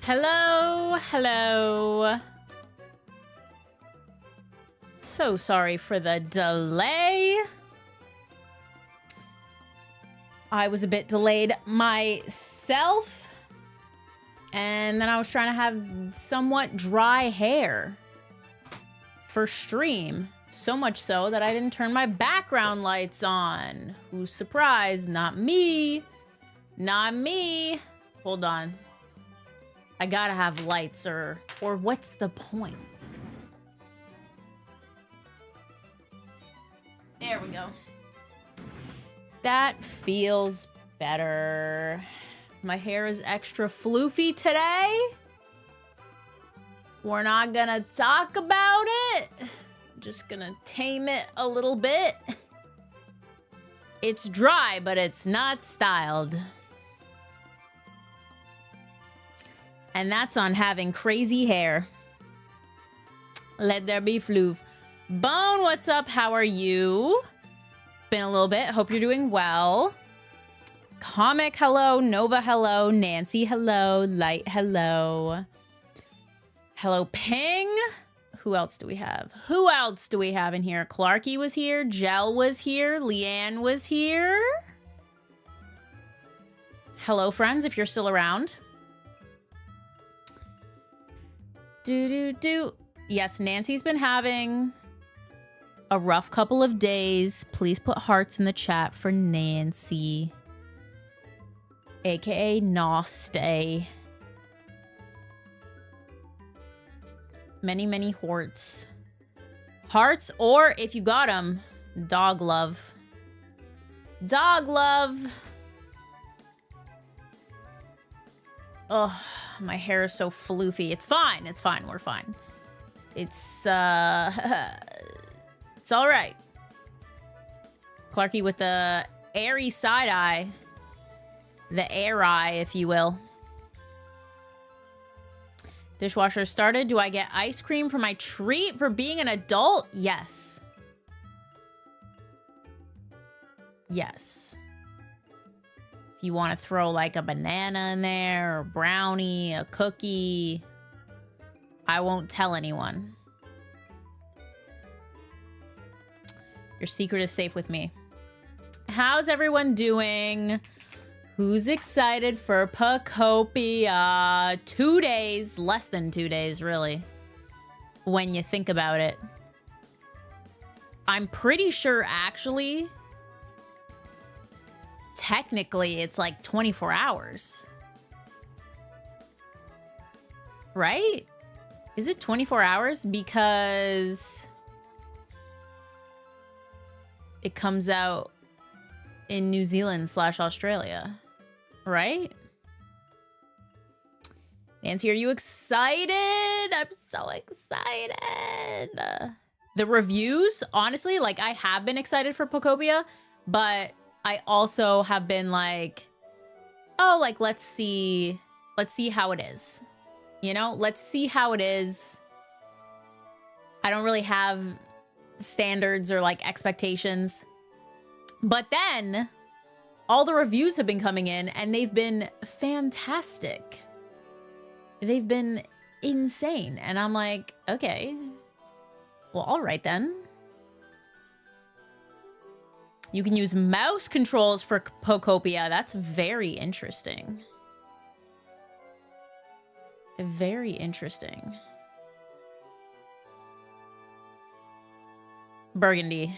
Hello, hello. So sorry for the delay. I was a bit delayed myself. And then I was trying to have somewhat dry hair for stream. So much so that I didn't turn my background lights on. Who's surprised? Not me. Not me. Hold on. I gotta have lights or what's the point? There we go. That feels better. My hair is extra floofy today. We're not gonna talk about it. Just gonna tame it a little bit. It's dry, but it's not styled. And that's on having crazy hair. Let there be floof. Bone, what's up? How are you? Been a little bit. Hope you're doing well. Comic, hello. Nova, hello. Nancy, hello. Light, hello. Hello, Ping. Who else do we have? Who else do we have in here? Clarky was here. Jel was here. Leanne was here. Hello, friends, if you're still around. Yes, Nancy's been having a rough couple of days. Please put hearts in the chat for Nancy. AKA Noste. Many, many hearts. Hearts, or if you got them, dog love. Dog love. Oh, my hair is so floofy. It's fine. It's fine. We're fine. It's it's all right. Clarky with the airy side eye. The air eye, if you will. Dishwasher started. Do I get ice cream for my treat for being an adult? Yes. Yes. If you want to throw like a banana in there, or a brownie, a cookie, I won't tell anyone. Your secret is safe with me. How's everyone doing? Who's excited for Pokopia? 2 days, less than 2 days, really, when you think about it. I'm pretty sure, actually, technically, it's like 24 hours. Right? Is it 24 hours? Because it comes out in New Zealand / Australia. Right? Nancy, are you excited? I'm so excited. The reviews, honestly, like, I have been excited for Pokopia, but I also have been like, oh, like, let's see how it is. You know, let's see how it is. I don't really have standards or like expectations. But then all the reviews have been coming in and they've been fantastic. They've been insane. And I'm like, okay, well, all right then. You can use mouse controls for Pokopia. That's very interesting. Very interesting. Burgundy.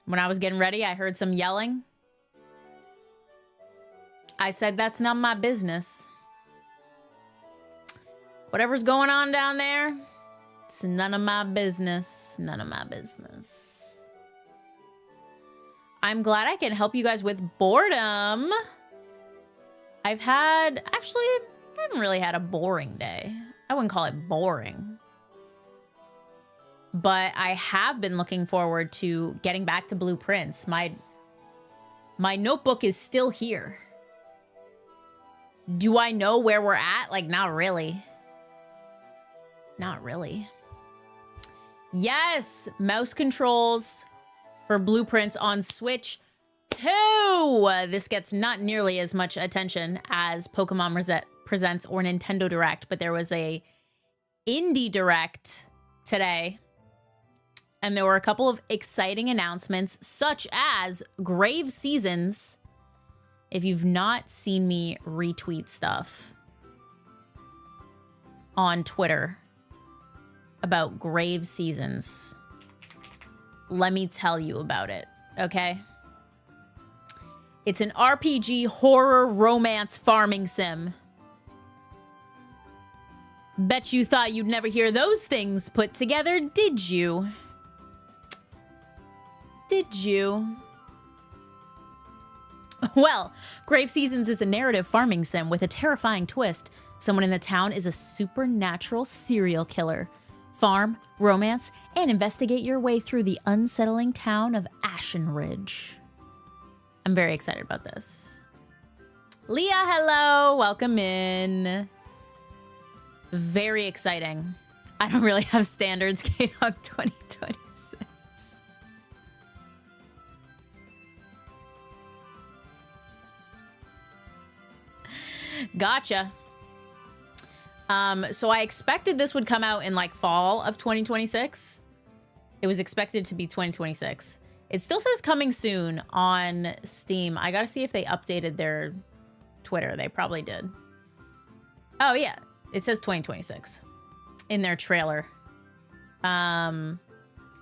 When I was getting ready, I heard some yelling. I said, that's not my business. Whatever's going on down there, it's none of my business. None of my business. I'm glad I can help you guys with boredom. I haven't really had a boring day. I wouldn't call it boring. But I have been looking forward to getting back to Blueprints. My notebook is still here. Do I know where we're at? Like, not really. Not really. Yes, mouse controls for Blueprints on Switch 2. This gets not nearly as much attention as Pokemon Presents or Nintendo Direct, but there was a Indie Direct today. And there were a couple of exciting announcements, such as Grave Seasons. If you've not seen me retweet stuff on Twitter about Grave Seasons, let me tell you about it, okay? It's an RPG horror romance farming sim. Bet you thought you'd never hear those things put together, did you? Did you? Well, Grave Seasons is a narrative farming sim with a terrifying twist. Someone in the town is a supernatural serial killer. Farm, romance, and investigate your way through the unsettling town of Ashen Ridge. I'm very excited about this. Leah, hello. Welcome in. Very exciting. I don't really have standards, K-Dog 2026. Gotcha. So I expected this would come out in like fall of 2026. It was expected to be 2026. It still says coming soon on Steam. I gotta see if they updated their Twitter. They probably did. Oh yeah, it says 2026 in their trailer. But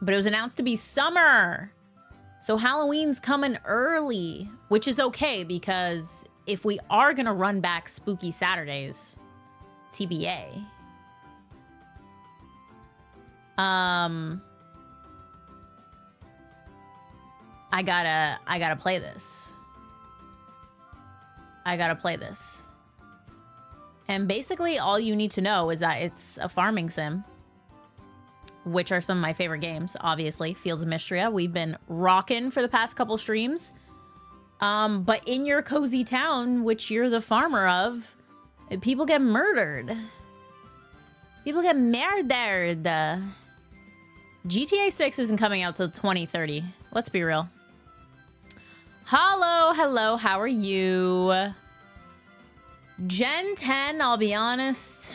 it was announced to be summer. So Halloween's coming early, which is okay because if we are gonna run back Spooky Saturdays, TBA. I gotta play this. I gotta play this. And basically all you need to know is that it's a farming sim, which are some of my favorite games, obviously. Fields of Mystria, we've been rocking for the past couple streams. But in your cozy town, which you're the farmer of, people get murdered. People get murdered. GTA 6 isn't coming out till 2030. Let's be real. Hello, how are you? Gen 10, I'll be honest,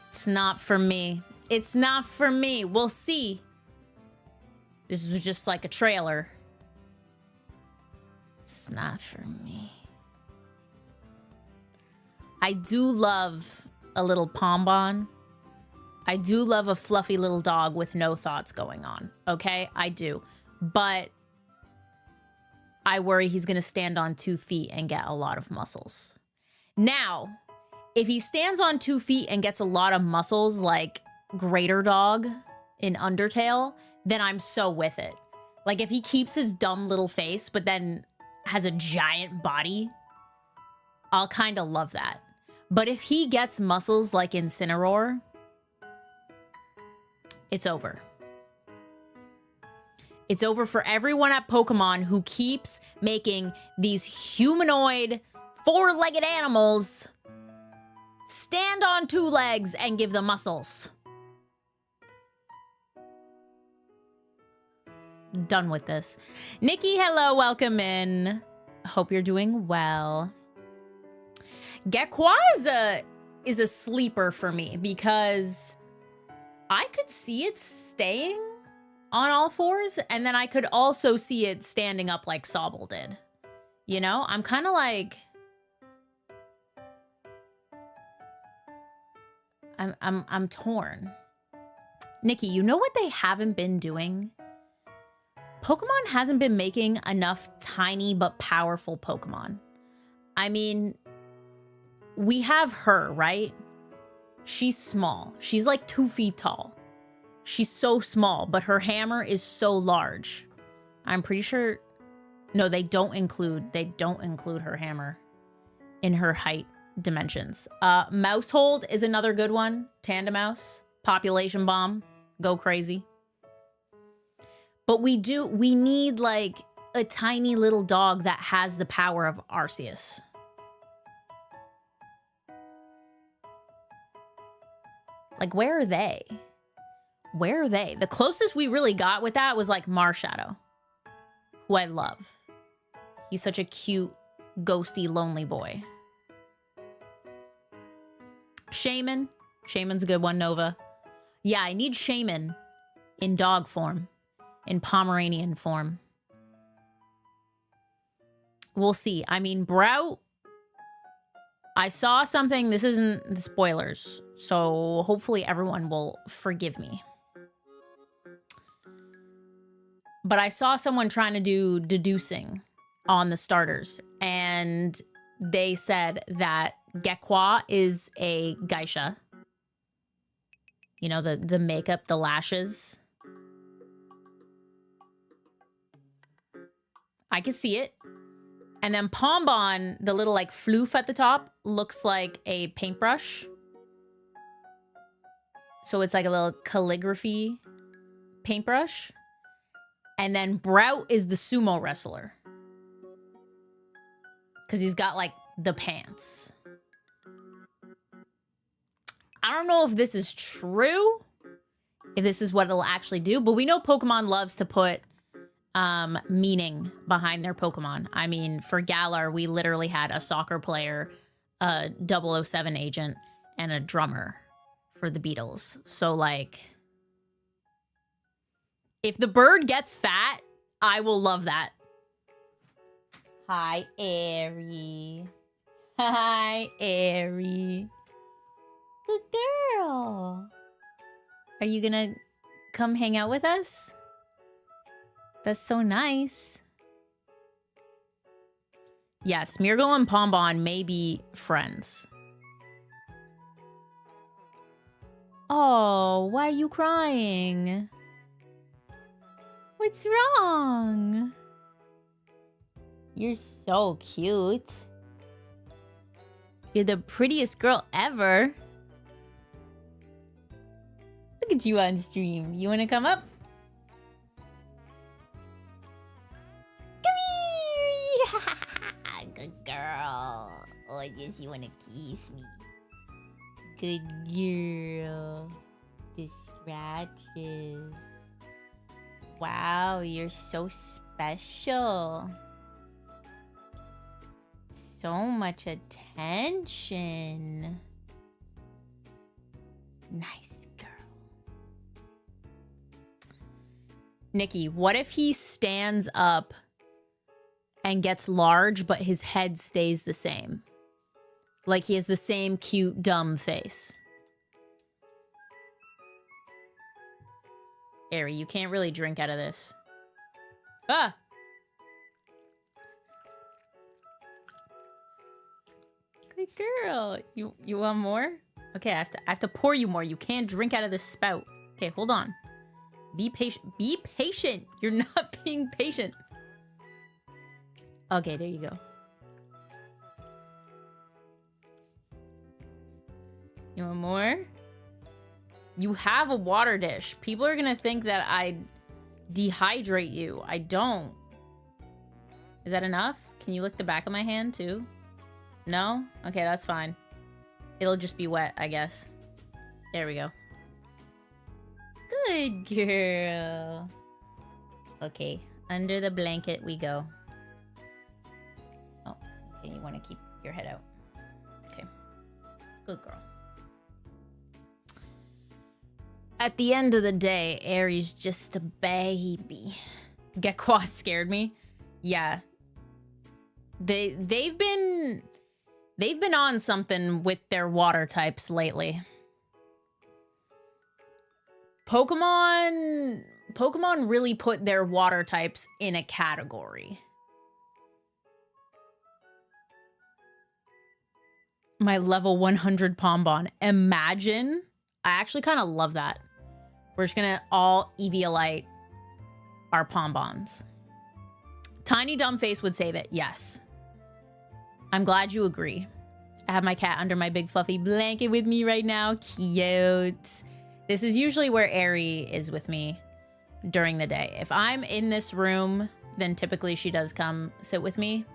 it's not for me. It's not for me. We'll see. This was just like a trailer. It's not for me. I do love a little bonbon. I do love a fluffy little dog with no thoughts going on. Okay, I do. But I worry he's going to stand on 2 feet and get a lot of muscles. Now, if he stands on 2 feet and gets a lot of muscles like Greater Dog in Undertale, then I'm so with it. Like if he keeps his dumb little face, but then has a giant body, I'll kind of love that. But if he gets muscles like Incineroar, it's over. It's over for everyone at Pokemon who keeps making these humanoid 4-legged animals stand on 2 legs and give them muscles. Done with this. Nikki, hello, welcome in. Hope you're doing well. Gekwaza is a sleeper for me because I could see it staying on all 4s, and then I could also see it standing up like Sobble did. You know, I'm kind of like, I'm torn. Nikki, you know what they haven't been doing? Pokemon hasn't been making enough tiny but powerful Pokemon. I mean, we have her, right? She's small. She's like 2 feet tall. She's so small, but her hammer is so large. I'm pretty sure... No, they don't include her hammer in her height dimensions. Mousehold is another good one. Tandemouse. Population Bomb. Go crazy. But we need like a tiny little dog that has the power of Arceus. Like, where are they? Where are they? The closest we really got with that was like Marshadow, who I love. He's such a cute, ghosty, lonely boy. Shaman. Shaman's a good one, Nova. Yeah, I need Shaman in dog form, in Pomeranian form. We'll see. I mean, Brout, I saw something. This isn't the spoilers, so hopefully everyone will forgive me. But I saw someone trying to do deducing on the starters, and they said that Gekwa is a geisha. You know, the makeup, the lashes. I can see it. And then Pombon, the little like floof at the top, looks like a paintbrush. So it's like a little calligraphy paintbrush. And then Brout is the sumo wrestler, because he's got like the pants. I don't know if this is true, if this is what it'll actually do, but we know Pokemon loves to put meaning behind their Pokemon. I mean, for Galar, we literally had a soccer player, a 007 agent, and a drummer for the Beatles. So like, if the bird gets fat, I will love that. Hi, Airy. Hi, Airy. Good girl. Are you gonna come hang out with us? That's so nice. Yes, Smeargle and Pombon may be friends. Oh, why are you crying? What's wrong? You're so cute. You're the prettiest girl ever. Look at you on stream. You want to come up? Come here. Good girl. Oh, I guess you want to kiss me. Good girl. The scratches. Wow, you're so special. So much attention. Nice girl. Nikki, what if he stands up and gets large, but his head stays the same? Like he has the same cute, dumb face. Ari, you can't really drink out of this. Ah! Good girl. You want more? Okay, I have to pour you more. You can't drink out of this spout. Okay, hold on. Be patient. Be patient. You're not being patient. Okay, there you go. You want more? You have a water dish. People are gonna think that I dehydrate you. I don't. Is that enough? Can you lick the back of my hand too? No? Okay, that's fine. It'll just be wet, I guess. There we go. Good girl. Okay, under the blanket we go. Oh, okay, you want to keep your head out. Okay. Good girl. At the end of the day, Aries just a baby. Gekwa scared me. Yeah. They've been on something with their water types lately. Pokemon really put their water types in a category. My level 100 Pombon. Imagine. I actually kind of love that. We're just gonna all Eviolite our Pombons. Tiny Dumbface would save it, yes. I'm glad you agree. I have my cat under my big fluffy blanket with me right now. Cute. This is usually where Ari is with me during the day. If I'm in this room, then typically she does come sit with me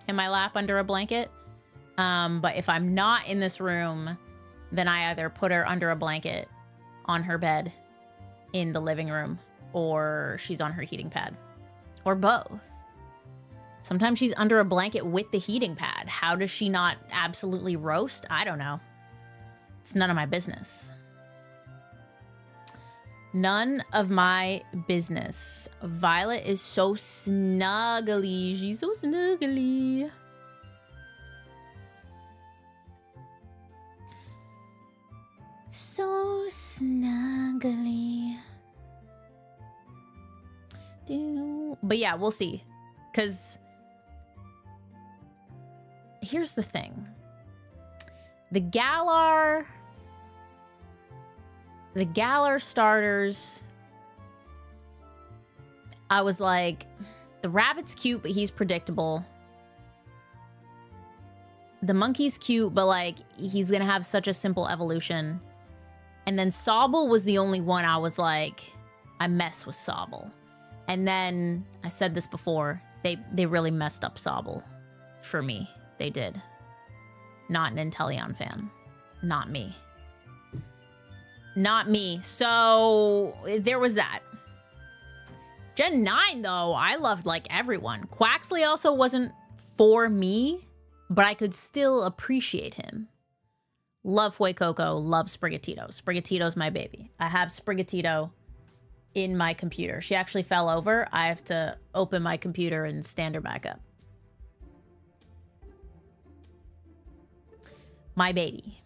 in my lap under a blanket. But if I'm not in this room, then I either put her under a blanket on her bed in the living room, or she's on her heating pad, or both. Sometimes she's under a blanket with the heating pad. How does she not absolutely roast? I don't know. It's none of my business. None of my business. Violet is so snuggly. She's so snuggly. So snuggly. But yeah, we'll see. Because here's the thing. The Galar starters, I was like, the rabbit's cute, but he's predictable. The monkey's cute, but like, he's gonna have such a simple evolution. And then Sobble was the only one I was like, I mess with Sobble. And then, I said this before, they really messed up Sobble for me. They did. Not an Inteleon fan. Not me. Not me. So, there was that. Gen 9, though, I loved, like, everyone. Quaxley also wasn't for me, but I could still appreciate him. Love Fuecoco, love Sprigatito. Sprigatito's my baby. I have Sprigatito in my computer. She actually fell over. I have to open my computer and stand her back up. My baby.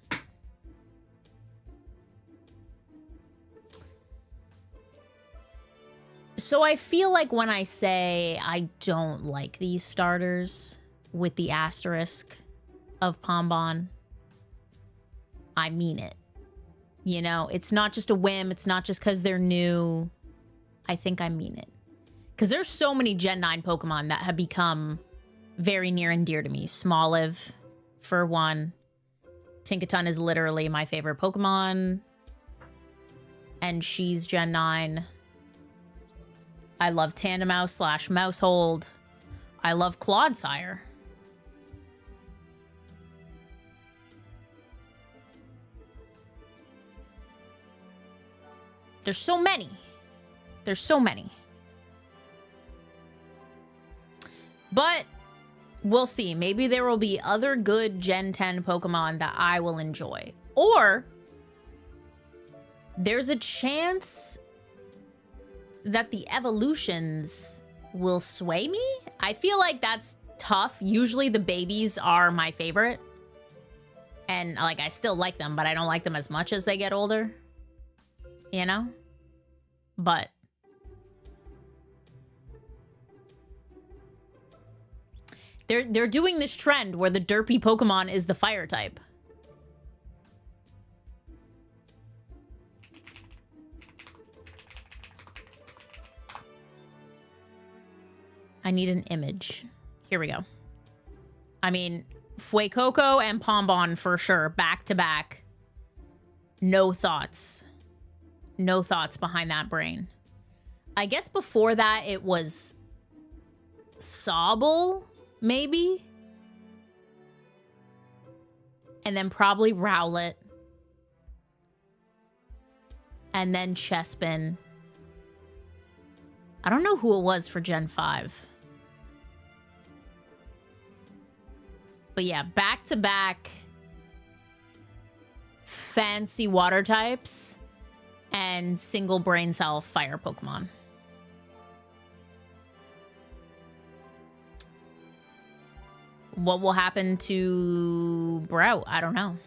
So I feel like when I say I don't like these starters with the asterisk of Pombon, I mean it. You know, it's not just a whim. It's not just because they're new. I think I mean it. Because there's so many Gen 9 Pokemon that have become very near and dear to me. Smoliv, for one. Tinkaton is literally my favorite Pokemon. And she's Gen 9. I love Tandemaus / Mousehold. I love Clodsire. There's so many. There's so many. But we'll see. Maybe there will be other good Gen 10 Pokemon that I will enjoy. Or there's a chance that the evolutions will sway me. I feel like that's tough. Usually the babies are my favorite. And like I still like them, but I don't like them as much as they get older. You know? But they're doing this trend where the derpy Pokemon is the fire type. I need an image. Here we go. I mean, Fuecoco and Pombon for sure, back to back. No thoughts. No thoughts behind that brain. I guess before that it was Sobble, maybe? And then probably Rowlet. And then Chespin. I don't know who it was for Gen 5. But yeah, back-to-back fancy water types and single brain cell fire Pokemon. What will happen to Brout? I don't know.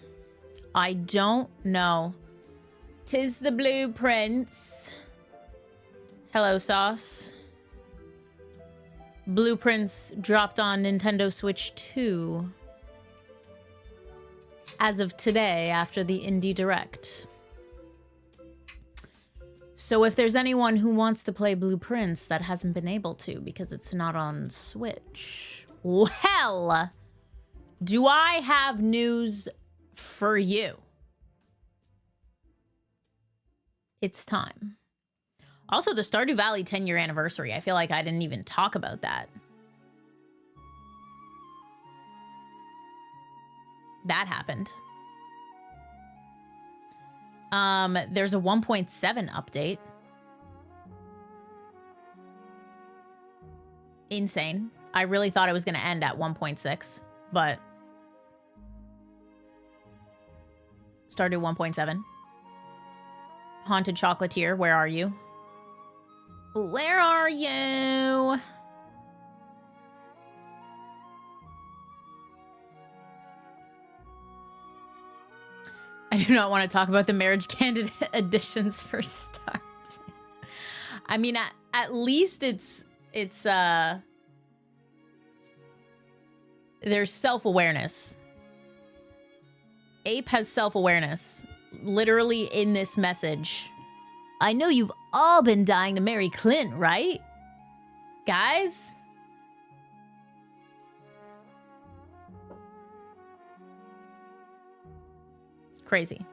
I don't know. 'Tis the Blue Prince. Hello, Sauce. Blueprints dropped on Nintendo Switch 2 as of today after the Indie Direct. So if there's anyone who wants to play Blueprints that hasn't been able to because it's not on Switch, well, do I have news for you? It's time. Also, the Stardew Valley 10-year anniversary. I feel like I didn't even talk about that. That happened. There's a 1.7 update. Insane. I really thought it was going to end at 1.6, but Stardew 1.7. Haunted Chocolatier, where are you? Where are you? I do not want to talk about the marriage candidate editions for start. I mean, at least it's there's self-awareness. Ape has self-awareness. Literally in this message. I know you've all been dying to marry Clint, right? Guys? Crazy.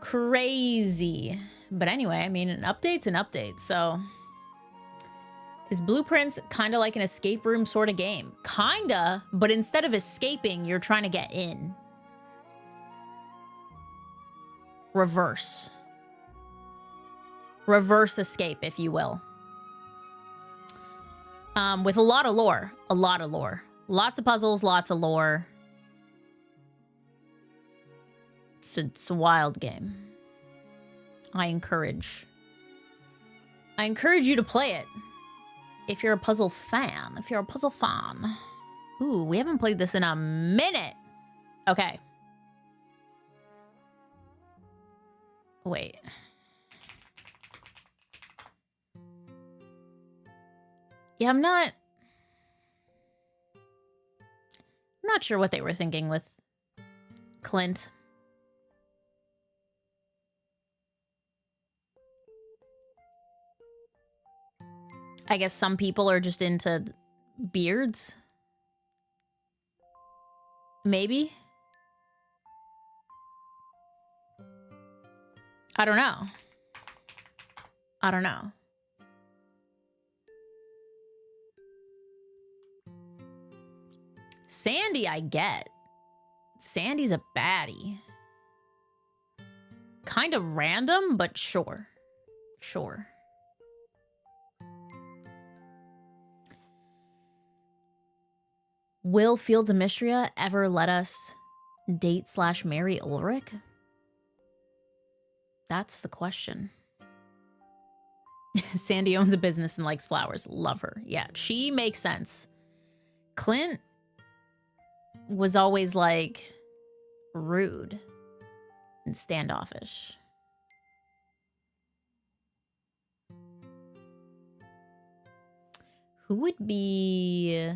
Crazy. But anyway, I mean, an update's an update, so... Is Blueprints kind of like an escape room sort of game? Kinda, but instead of escaping, you're trying to get in. Reverse. Reverse escape, if you will. With a lot of lore. A lot of lore. Lots of puzzles, lots of lore. It's a wild game. I encourage you to play it. If you're a puzzle fan. If you're a puzzle fan. Ooh, we haven't played this in a minute. Okay. Wait. Yeah, I'm not sure what they were thinking with Clint. I guess some people are just into beards. Maybe. I don't know. I don't know. Sandy, I get. Sandy's a baddie. Kind of random, but sure. Sure. Will Fields of Mystria ever let us date/marry Ulrich? That's the question. Sandy owns a business and likes flowers. Love her. Yeah, she makes sense. Clint was always like rude and standoffish. Who would be...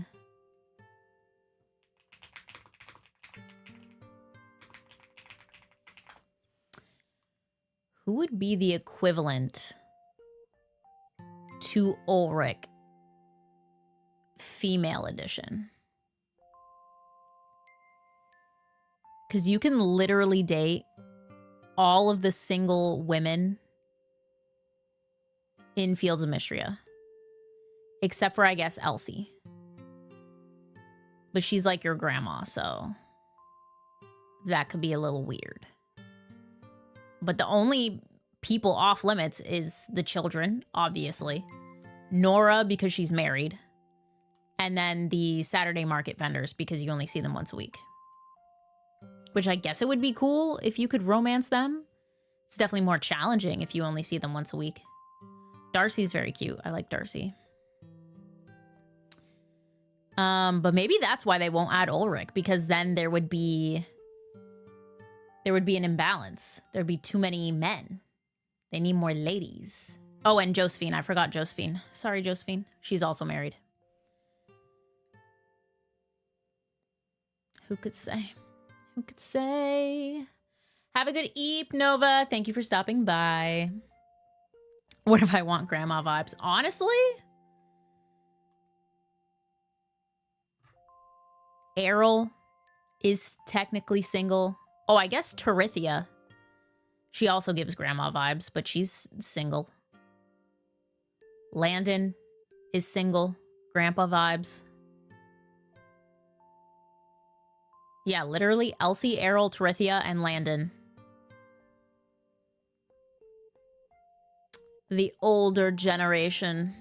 Who would be the equivalent to Ulrich female edition? Because you can literally date all of the single women in Fields of Mystria. Except for, I guess, Elsie. But she's like your grandma, so that could be a little weird. But the only people off limits is the children, obviously. Nora, because she's married. And then the Saturday market vendors, because you only see them once a week. Which I guess it would be cool if you could romance them. It's definitely more challenging if you only see them once a week. Darcy's very cute. I like Darcy. But maybe that's why they won't add Ulrich, because then there would be an imbalance. There'd be too many men. They need more ladies. Oh, and Josephine. I forgot Josephine. Sorry, Josephine. She's also married. Who could say? Who could say? Have a good eep, Nova. Thank you for stopping by. What if I want grandma vibes? Honestly? Errol is technically single. Oh, I guess Terithia. She also gives grandma vibes, but she's single. Landon is single. Grandpa vibes. Yeah, literally Elsie, Errol, Terithia, and Landon. The older generation.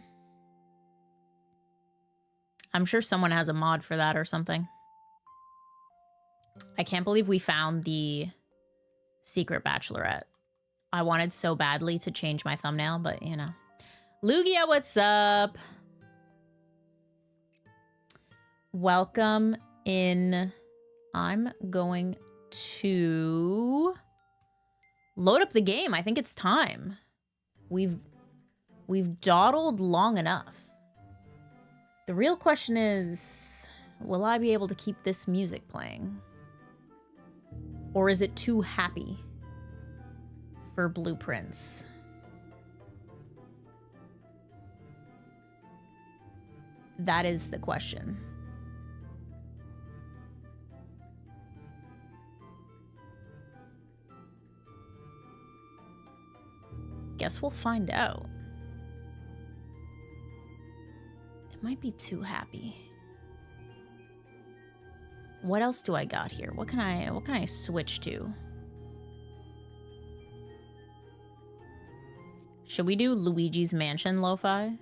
I'm sure someone has a mod for that or something. I can't believe we found the secret bachelorette. I wanted so badly to change my thumbnail, but you know. Lugia, what's up? Welcome in. I'm going to load up the game. I think it's time. We've dawdled long enough. The real question is, will I be able to keep this music playing? Or is it too happy for blueprints? That is the question. Guess we'll find out. It might be too happy. What else do I got here? What can I switch to? Should we do Luigi's Mansion lo-fi?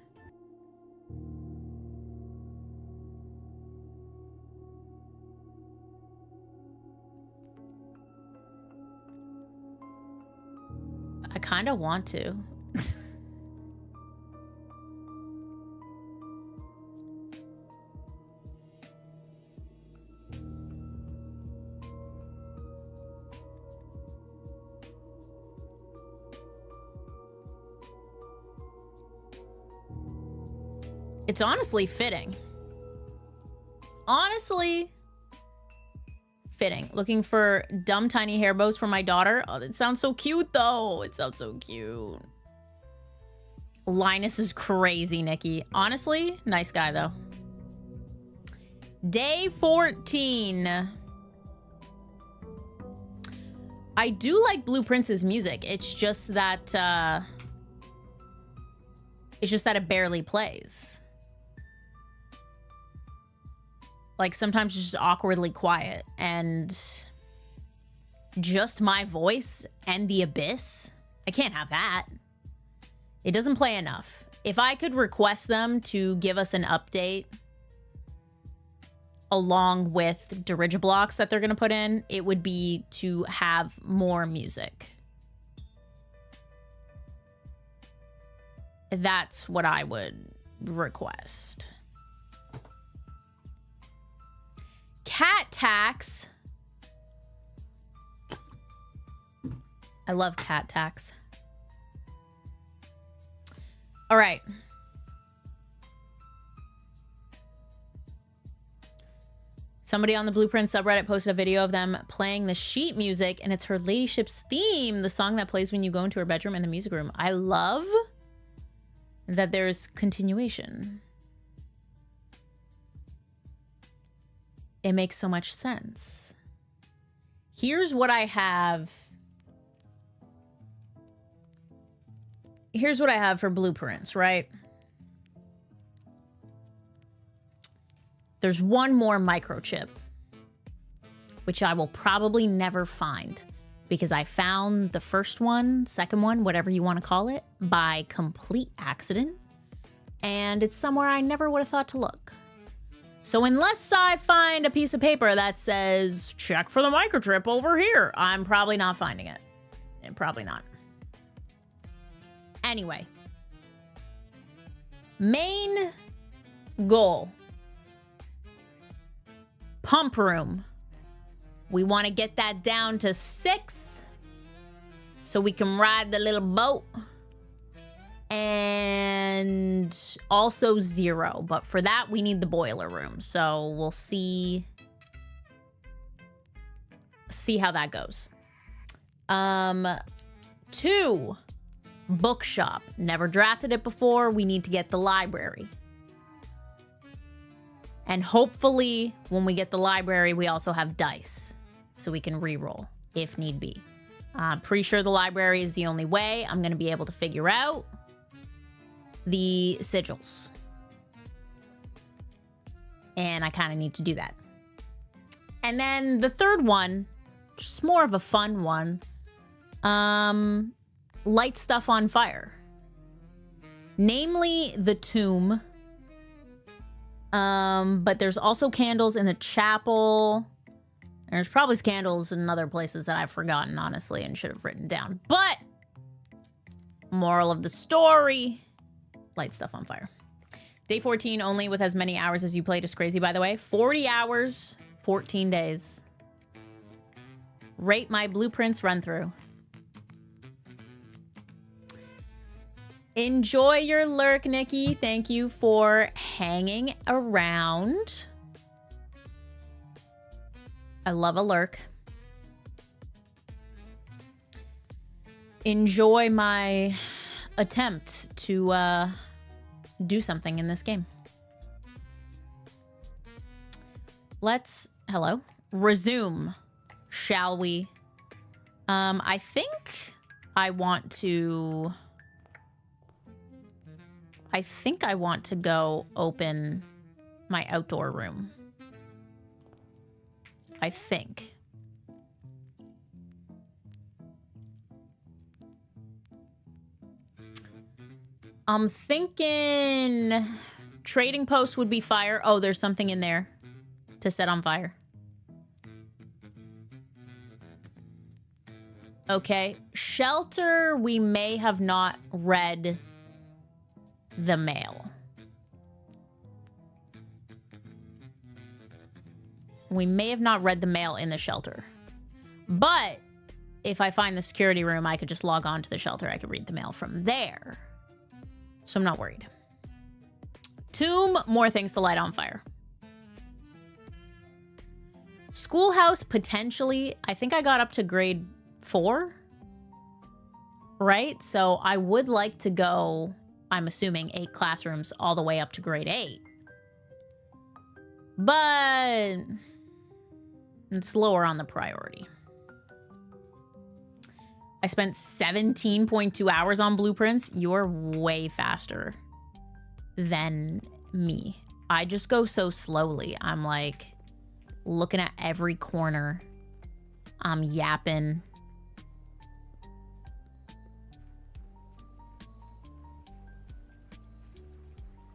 I kind of want to. It's honestly fitting. Honestly fitting. Looking for dumb tiny hair bows for my daughter. Oh, that sounds so cute though. It sounds so cute. Linus is crazy, Nikki. Honestly, nice guy though. Day 14. I do like Blueprints' music. It's just that it barely plays. Like sometimes it's just awkwardly quiet, and just my voice and the abyss. I can't have that. It doesn't play enough. If I could request them to give us an update along with Dirigiblocks that they're going to put in, it would be to have more music. That's what I would request. Cat tax. I love cat tax. All right. Somebody on the Blueprint subreddit posted a video of them playing the sheet music, and it's her ladyship's theme, the song that plays when you go into her bedroom in the music room. I love that there's continuation. It makes so much sense. Here's what I have. Here's what I have for Blueprints, right? There's one more microchip, which I will probably never find because I found the first one, second one, whatever you want to call it, by complete accident. And it's somewhere I never would have thought to look. So unless I find a piece of paper that says, check for the microchip over here, I'm probably not finding it. Probably not. Anyway. Main goal. Pump room. We want to get that down to 6 so we can ride the little boat. And also 0, but for that we need the boiler room. So we'll see how that goes. 2, bookshop. Never drafted it before. We need to get the library. And hopefully when we get the library, we also have dice so we can reroll if need be. Pretty sure the library is the only way I'm going to be able to figure out the sigils. And I kind of need to do that. And then the third one, just more of a fun one, light stuff on fire. Namely the tomb. But there's also candles in the chapel. There's probably candles in other places that I've forgotten, honestly, and should have written down. But moral of the story, light stuff on fire. Day 14 only with as many hours as you played is crazy, by the way. 40 hours, 14 days. Rate my Blueprints run through. Enjoy your lurk, Nikki. Thank you for hanging around. I love a lurk. Enjoy my attempt to do something in this game. Let's, resume, shall we? I think I want to go open my outdoor room. I think. I'm thinking trading post would be fire. Oh, there's something in there to set on fire. Okay. Shelter, we may have not read the mail. We may have not read the mail in the shelter. But if I find the security room, I could just log on to the shelter. I could read the mail from there. So I'm not worried. Tomb, more things to light on fire. Schoolhouse, potentially. I think I got up to grade 4. Right? So I would like to go, I'm assuming, 8 classrooms all the way up to grade 8. But it's lower on the priority. I spent 17.2 hours on blueprints. You're way faster than me. I just go so slowly. I'm like looking at every corner. I'm yapping.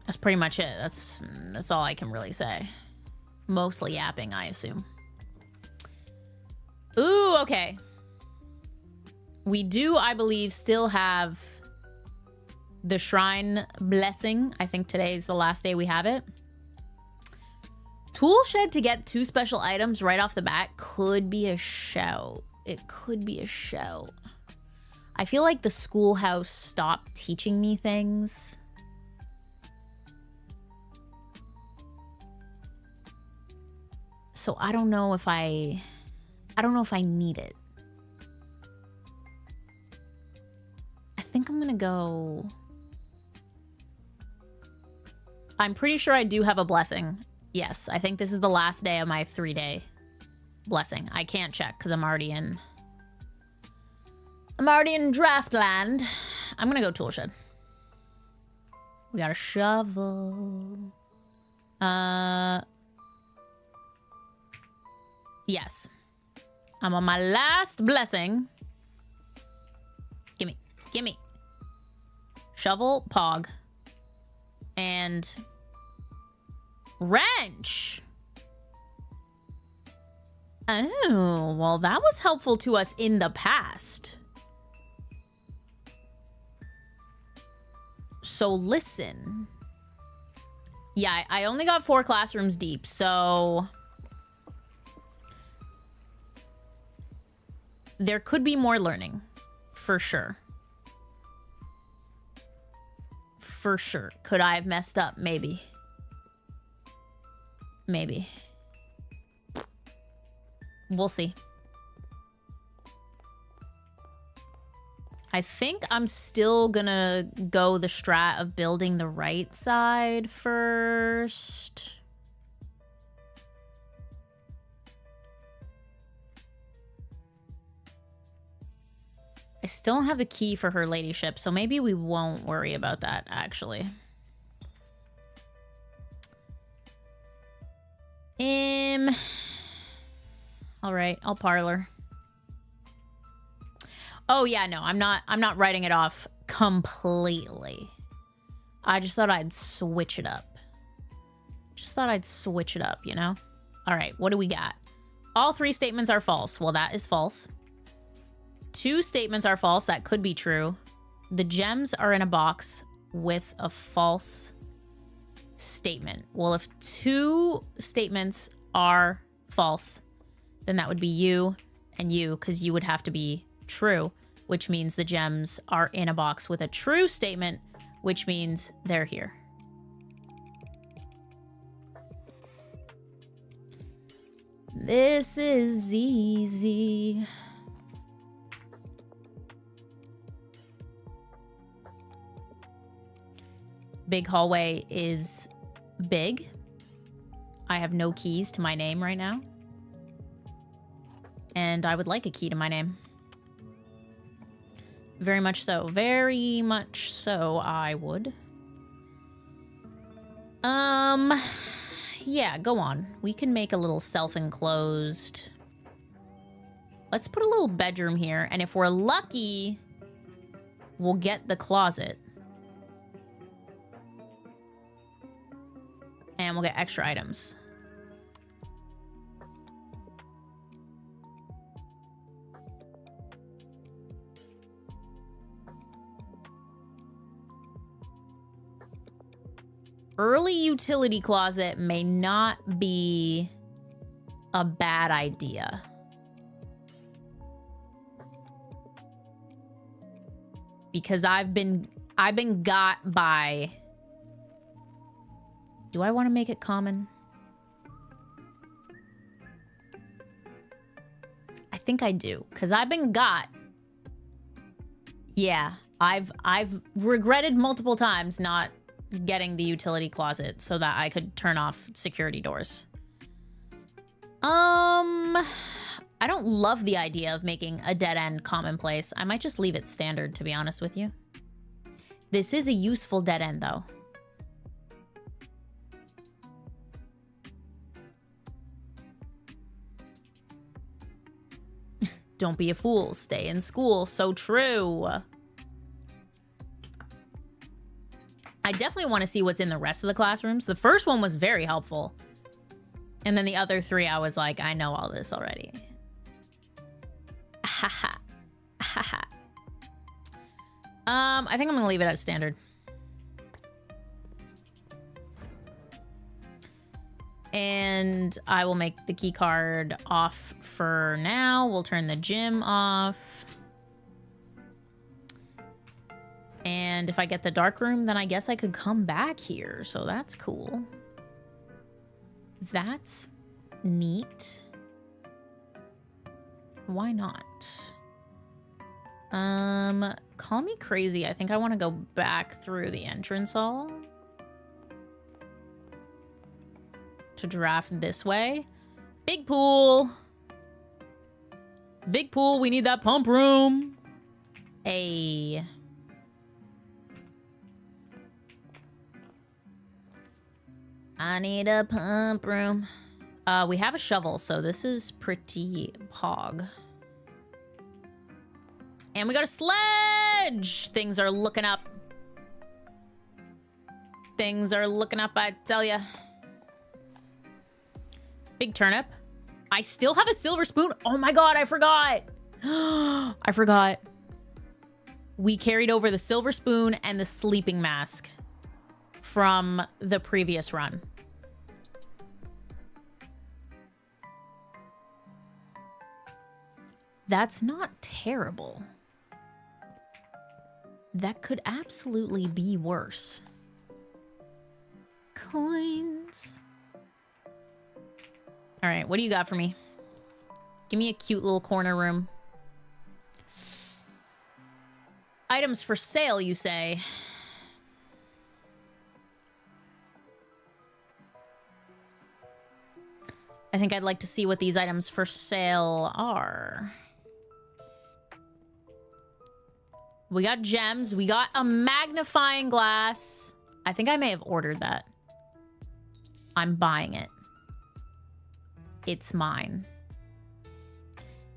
That's pretty much it. That's all I can really say. Mostly yapping, I assume. Ooh, okay. We do, I believe, still have the shrine blessing. I think today is the last day we have it. Tool shed to get 2 special items right off the bat could be a shout. It could be a shout. I feel like the schoolhouse stopped teaching me things. So I don't know if I need it. I think I'm gonna go. I'm pretty sure I do have a blessing. Yes, I think this is the last day of my 3-day blessing. I can't check because I'm already in Draftland. I'm gonna go tool shed. We got a shovel. Yes. I'm on my last blessing. Gimme. Shovel, pog. And wrench. Oh, well, that was helpful to us in the past. So listen. Yeah, I only got 4 classrooms deep, so there could be more learning, for sure. For sure. Could I have messed up? Maybe. Maybe. We'll see. I think I'm still gonna go the strat of building the right side first. I still don't have the key for her ladyship, so maybe we won't worry about that, actually. All right, I'll parlor. Oh yeah, no, I'm not writing it off completely. I just thought I'd switch it up. You know? All right, what do we got? All 3 statements are false. Well, that is false. 2 statements are false. That could be true. The gems are in a box with a false statement. Well, if 2 statements are false, then that would be you and you, because you would have to be true, which means the gems are in a box with a true statement, which means they're here. This is easy. Big hallway is big. I have no keys to my name right now. And I would like a key to my name. Very much so. Very much so, I would. Yeah, go on. We can make a little self-enclosed. Let's put a little bedroom here, and if we're lucky, we'll get the closet. And we'll get extra items. Early utility closet may not be a bad idea. Because I've been got by... Do I want to make it common? I think I do, because I've been got. Yeah, I've regretted multiple times not getting the utility closet so that I could turn off security doors. I don't love the idea of making a dead end commonplace. I might just leave it standard, to be honest with you. This is a useful dead end, though. Don't be a fool. Stay in school. So true. I definitely want to see what's in the rest of the classrooms. The first one was very helpful. And then the other 3, I was like, I know all this already. Haha. Haha. I think I'm gonna leave it as standard. And I will make the key card off for now. We'll turn the gym off. And if I get the dark room, then I guess I could come back here. So that's cool. That's neat. Why not? Call me crazy. I think I want to go back through the entrance hall to draft this way. Big pool. Big pool. We need that pump room. I need a pump room. We have a shovel, so this is pretty pog. And we got a sledge! Things are looking up. Things are looking up, I tell ya. Big turnip. I still have a silver spoon. Oh my god, I forgot. I forgot. We carried over the silver spoon and the sleeping mask from the previous run. That's not terrible. That could absolutely be worse. Coins. All right, what do you got for me? Give me a cute little corner room. Items for sale, you say? I think I'd like to see what these items for sale are. We got gems. We got a magnifying glass. I think I may have ordered that. I'm buying it. It's mine.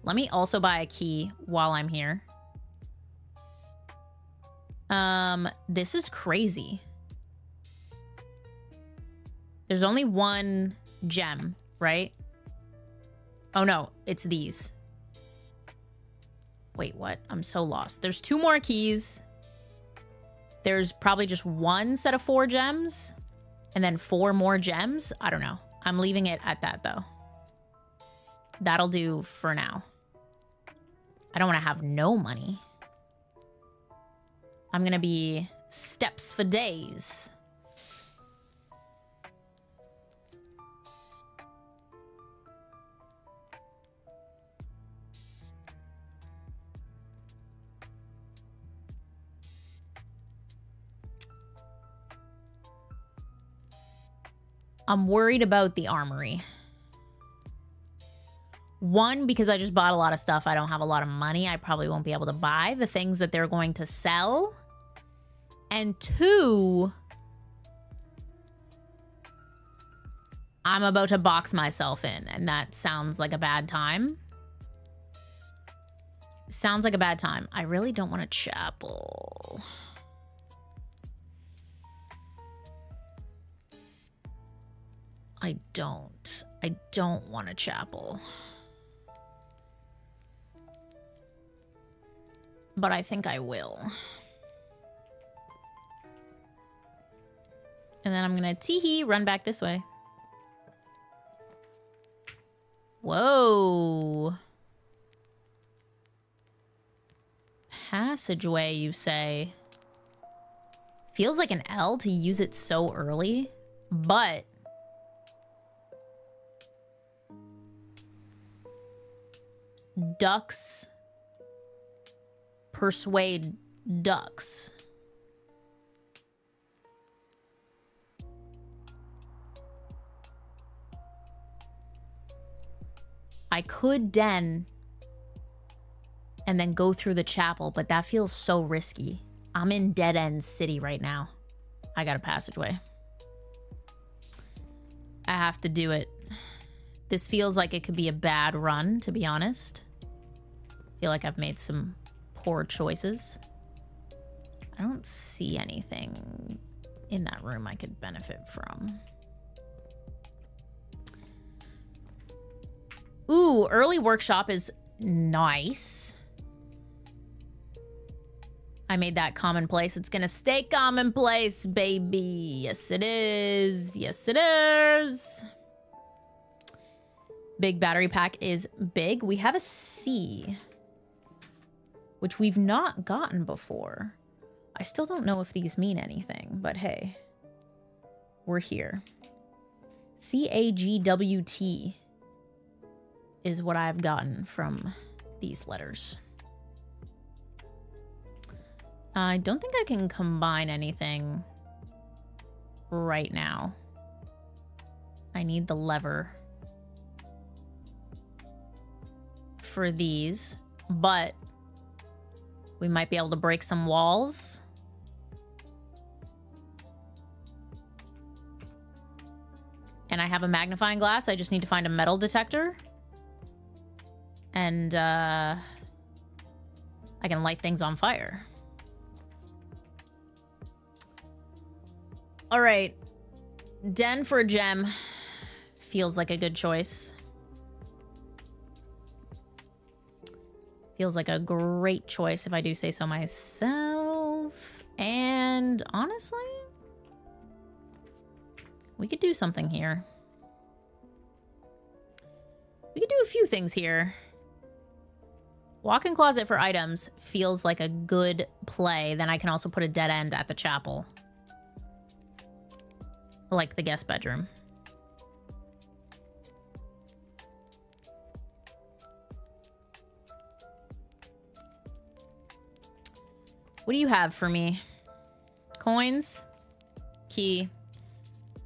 Let me also buy a key while I'm here. This is crazy. There's only one gem, right? Oh no, it's these. Wait, what? I'm so lost. There's 2 more keys. There's probably just 1 set of 4 gems. And then 4 more gems. I don't know. I'm leaving it at that, though. That'll do for now. I don't want to have no money. I'm going to be steps for days. I'm worried about the armory. 1, because I just bought a lot of stuff. I don't have a lot of money. I probably won't be able to buy the things that they're going to sell. And 2, I'm about to box myself in, and that sounds like a bad time. Sounds like a bad time. I really don't want a chapel. I don't want a chapel. But I think I will. And then I'm gonna tee-hee run back this way. Whoa. Passageway, you say? Feels like an L to use it so early, but ducks persuade ducks. I could den and then go through the chapel, but that feels so risky. I'm in Dead End City right now. I got a passageway. I have to do it. This feels like it could be a bad run, to be honest. I feel like I've made some poor choices. I don't see anything in that room I could benefit from. Ooh, early workshop is nice. I made that commonplace. It's gonna stay commonplace, baby. Yes, it is. Yes, it is. Big battery pack is big. We have a C, which we've not gotten before. I still don't know if these mean anything, but hey, we're here. CAGWT is what I've gotten from these letters. I don't think I can combine anything right now. I need the lever for these, but we might be able to break some walls. And I have a magnifying glass. I just need to find a metal detector. And I can light things on fire. All right. Den for a gem feels like a good choice. Feels like a great choice if I do say so myself. And honestly, we could do something here. We could do a few things here. Walk-in closet for items feels like a good play. Then I can also put a dead end at the chapel. Like the guest bedroom. What do you have for me? Coins, key,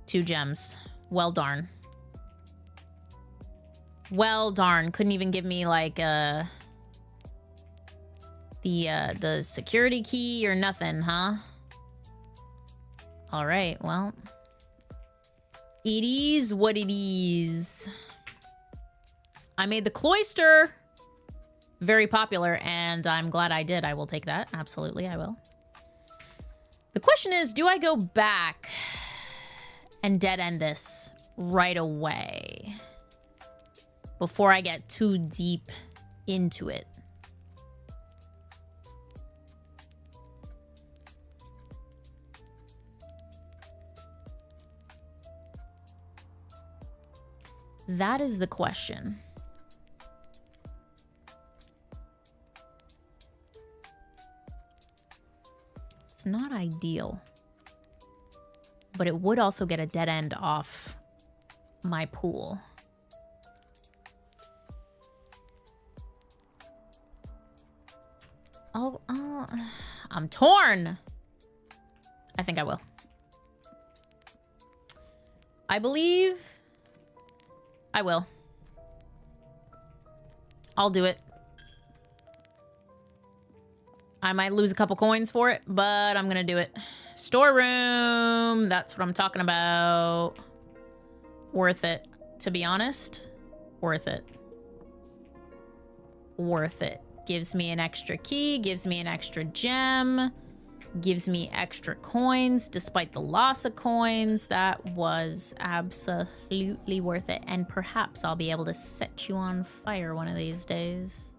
2 gems. Well darn. Well darn. Couldn't even give me like the security key or nothing, huh? All right, well. It is what it is. I made the cloister very popular, and I'm glad I did. I will take that. Absolutely, I will. The question is, do I go back and dead end this right away before I get too deep into it? That is the question. It's not ideal, but it would also get a dead end off my pool. Oh, I'm torn. I think I will. I believe I will. I'll do it. I might lose a couple coins for it, but I'm gonna do it. Storeroom, that's what I'm talking about. Worth it, to be honest. Worth it. Worth it. Gives me an extra key, gives me an extra gem, gives me extra coins despite the loss of coins. That was absolutely worth it. And perhaps I'll be able to set you on fire one of these days.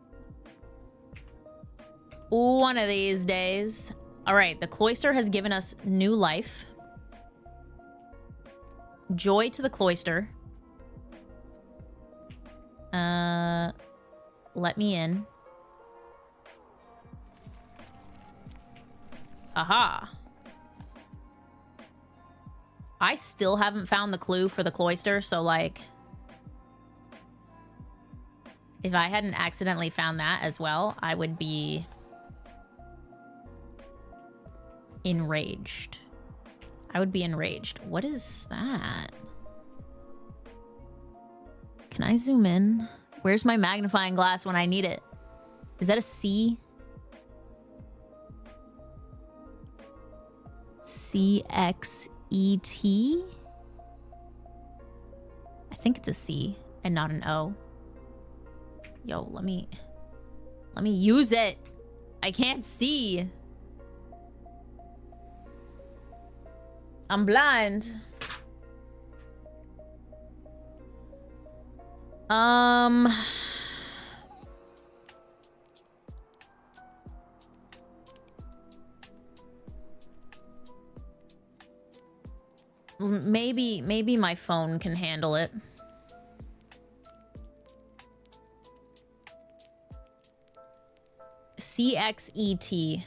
One of these days. All right, the cloister has given us new life. Joy to the cloister. Let me in. Aha. I still haven't found the clue for the cloister, so like, if I hadn't accidentally found that as well, I would be enraged. I would be enraged. What is that? Can I zoom in Where's my magnifying glass when I need it? Is that a C? C-X-E-T? I think it's a C and not an O. Yo, let me use it. I can't see. I'm blind. Maybe my phone can handle it. CXET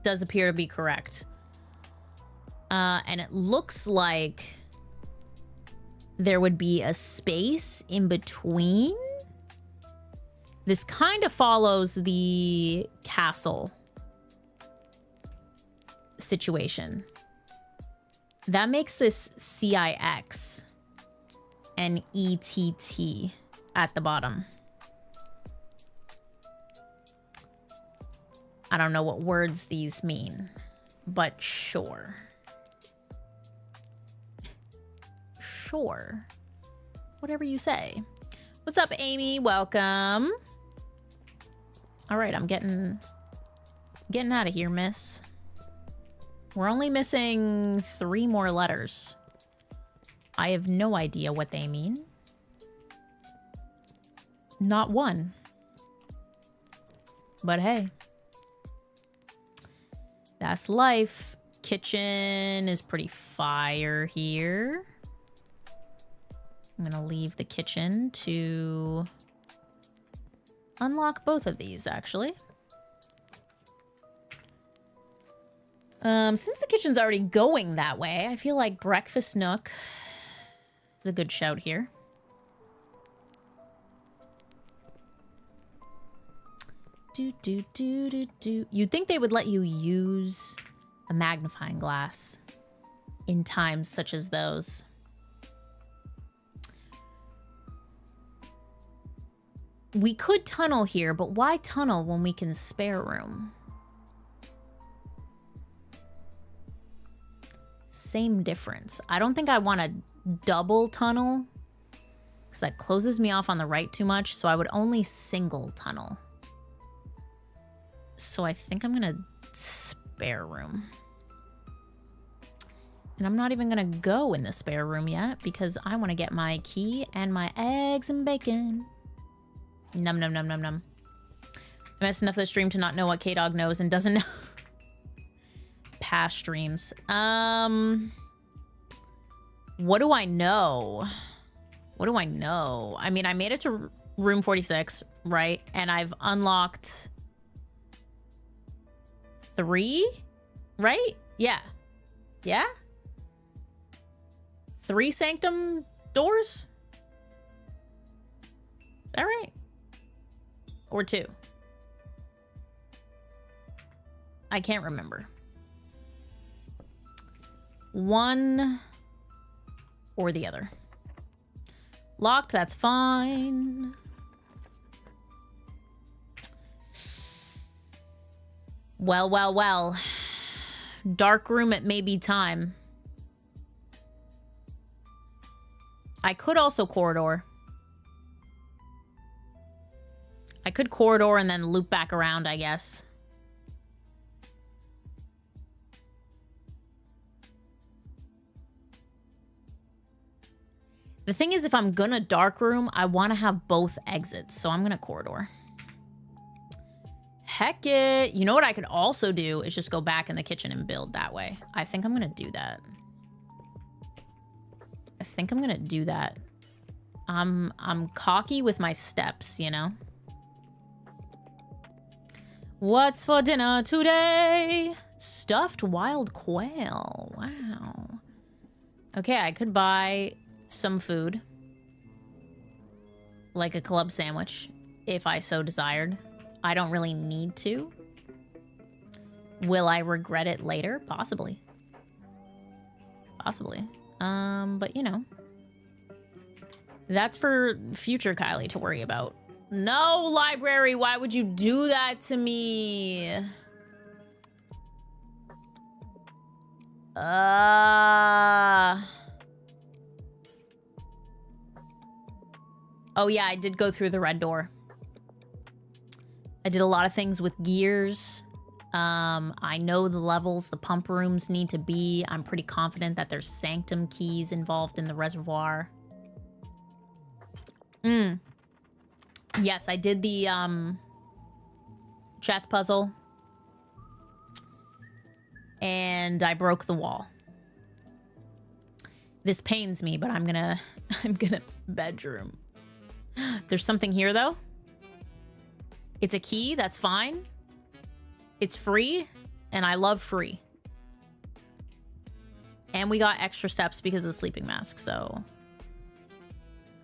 does appear to be correct. And it looks like there would be a space in between. This kind of follows the castle situation. That makes this CIX and ETT at the bottom. I don't know what words these mean, but sure. Sure. Whatever you say. What's up, Amy? Welcome. All right, I'm getting out of here, miss. We're only missing 3 more letters. I have no idea what they mean. Not one. But hey. That's life. Kitchen is pretty fire here. I'm gonna leave the kitchen to unlock both of these, actually. Since the kitchen's already going that way, I feel like Breakfast Nook is a good shout here. You'd think they would let you use a magnifying glass in times such as those. We could tunnel here, but why tunnel when we can spare room? Same difference. I don't think I want to double tunnel because that closes me off on the right too much, so I would only single tunnel. So I think I'm gonna spare room. And I'm not even gonna go in the spare room yet because I want to get my key and my eggs and bacon. Num num num num num. I missed enough of the stream to not know what K-Dog knows and doesn't know. Past streams. What do I know? What do I know? I mean, I made it to room 46, right? And I've unlocked 3, right? Yeah. Yeah? 3 sanctum doors? Is that right? Or 2? I can't remember. 1 or the other. Locked, that's fine. Well, well, well. Dark room, it may be time. I could also corridor. I could corridor and then loop back around, I guess. The thing is, if I'm gonna dark room, I want to have both exits, so I'm gonna corridor. Heck it. You know what I could also do is just go back in the kitchen and build that way. I think I'm gonna do that. I think I'm gonna do that. I'm cocky with my steps, you know? What's for dinner today? Stuffed wild quail. Wow. Okay, I could buy some food. Like a club sandwich, if I so desired. I don't really need to. Will I regret it later? Possibly. Possibly. But you know. That's for future Kylie to worry about. No, library, why would you do that to me? Oh yeah, I did go through the red door. I did a lot of things with gears. I know the levels the pump rooms need to be. I'm pretty confident that there's sanctum keys involved in the reservoir. Yes, I did the chess puzzle. And I broke the wall. This pains me, but I'm gonna bedroom. There's something here though. It's a key, that's fine. It's free, and I love free. And we got extra steps because of the sleeping mask, so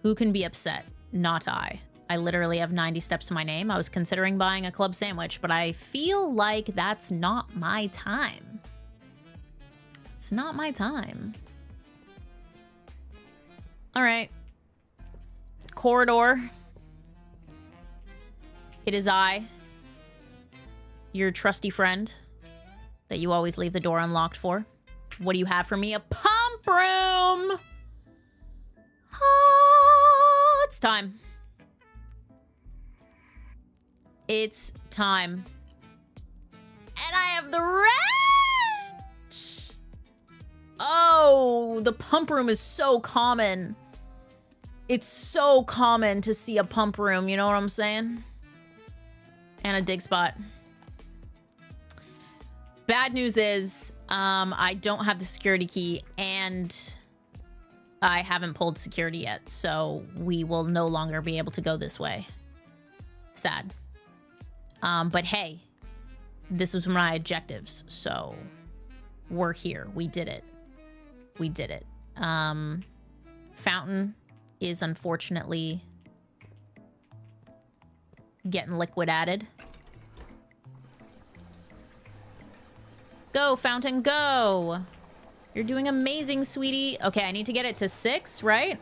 who can be upset? Not I. I literally have 90 steps to my name. I was considering buying a club sandwich, but I feel like that's not my time. It's not my time. All right. Corridor. It is I, your trusty friend that you always leave the door unlocked for. What do you have for me? A pump room! Oh, it's time. It's time. And I have the wrench! Oh, the pump room is so common. It's so common to see a pump room, you know what I'm saying? And a dig spot. Bad news is, I don't have the security key and I haven't pulled security yet, so we will no longer be able to go this way. Sad. But hey, this was my objectives, so we're here. We did it. We did it. Fountain is unfortunately getting liquid added. Go, Fountain, go! You're doing amazing, sweetie. Okay, I need to get it to 6, right?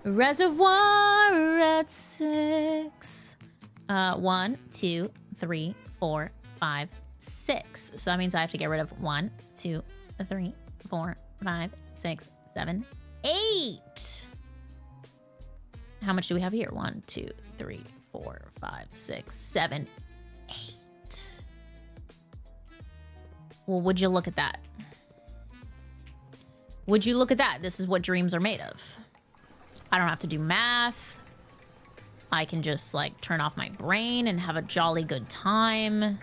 Reservoir at 6. 1, 2, 3, 4, 5, 6. So that means I have to get rid of 1, 2, 3, 4, 5, 6, 7, 8. How much do we have here? 1, 2, 3, 4, 5, 6, 7, 8. Well, would you look at that? Would you look at that? This is what dreams are made of. I don't have to do math. I can just, like, turn off my brain and have a jolly good time.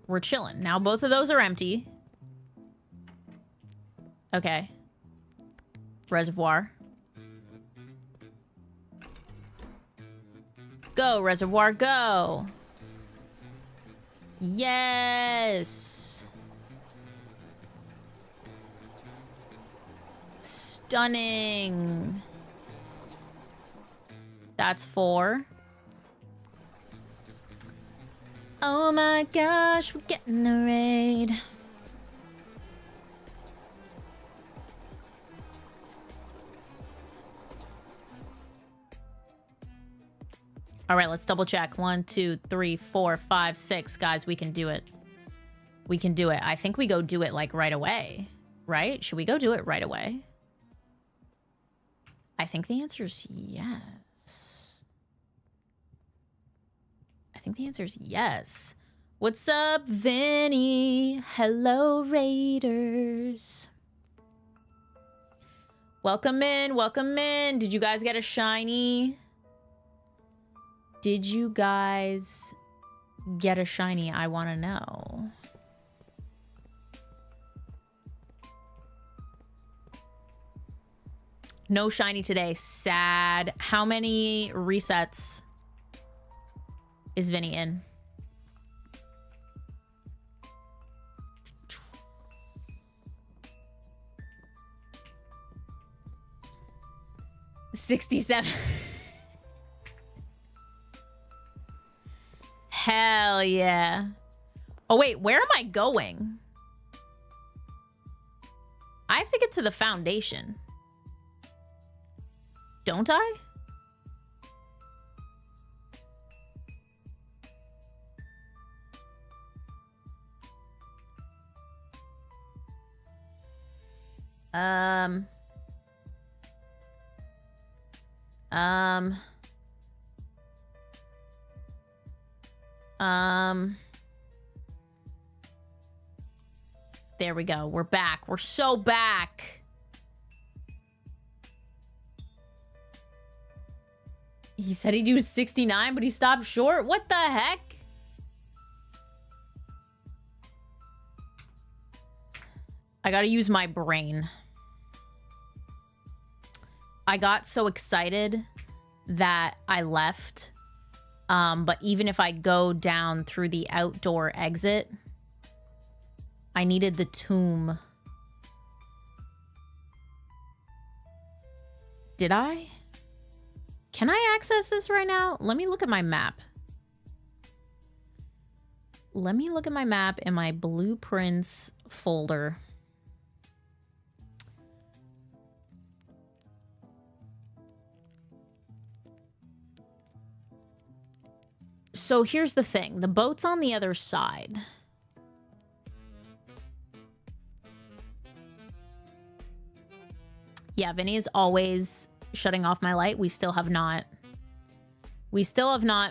We're chilling. Now both of those are empty. Okay. Reservoir. Go, reservoir, go. Yes. Stunning. That's 4. Oh my gosh, we're getting a raid. All right, let's double check. 1, 2, 3, 4, 5, 6. Guys, we can do it. We can do it. I think we go do it like right away, right? Should we go do it right away? I think the answer is yes. I think the answer is yes. What's up, Vinny? Hello, Raiders. Welcome in, welcome in. Did you guys get a shiny? Did you guys get a shiny? I want to know. No shiny today. Sad. How many resets is Vinny in? $67. Hell yeah. Oh, wait, where am I going? I have to get to the foundation. Don't I? There we go. We're back. We're so back. He said he'd do 69, but he stopped short. What the heck? I gotta use my brain. I got so excited that I left. But even if I go down through the outdoor exit, I needed the tomb. Did I? Can I access this right now? Let me look at my map. Let me look at my map in my blueprints folder. So here's the thing. The boat's on the other side. Yeah, Vinny is always shutting off my light. We still have not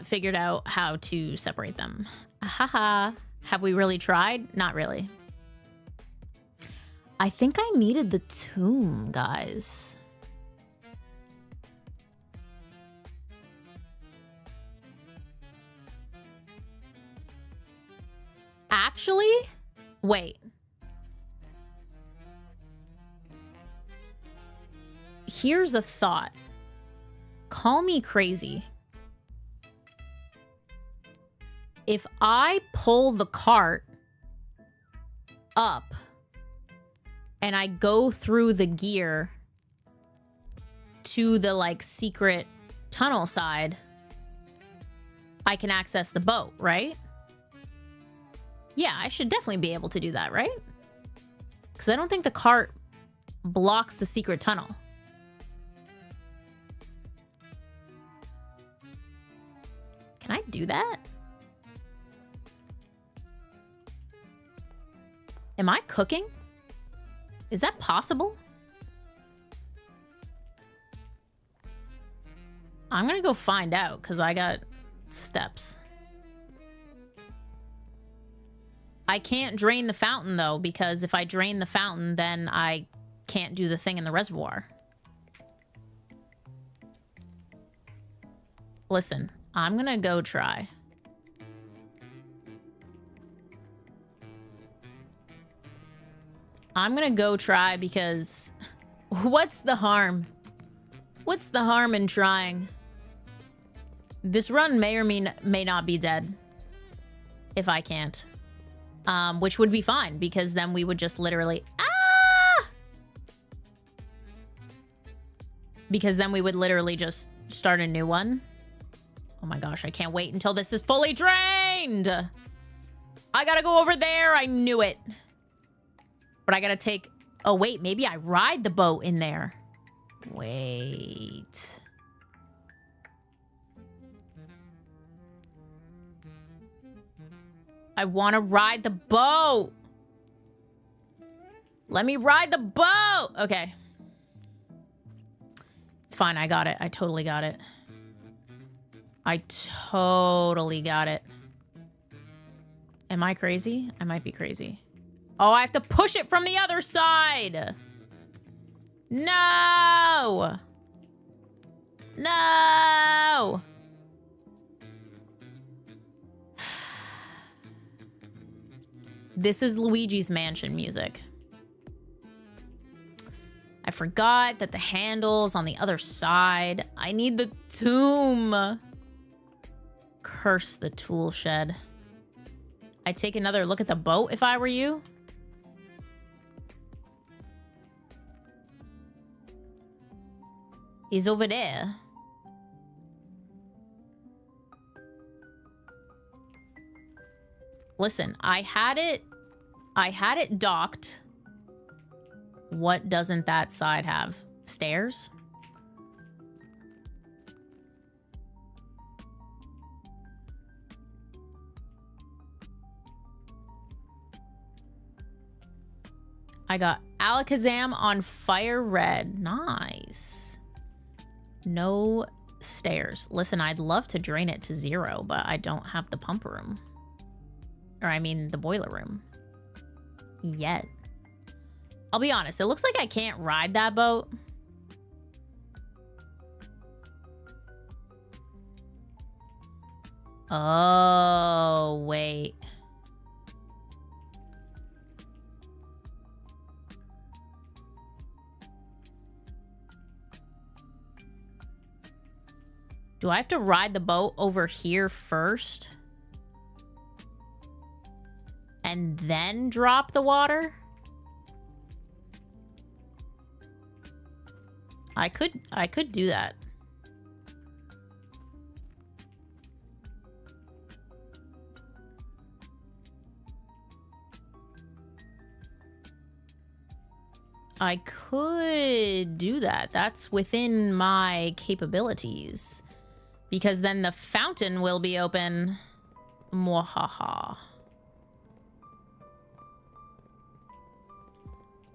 figured out how to separate them. Haha. Have we really tried? Not really. I think I needed the tomb, guys. Actually, wait. Here's a thought. Call me crazy. If I pull the cart up and I go through the gear to the like secret tunnel side, I can access the boat, right? Yeah, I should definitely be able to do that, right? Because I don't think the cart blocks the secret tunnel. Can I do that? Am I cooking? Is that possible? I'm gonna go find out because I got steps. I can't drain the fountain, though, because if I drain the fountain, then I can't do the thing in the reservoir. Listen, I'm gonna go try. I'm gonna go try because what's the harm? What's the harm in trying? This run may or may not be dead if I can't. Which would be fine, because then we would just literally... Ah! Because then we would literally just start a new one. Oh my gosh, I can't wait until this is fully drained! I gotta go over there, I knew it. But I gotta take... Oh wait, maybe I ride the boat in there. Wait... I want to ride the boat. Let me ride the boat. Okay. It's fine. I got it. I totally got it. I totally got it. Am I crazy? I might be crazy. Oh, I have to push it from the other side. No. No. This is Luigi's Mansion music. I forgot that the handle's on the other side. I need the tomb. Curse the tool shed. I'd take another look at the boat if I were you. He's over there. Listen, I had it docked. What doesn't that side have? Stairs? I got Alakazam on fire red. Nice. No stairs. Listen, I'd love to drain it to 0, but I don't have the pump room. Or I mean the boiler room. Yet. I'll be honest, it looks like I can't ride that boat. Oh, wait. Do I have to ride the boat over here first? And then drop the water? I could do that. I could do that. That's within my capabilities. Because then the fountain will be open. Mwahaha.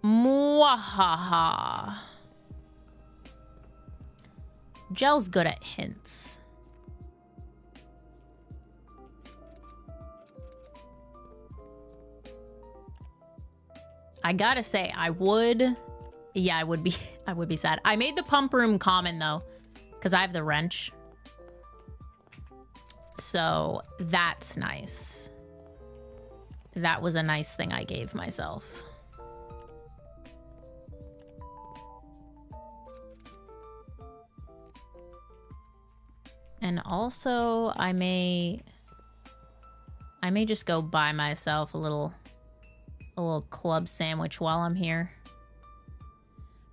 Mwahaha. Gel's good at hints. I gotta say, I would be sad. I made the pump room common though, because I have the wrench. So that's nice. That was a nice thing I gave myself. And also I may just go buy myself a little club sandwich while I'm here.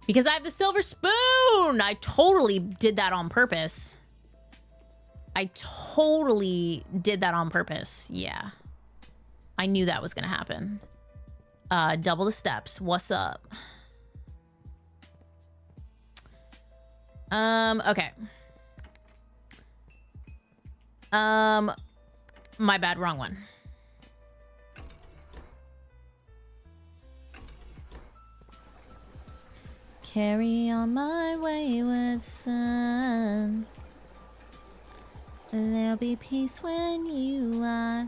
Because I have the silver spoon! I totally did that on purpose. Yeah. I knew that was gonna happen. Double the steps. What's up? Okay. My bad, wrong one. Carry on my wayward son. There'll be peace when you are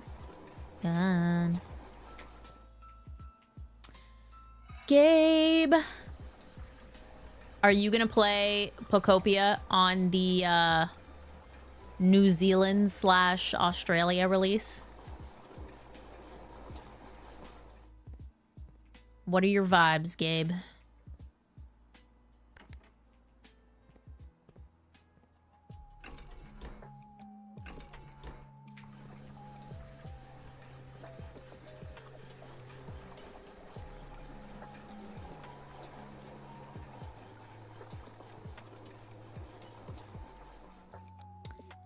gone. Gabe, are you gonna play Pokopia on the New Zealand / Australia release? What are your vibes, Gabe?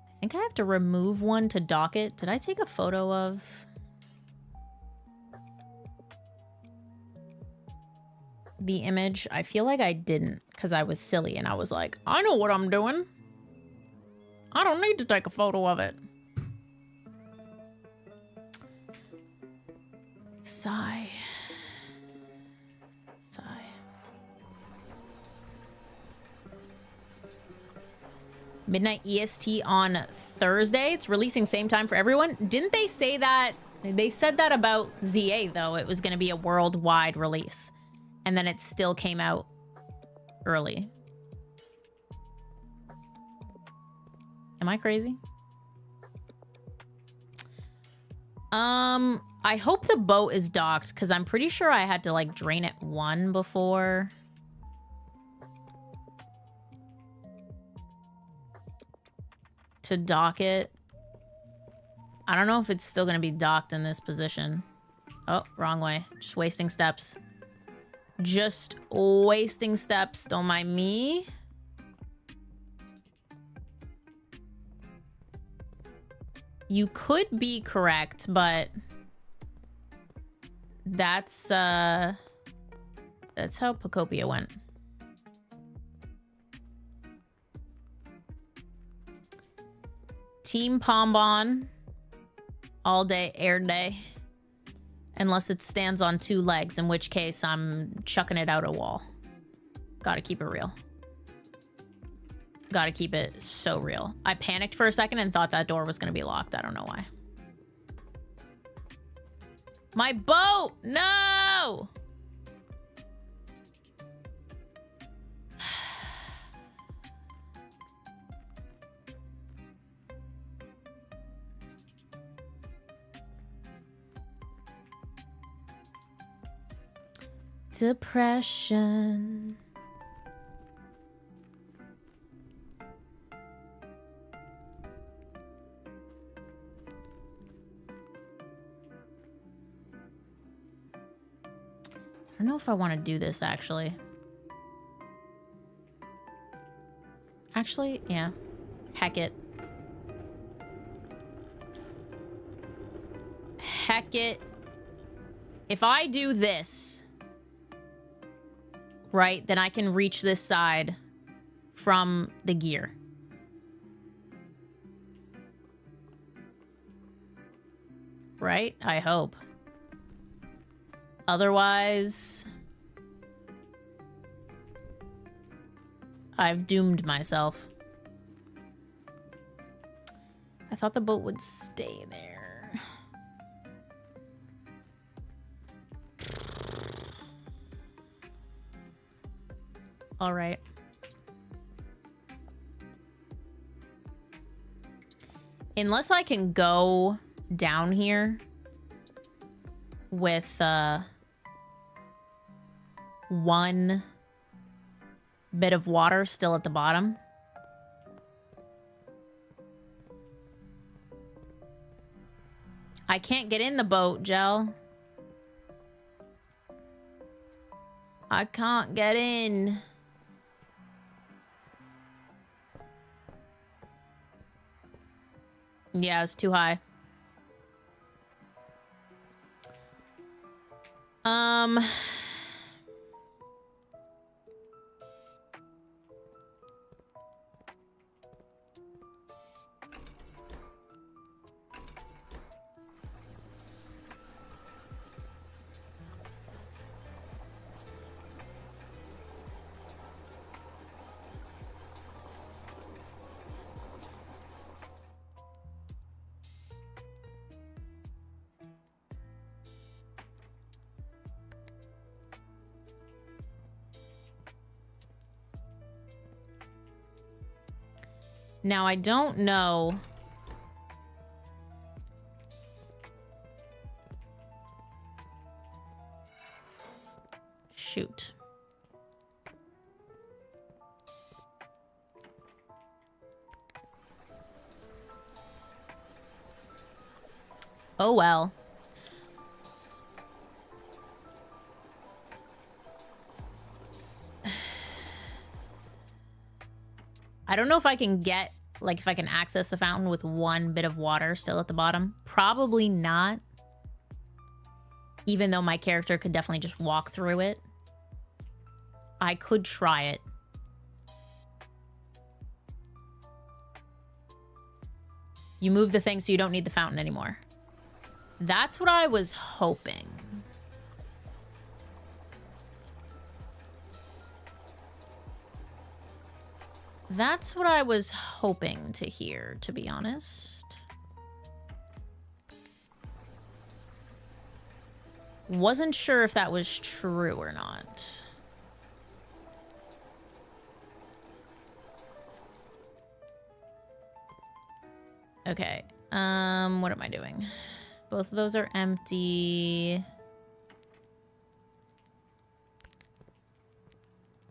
I think I have to remove one to dock it. Did I take a photo of the image? I feel like I didn't because I was silly and I was like, I know what I'm doing. I don't need to take a photo of it. Sigh. Sigh. Midnight EST on Thursday. It's releasing same time for everyone. Didn't they say that? They said that about ZA, though. It was going to be a worldwide release. And then it still came out early. Am I crazy? I hope the boat is docked, because I'm pretty sure I had to, like, drain it one before. To dock it. I don't know if it's still gonna be docked in this position. Oh, wrong way. Just wasting steps. Just wasting steps. Don't mind me. You could be correct, but That's how Pocopia went. Team Pombon. All day, air day. Unless it stands on 2 legs, in which case I'm chucking it out a wall. Gotta keep it real. Gotta keep it so real. I panicked for a second and thought that door was gonna be locked. I don't know why. My boat! No! Depression. I don't know if I want to do this, actually. Actually, yeah. Heck it. Heck it. If I do this, right, then I can reach this side from the gear. Right? I hope. Otherwise, I've doomed myself. I thought the boat would stay there. All right. Unless I can go down here with one bit of water still at the bottom. I can't get in the boat, Gel. I can't get in. Yeah, it's too high. Now, I don't know. Shoot. Oh, well. I don't know if I can get, like, if I can access the fountain with one bit of water still at the bottom. Probably not. Even though my character could definitely just walk through it. I could try it. You move the thing so you don't need the fountain anymore. That's what I was hoping. That's what I was hoping to hear, to be honest. Wasn't sure if that was true or not. Okay. What am I doing? Both of those are empty.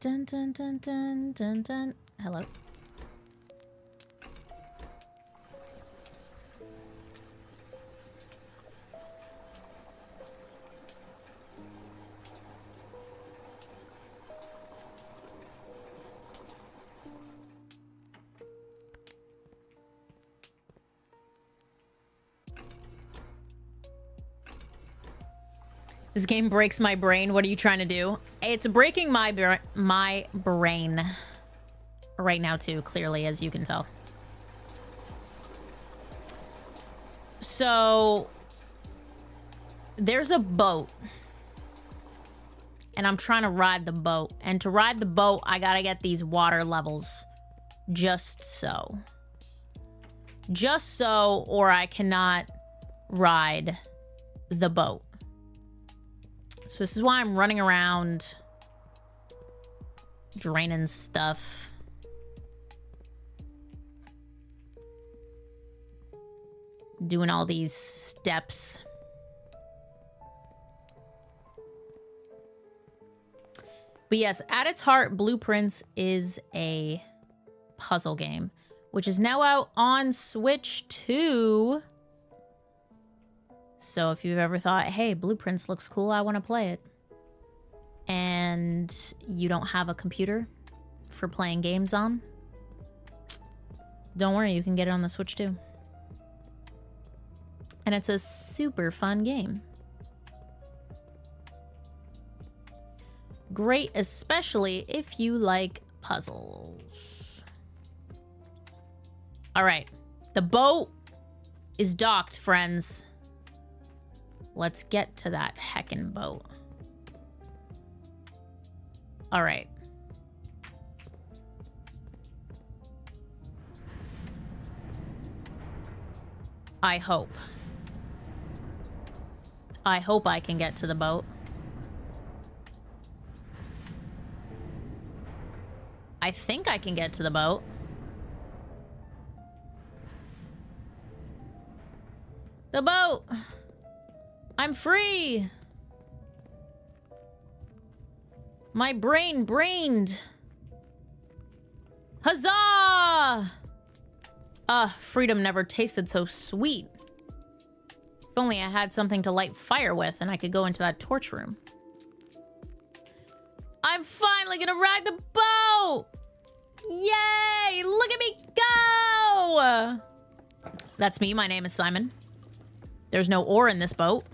Dun dun dun dun dun dun. Hello. This game breaks my brain. What are you trying to do? It's breaking my brain right now too, clearly, as you can tell. So there's a boat. And I'm trying to ride the boat. And to ride the boat, I gotta get these water levels. Just so. Just so, or I cannot ride the boat. So this is why I'm running around draining stuff. Doing all these steps. But yes, at its heart, Blueprints is a puzzle game, which is now out on Switch 2. So if you've ever thought, hey, Blueprints looks cool, I want to play it, and you don't have a computer for playing games on, don't worry, you can get it on the Switch too. And it's a super fun game. Great, especially if you like puzzles. All right, the boat is docked, friends. Let's get to that heckin' boat. All right. I hope I can get to the boat. I think I can get to the boat. The boat! I'm free! My brained! Huzzah! Freedom never tasted so sweet. If only I had something to light fire with and I could go into that torch room. I'm finally gonna ride the boat! Yay! Look at me go! That's me. My name is Simon. There's no oar in this boat.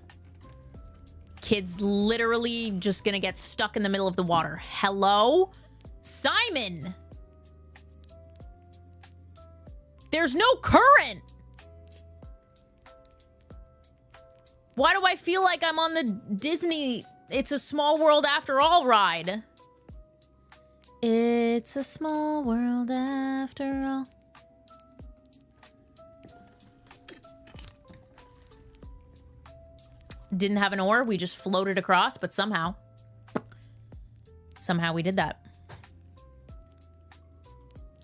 Kid's literally just gonna get stuck in the middle of the water. Hello? Simon! There's no current! Why do I feel like I'm on the Disney It's a Small World After All ride? It's a small world after all. Didn't have an oar. We just floated across, but somehow we did that.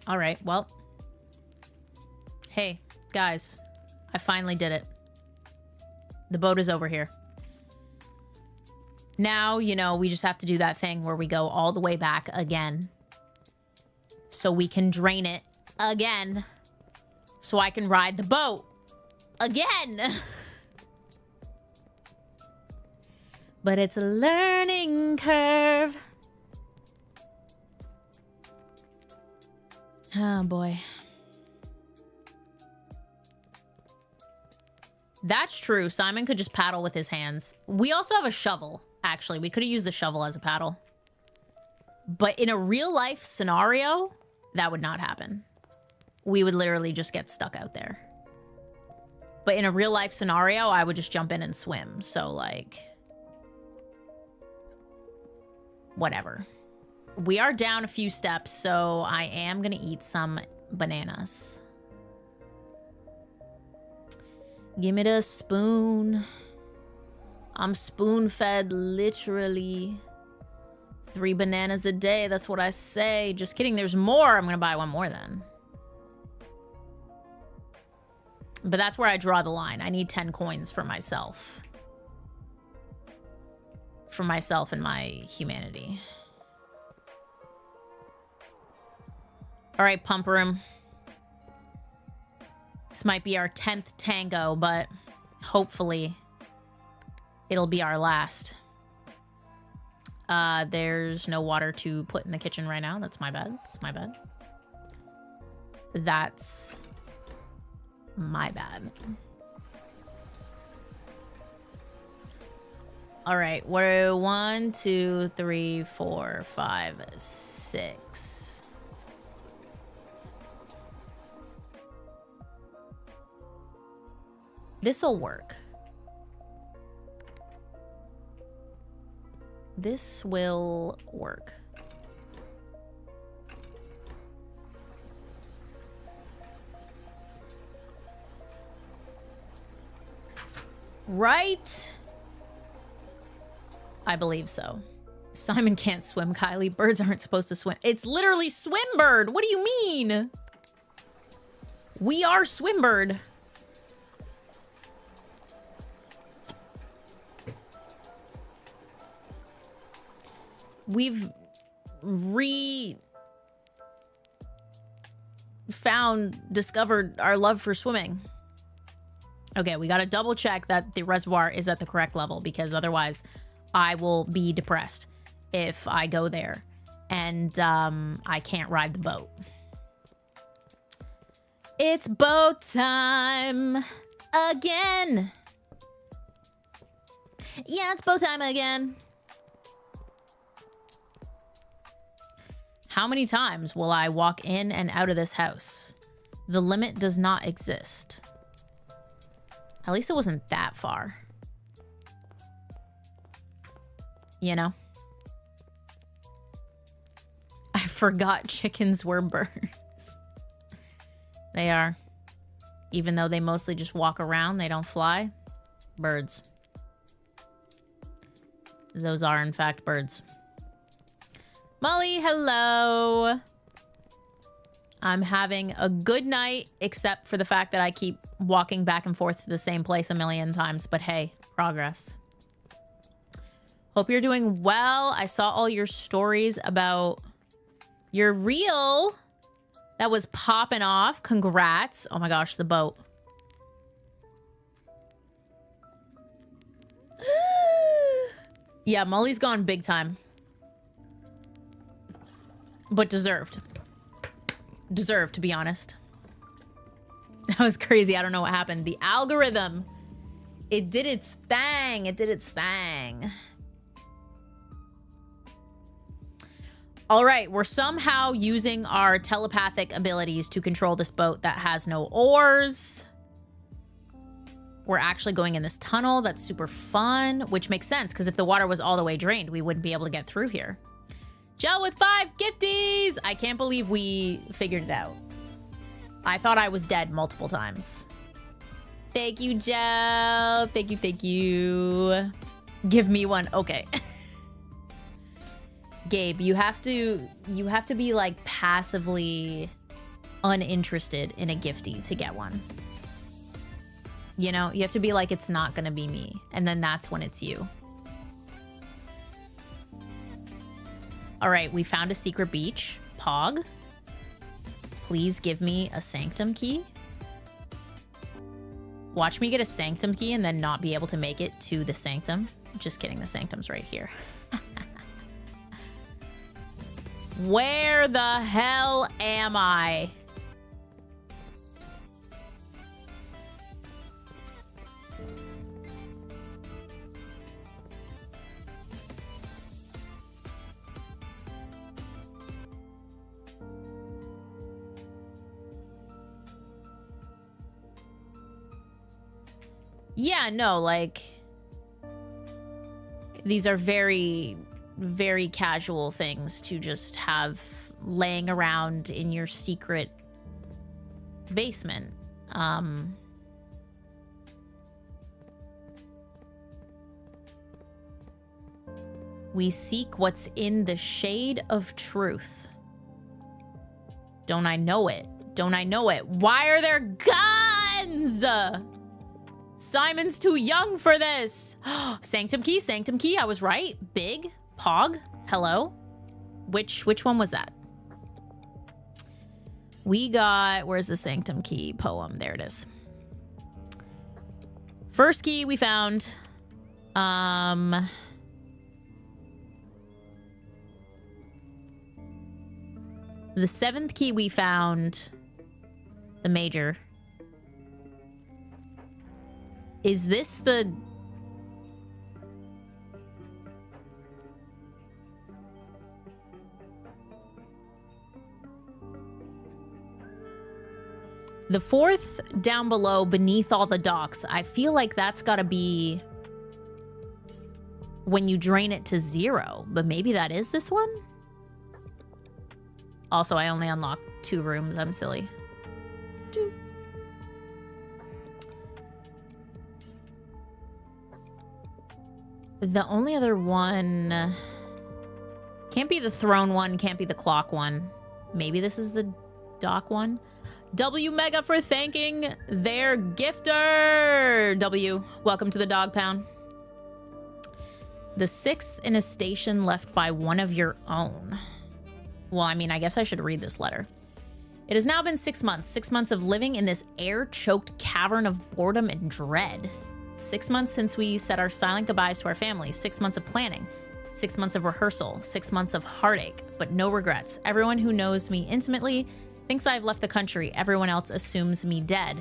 All right, well. Hey, guys, I finally did it. The boat is over here. Now, you know, we just have to do that thing where we go all the way back again. So we can drain it again. So I can ride the boat again. But it's a learning curve. Oh, boy. That's true. Simon could just paddle with his hands. We also have a shovel, actually. We could have used the shovel as a paddle. But in a real-life scenario, that would not happen. We would literally just get stuck out there. But in a real-life scenario, I would just jump in and swim. So, like... whatever. We are down a few steps, so I am gonna eat some bananas. Give me the spoon. I'm spoon-fed, literally. 3 bananas a day, that's what I say. Just kidding, there's more. I'm gonna buy one more then. But that's where I draw the line. I need 10 coins for myself. For myself and my humanity. All right, Pump Room. This might be our 10th tango, but hopefully it'll be our last. There's no water to put in the kitchen right now. That's my bad. That's my bad. That's my bad. All right, what are 1, 2, 3, 4, 5, 6. This'll work. This will work. Right? I believe so. Simon can't swim, Kylie. Birds aren't supposed to swim. It's literally Swimbird. What do you mean? We are Swimbird. We've discovered our love for swimming. Okay, we gotta double check that the reservoir is at the correct level, because otherwise I will be depressed if I go there and I can't ride the boat. It's boat time again. Yeah, it's boat time again. How many times will I walk in and out of this house? The limit does not exist. At least it wasn't that far. You know? I forgot chickens were birds. They are. Even though they mostly just walk around, they don't fly. Birds. Those are, in fact, birds. Molly, hello. I'm having a good night, except for the fact that I keep walking back and forth to the same place a million times. But hey, progress. Hope you're doing well. I saw all your stories about your reel that was popping off. Congrats. Oh my gosh, the boat. Yeah, Molly's gone big time. But deserved. Deserved, to be honest. That was crazy. I don't know what happened. The algorithm. It did its thing. It did its thing. All right. We're somehow using our telepathic abilities to control this boat that has no oars. We're actually going in this tunnel. That's super fun, which makes sense because if the water was all the way drained, we wouldn't be able to get through here. Gel with 5 gifties! I can't believe we figured it out. I thought I was dead multiple times. Thank you, Gel. Thank you, thank you. Give me one. Okay. Gabe, you have to be like passively uninterested in a giftie to get one. You know, you have to be like, it's not gonna be me. And then that's when it's you. All right, we found a secret beach. Pog, please give me a sanctum key. Watch me get a sanctum key and then not be able to make it to the sanctum. Just kidding, the sanctum's right here. Where the hell am I? Yeah, no, like, these are very, very casual things to just have laying around in your secret basement. We seek what's in the shade of truth. Don't I know it? Don't I know it? Why are there guns? Simon's too young for this. Sanctum key, sanctum key. I was right. Big, Pog, hello. Which one was that? We got, where's the sanctum key poem? There it is. First key we found. The 7th key we found. The major. Is this the... The fourth down below, beneath all the docks, I feel like that's got to be when you drain it to 0, but maybe that is this one? Also, I only unlocked 2 rooms. I'm silly. The only other one... Can't be the throne one, can't be the clock one. Maybe this is the dock one? W Mega for thanking their gifter! W, welcome to the dog pound. The 6th in a station left by one of your own. Well, I mean, I guess I should read this letter. It has now been 6 months. 6 months of living in this air-choked cavern of boredom and dread. 6 months since we said our silent goodbyes to our families. 6 months of planning. 6 months of rehearsal. 6 months of heartache, but no regrets. Everyone who knows me intimately thinks I've left the country. Everyone else assumes me dead.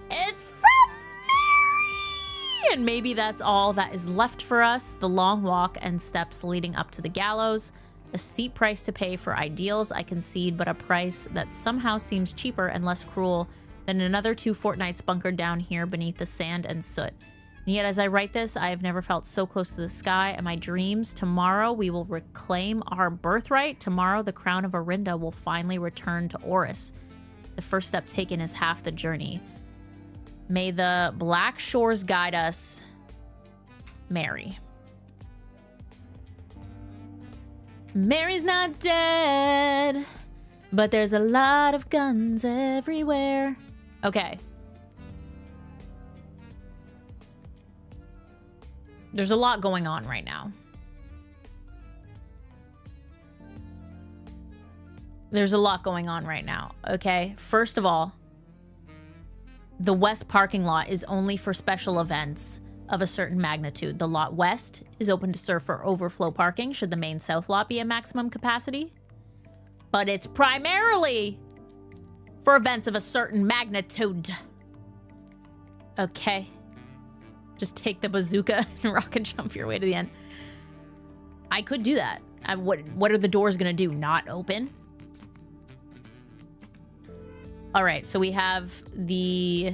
It's from Mary! And maybe that's all that is left for us. The long walk and steps leading up to the gallows. A steep price to pay for ideals, I concede, but a price that somehow seems cheaper and less cruel than another 2 fortnights bunkered down here beneath the sand and soot. And yet, as I write this, I have never felt so close to the sky and my dreams. Tomorrow, we will reclaim our birthright. Tomorrow, the crown of Orinda will finally return to Oris. The first step taken is half the journey. May the black shores guide us. Mary. Mary's not dead, but there's a lot of guns everywhere. Okay. There's a lot going on right now. There's a lot going on right now, okay? First of all, the west parking lot is only for special events of a certain magnitude. The lot west is open to serve for overflow parking should the main south lot be at maximum capacity. But it's primarily for events of a certain magnitude. Okay. Just take the bazooka and rocket jump your way to the end. I could do that. What are the doors gonna do? Not open? All right, so we have the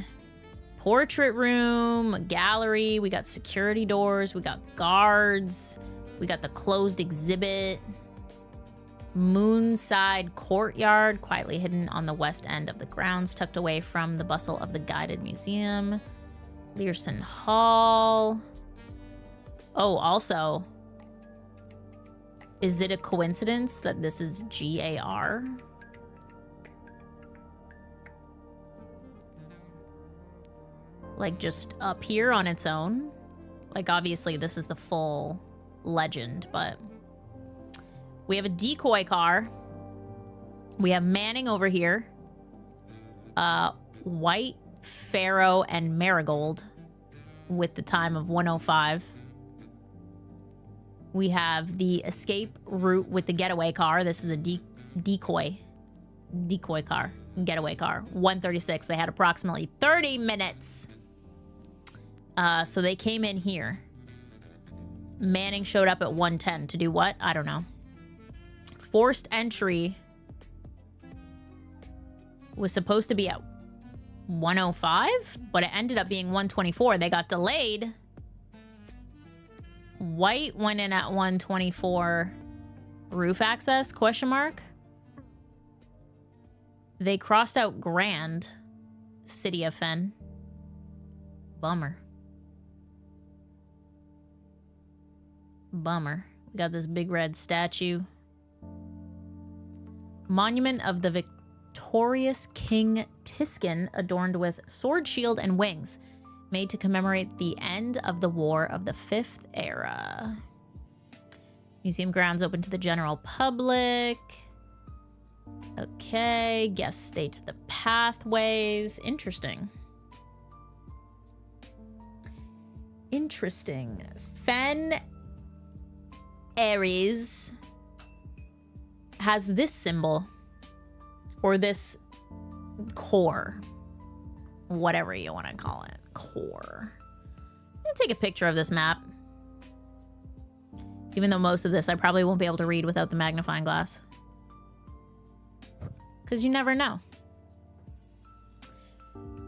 portrait room, gallery, we got security doors, we got guards, we got the closed exhibit, Moonside Courtyard, quietly hidden on the west end of the grounds, tucked away from the bustle of the guided museum, Learson Hall. Oh, also, is it a coincidence that this is GAR? Like, just up here on its own. Like, obviously, this is the full legend, but... We have a decoy car. We have Manning over here. White, Pharaoh, and Marigold with the time of 1:05. We have the escape route with the getaway car. This is the decoy car, getaway car. 1:36. They had approximately 30 minutes. So they came in here. Manning showed up at 1:10 to do what? I don't know. Forced entry was supposed to be at 1:05, but it ended up being 1:24. They got delayed. White went in at 1:24. Roof access, question mark. They crossed out Grand, City of Fen. Bummer. Bummer. We got this big red statue. Monument of the victorious King Tiskin, adorned with sword, shield, and wings, made to commemorate the end of the War of the Fifth Era. Museum grounds open to the general public. Okay, guests stay to the pathways. Interesting. Interesting. Fen Ares has this symbol, or this core, whatever you want to call it, core. I'm gonna take a picture of this map, even though most of this I probably won't be able to read without the magnifying glass, because you never know.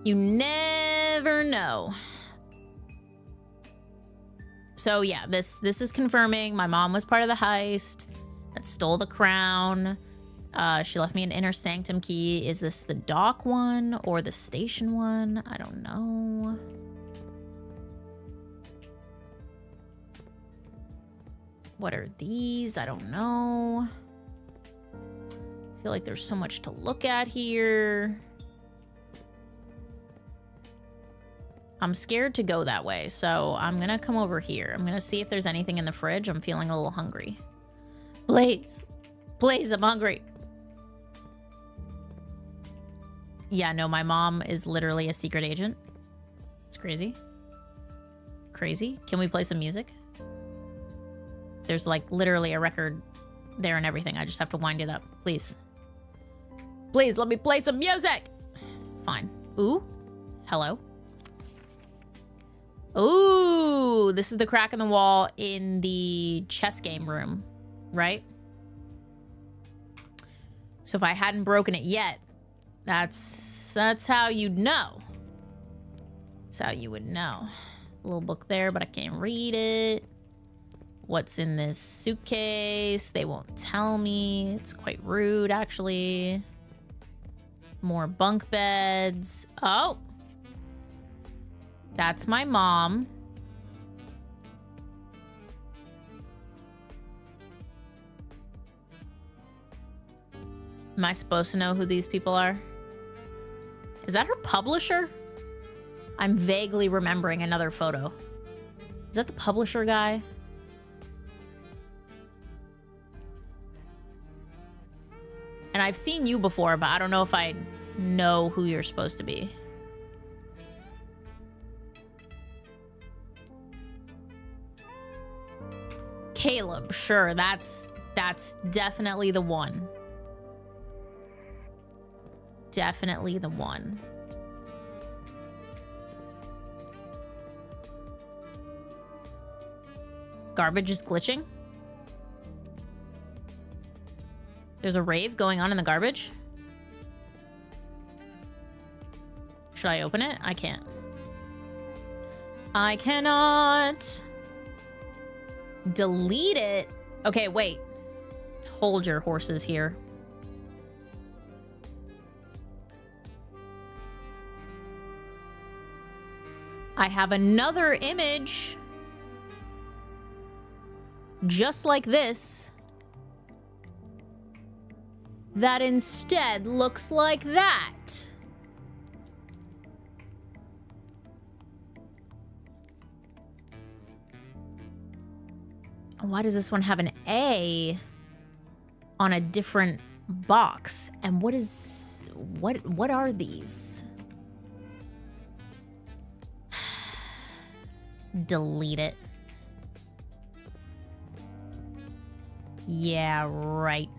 You never know. So yeah, this is confirming my mom was part of the heist that stole the crown. She left me an inner sanctum key. Is this the dock one or the station one? I don't know. What are these? I don't know. I feel like there's so much to look at here. I'm scared to go that way, so I'm gonna come over here. I'm gonna see if there's anything in the fridge. I'm feeling a little hungry. Blaze! Blaze, I'm hungry. Yeah, no, my mom is literally a secret agent. It's crazy. Crazy. Can we play some music? There's like literally a record there and everything. I just have to wind it up. Please. Please, let me play some music. Fine. Ooh. Hello. Ooh, this is the crack in the wall in the chess game room, right? So if I hadn't broken it yet, that's how you'd know. That's how you would know. A little book there, but I can't read it. What's in this suitcase? They won't tell me. It's quite rude, actually. More bunk beds. Oh. That's my mom. Am I supposed to know who these people are? Is that her publisher? I'm vaguely remembering another photo. Is that the publisher guy? And I've seen you before, but I don't know if I know who you're supposed to be. Caleb, sure, that's definitely the one. Definitely the one. Garbage is glitching? There's a rave going on in the garbage? Should I open it? I can't. I cannot. Delete it? Okay, wait. Hold your horses here. I have another image. Just like this. That instead looks like that. Why does this one have an A on a different box? And what are these? Delete it. Yeah, right.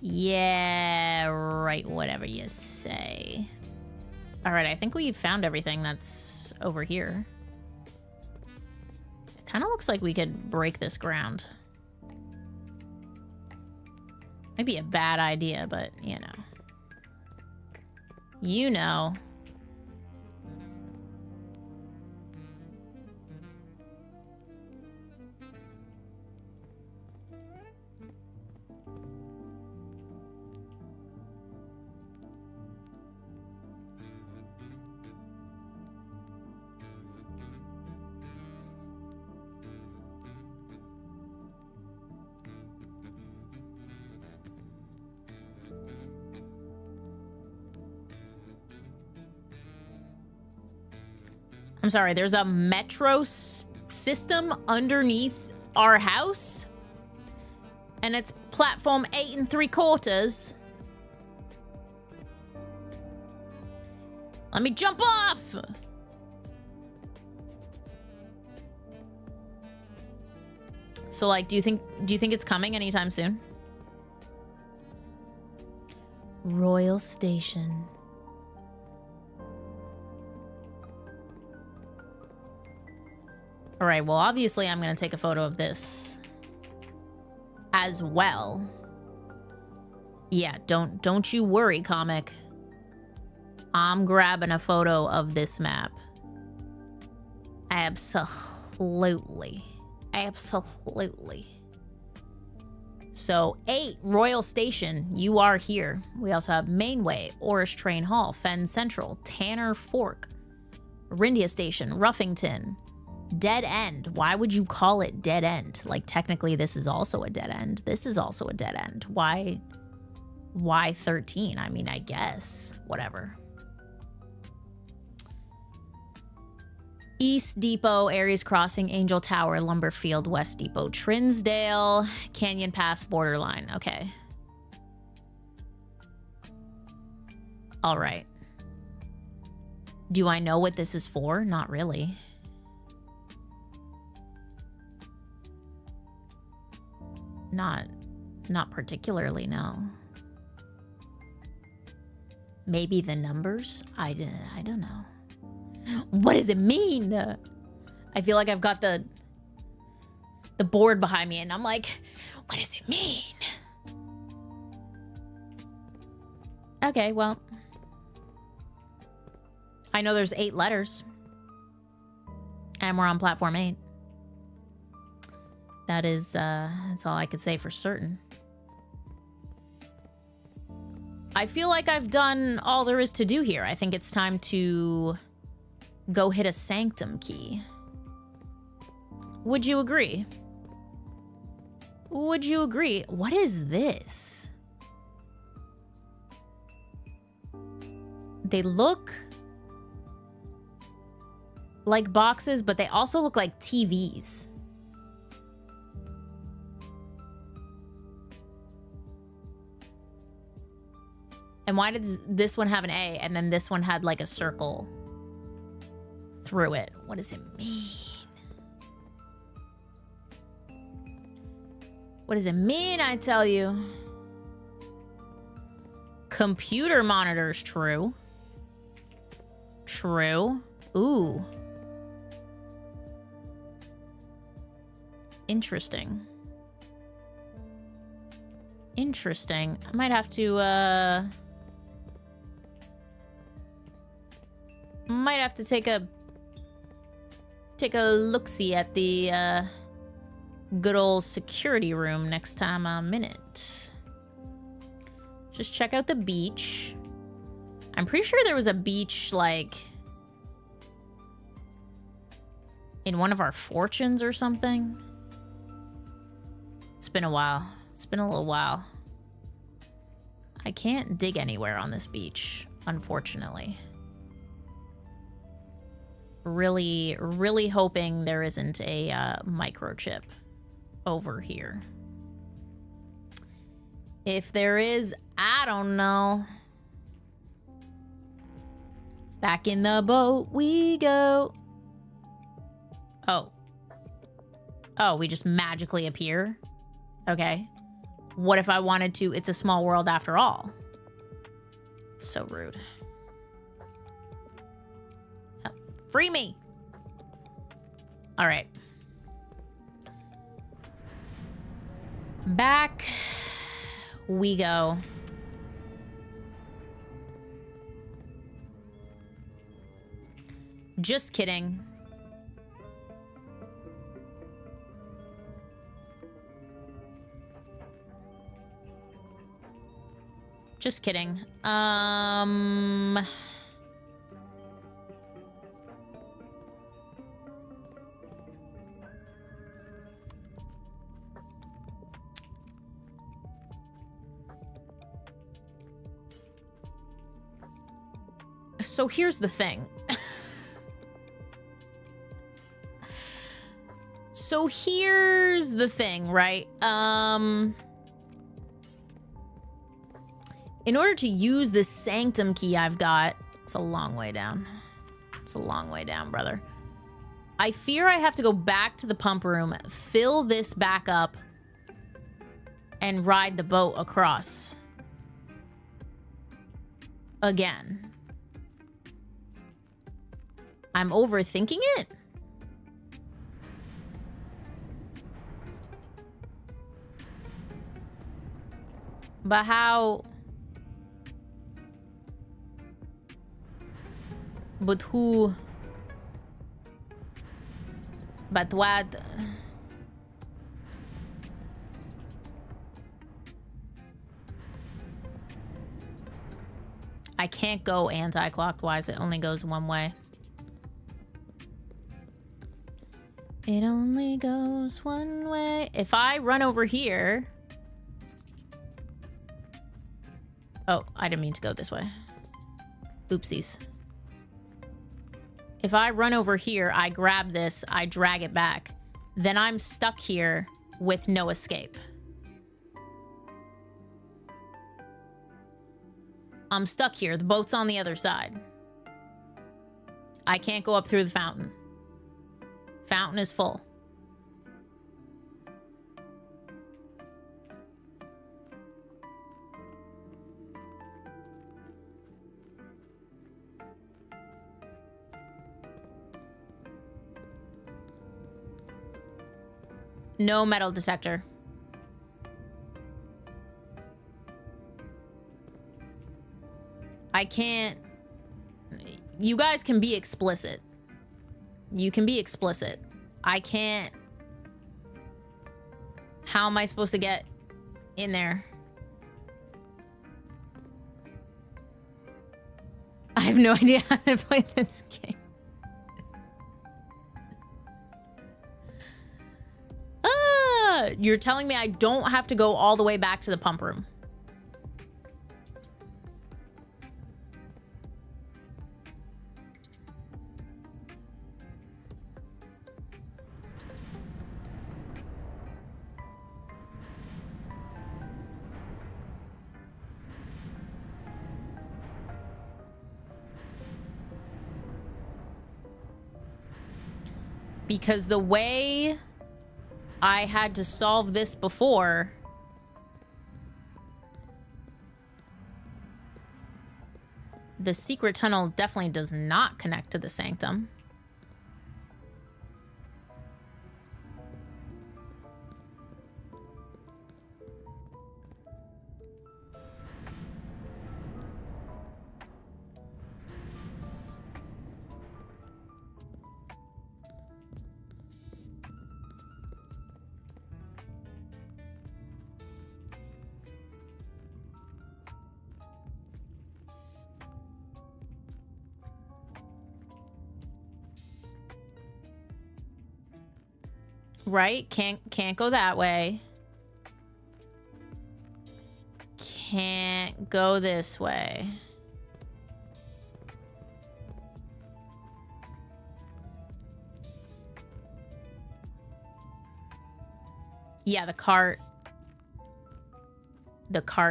Yeah, right, whatever you say. All right, I think we found everything that's over here. It kind of looks like we could break this ground. Might be a bad idea, but you know. You know. I'm sorry, there's a metro system underneath our house? And it's platform 8 3/4. Let me jump off! So, like, do you think it's coming anytime soon? Royal Station. All right, well, obviously I'm going to take a photo of this as well. Yeah, don't you worry, comic. I'm grabbing a photo of this map. Absolutely. Absolutely. So 8, Royal Station, you are here. We also have Mainway, Orish Train Hall, Fen Central, Tanner Fork, Rindia Station, Ruffington, Dead End. Why would you call it Dead End? Like, technically, this is also a dead end. This is also a dead end. Why 13? I mean, I guess. Whatever. East Depot, Aries Crossing, Angel Tower, Lumberfield, West Depot, Trinsdale, Canyon Pass, Borderline. Okay. All right. Do I know what this is for? Not really. Not particularly, no. Maybe the numbers? I don't know. What does it mean? I feel like I've got the board behind me and I'm like, what does it mean? Okay, well. I know there's 8 letters. And we're on platform 8. That is, that's all I could say for certain. I feel like I've done all there is to do here. I think it's time to go hit a sanctum key. Would you agree? Would you agree? What is this? They look like boxes, but they also look like TVs. And why did this one have an A and then this one had like a circle through it? What does it mean? What does it mean, I tell you? Computer monitors, true. True. Ooh. Interesting. Interesting. I might have to, might have to take a look-see at the good old security room next time I'm in it. Just check out the beach. I'm pretty sure there was a beach like in one of our fortunes or something. It's been a while. It's been a little while. I can't dig anywhere on this beach, unfortunately. Really, really hoping there isn't a microchip over here. If there is, I don't know. Back in the boat we go. Oh. Oh, we just magically appear? Okay. What if I wanted to? It's a small world after all. So rude. Free me. All right. Back we go. Just kidding. Just kidding. So here's the thing. So here's the thing, right? In order to use this sanctum key I've got, it's a long way down. It's a long way down, brother. I fear I have to go back to the pump room, fill this back up, and ride the boat across. Again. I'm overthinking it? But how... But who? But what? I can't go anti-clockwise. It only goes one way. It only goes one way. If I run over here... Oh, I didn't mean to go this way. Oopsies. If I run over here, I grab this, I drag it back. Then I'm stuck here with no escape. I'm stuck here. The boat's on the other side. I can't go up through the fountain. Fountain is full. No metal detector. I can't... You guys can be explicit. You can be explicit. I can't... How am I supposed to get in there? I have no idea how to play this game. You're telling me I don't have to go all the way back to the pump room. Because the way I had to solve this before... The secret tunnel definitely does not connect to the sanctum. Right? Can't go that way. Can't go this way. Yeah, the cart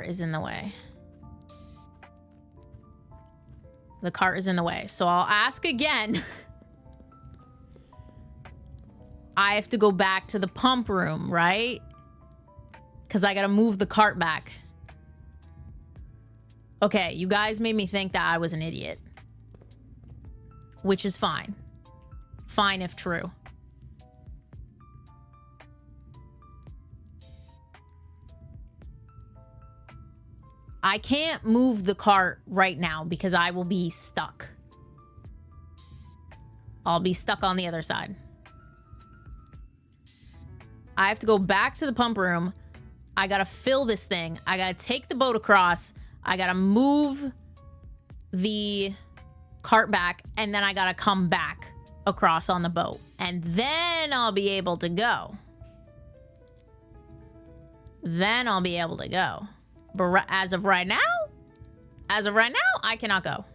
is in the way. The cart is in the way. So I'll ask again. I have to go back to the pump room, right? Because I gotta move the cart back. Okay, you guys made me think that I was an idiot. Which is fine. Fine if true. I can't move the cart right now because I will be stuck. I'll be stuck on the other side. I have to go back to the pump room. I gotta fill this thing. I gotta take the boat across. I gotta move the cart back. And then I gotta come back across on the boat. And then I'll be able to go. Then I'll be able to go. But as of right now, I cannot go.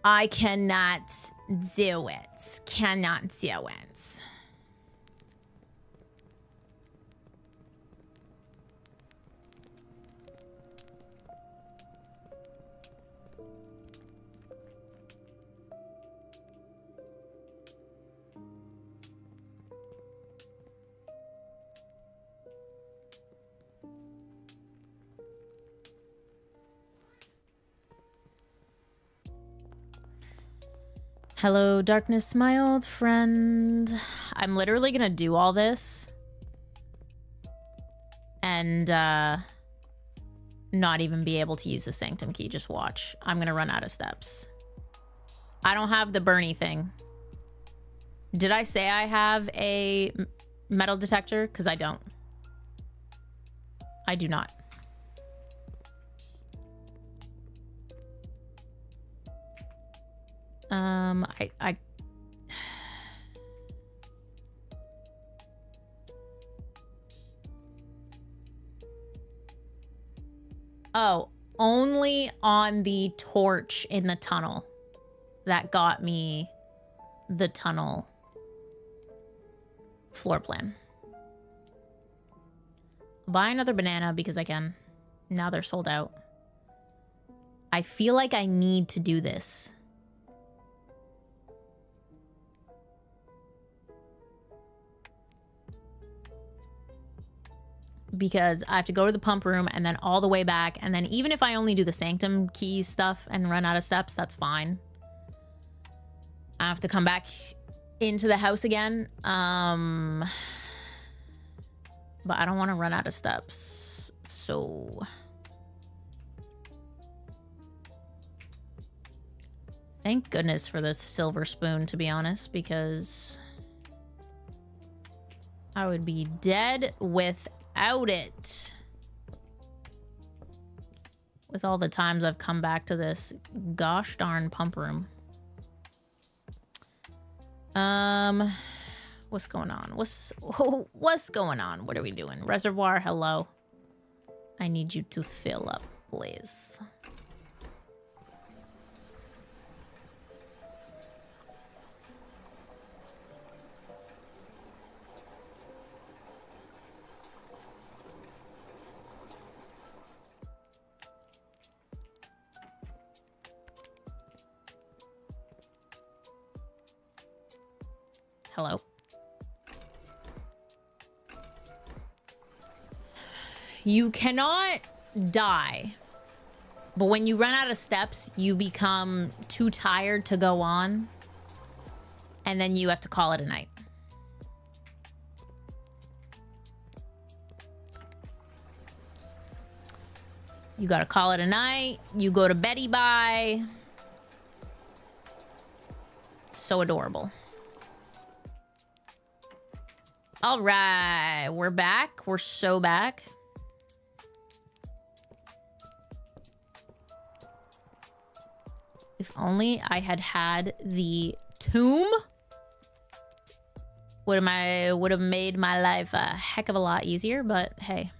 I cannot do it. Cannot do it. Hello, darkness, my old friend. I'm literally gonna do all this. And, not even be able to use the Sanctum key. Just watch. I'm gonna run out of steps. I don't have the Bernie thing. Did I say I have a metal detector? Because I don't. I do not. I Oh, only on the torch in the tunnel. That got me the tunnel floor plan. Buy another banana because I can. Now they're sold out. I feel like I need to do this. Because I have to go to the pump room and then all the way back. And then even if I only do the Sanctum key stuff and run out of steps, that's fine. I have to come back into the house again. But I don't want to run out of steps. So thank goodness for the silver spoon, to be honest, because I would be dead without it. With all the times I've come back to this gosh darn pump room. What's going on? What's going on? What are we doing? Reservoir, hello. I need you to fill up, please. Hello. You cannot die, but when you run out of steps, you become too tired to go on, and then you have to call it a night. You gotta call it a night. You go to Betty Bye. So adorable. All right, we're back. We're so back. If only I had had the tomb, would have made my life a heck of a lot easier, but hey.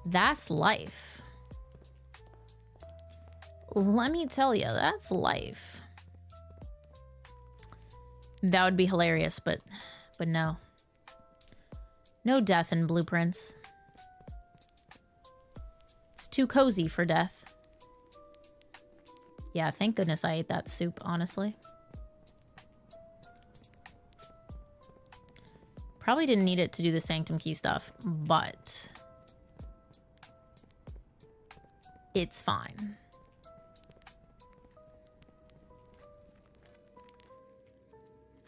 That's life. Let me tell you, that's life. That would be hilarious, but no. No death in Blueprints. It's too cozy for death. Yeah, thank goodness I ate that soup, honestly. Probably didn't need it to do the Sanctum key stuff, but it's fine.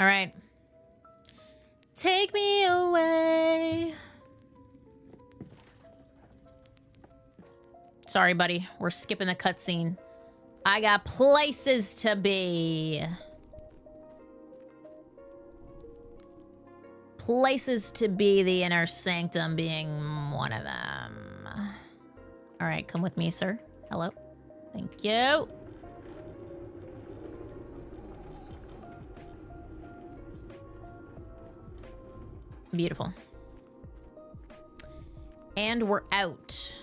All right. Take me away. Sorry, buddy. We're skipping the cutscene. I got places to be. Places to be, the inner sanctum being one of them. All right, come with me, sir. Hello. Thank you. Beautiful. And we're out.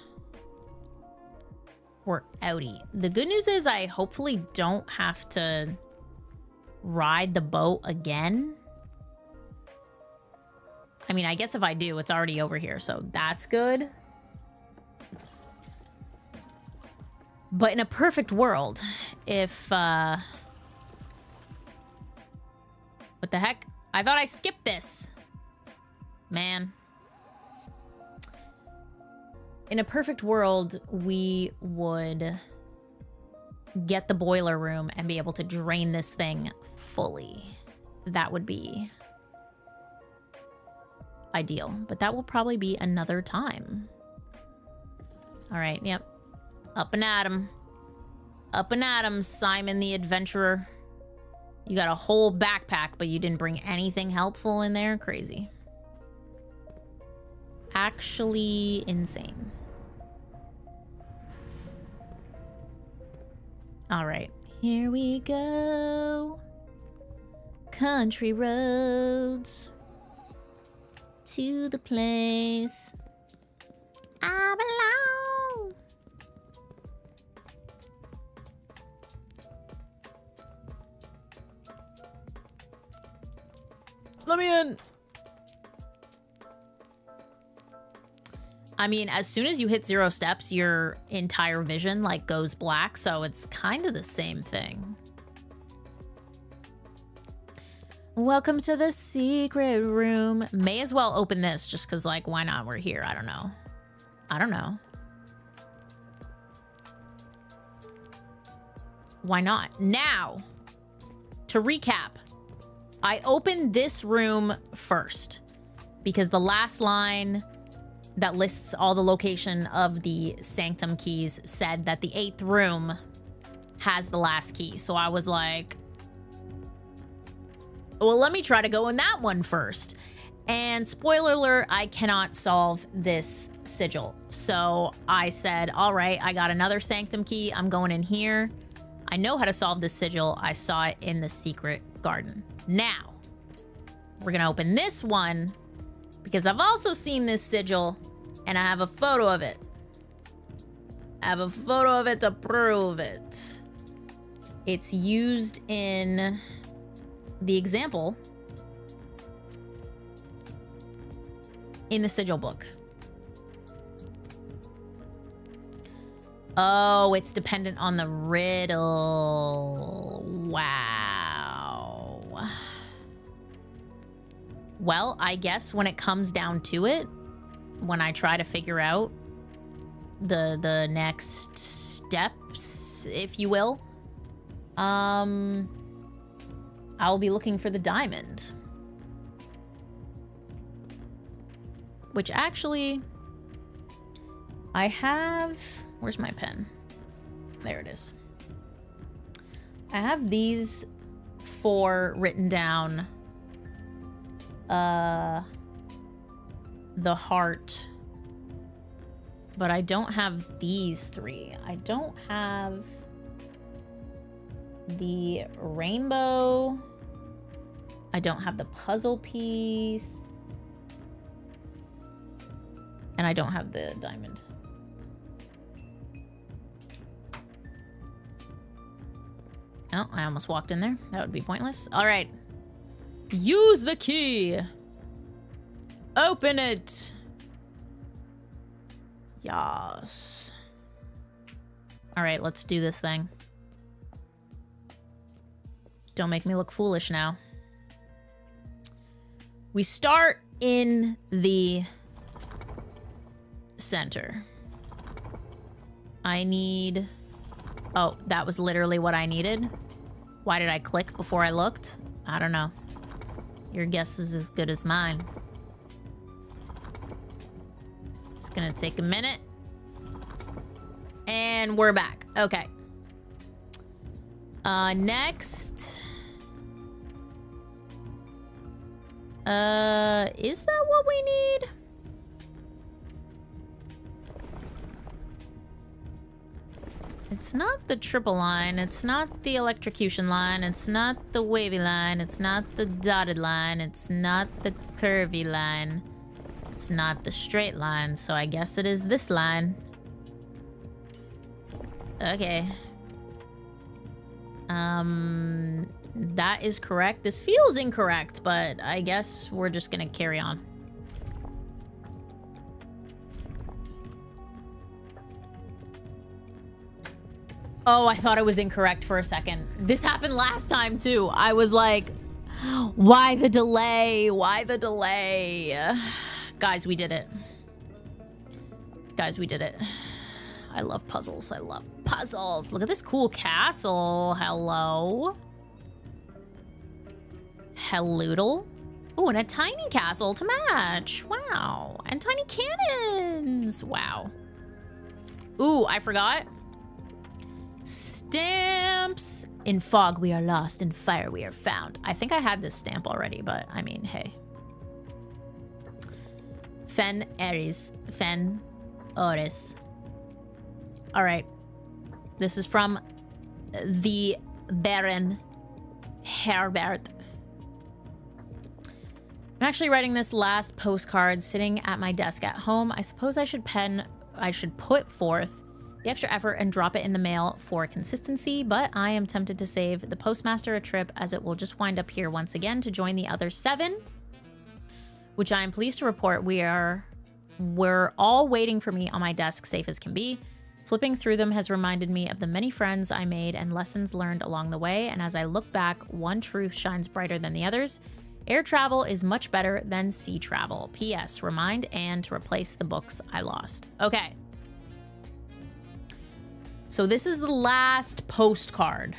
We're outie. The good news is I hopefully don't have to ride the boat again. I mean, I guess if I do, it's already over here, so that's good. But in a perfect world, if, what the heck? I thought I skipped this. Man. In a perfect world, we would get the boiler room and be able to drain this thing fully. That would be ideal, but that will probably be another time. All right, yep. Up and at 'em. Up and at 'em, Simon the Adventurer. You got a whole backpack, but you didn't bring anything helpful in there? Crazy. Actually insane. All right, here we go. Country roads to the place I belong. Let me in. I mean, as soon as you hit 0 steps, your entire vision like goes black, so it's kind of the same thing. Welcome to the secret room. May as well open this just because, like, why not? We're here. I don't know. I don't know. Why not? Now, to recap, I opened this room first because the last line that lists all the location of the sanctum keys said that the 8th room has the last key. So I was like, well, let me try to go in that one first. And spoiler alert, I cannot solve this sigil. So I said, all right, I got another sanctum key. I'm going in here. I know how to solve this sigil. I saw it in the secret garden. Now, we're gonna open this one because I've also seen this sigil and I have a photo of it. I have a photo of it to prove it. It's used in the example in the sigil book. Oh, it's dependent on the riddle. Wow. Well, I guess when it comes down to it, when I try to figure out the next steps, if you will, I'll be looking for the diamond. Which actually, I have... Where's my pen? There it is. I have these 4 written down. The heart. But I don't have these 3. I don't have the rainbow. I don't have the puzzle piece. And I don't have the diamond. Oh, I almost walked in there. That would be pointless. All right. Use the key. Open it. Yas. All right, let's do this thing. Don't make me look foolish now. We start in the center. I need... Oh, that was literally what I needed. Why did I click before I looked? I don't know. Your guess is as good as mine. It's gonna take a minute. And we're back. Okay. Next. Is that what we need? It's not the triple line. It's not the electrocution line. It's not the wavy line. It's not the dotted line. It's not the curvy line. It's not the straight line. So I guess it is this line. Okay. That is correct. This feels incorrect, but I guess we're just gonna carry on. Oh, I thought it was incorrect for a second. This happened last time, too. I was like, why the delay? Why the delay? Guys, we did it. Guys, we did it. I love puzzles. I love puzzles. Look at this cool castle. Hello. Helloodle. Oh, and a tiny castle to match. Wow. And tiny cannons. Wow. Ooh, I forgot. Stamps. In fog we are lost, in fire we are found. I think I had this stamp already, but I mean, hey. Fen Eris. Fen Oris. All right. This is from the Baron Herbert. I'm actually writing this last postcard sitting at my desk at home. I suppose I should put forth the extra effort and drop it in the mail for consistency, but I am tempted to save the postmaster a trip, as it will just wind up here once again to join the other 7, which I am pleased to report we're all waiting for me on my desk, safe as can be. Flipping through them has reminded me of the many friends I made and lessons learned along the way, and as I look back, one truth shines brighter than the others. Air travel is much better than sea travel. P.S. Remind Anne to replace the books I lost. Okay. So this is the last postcard.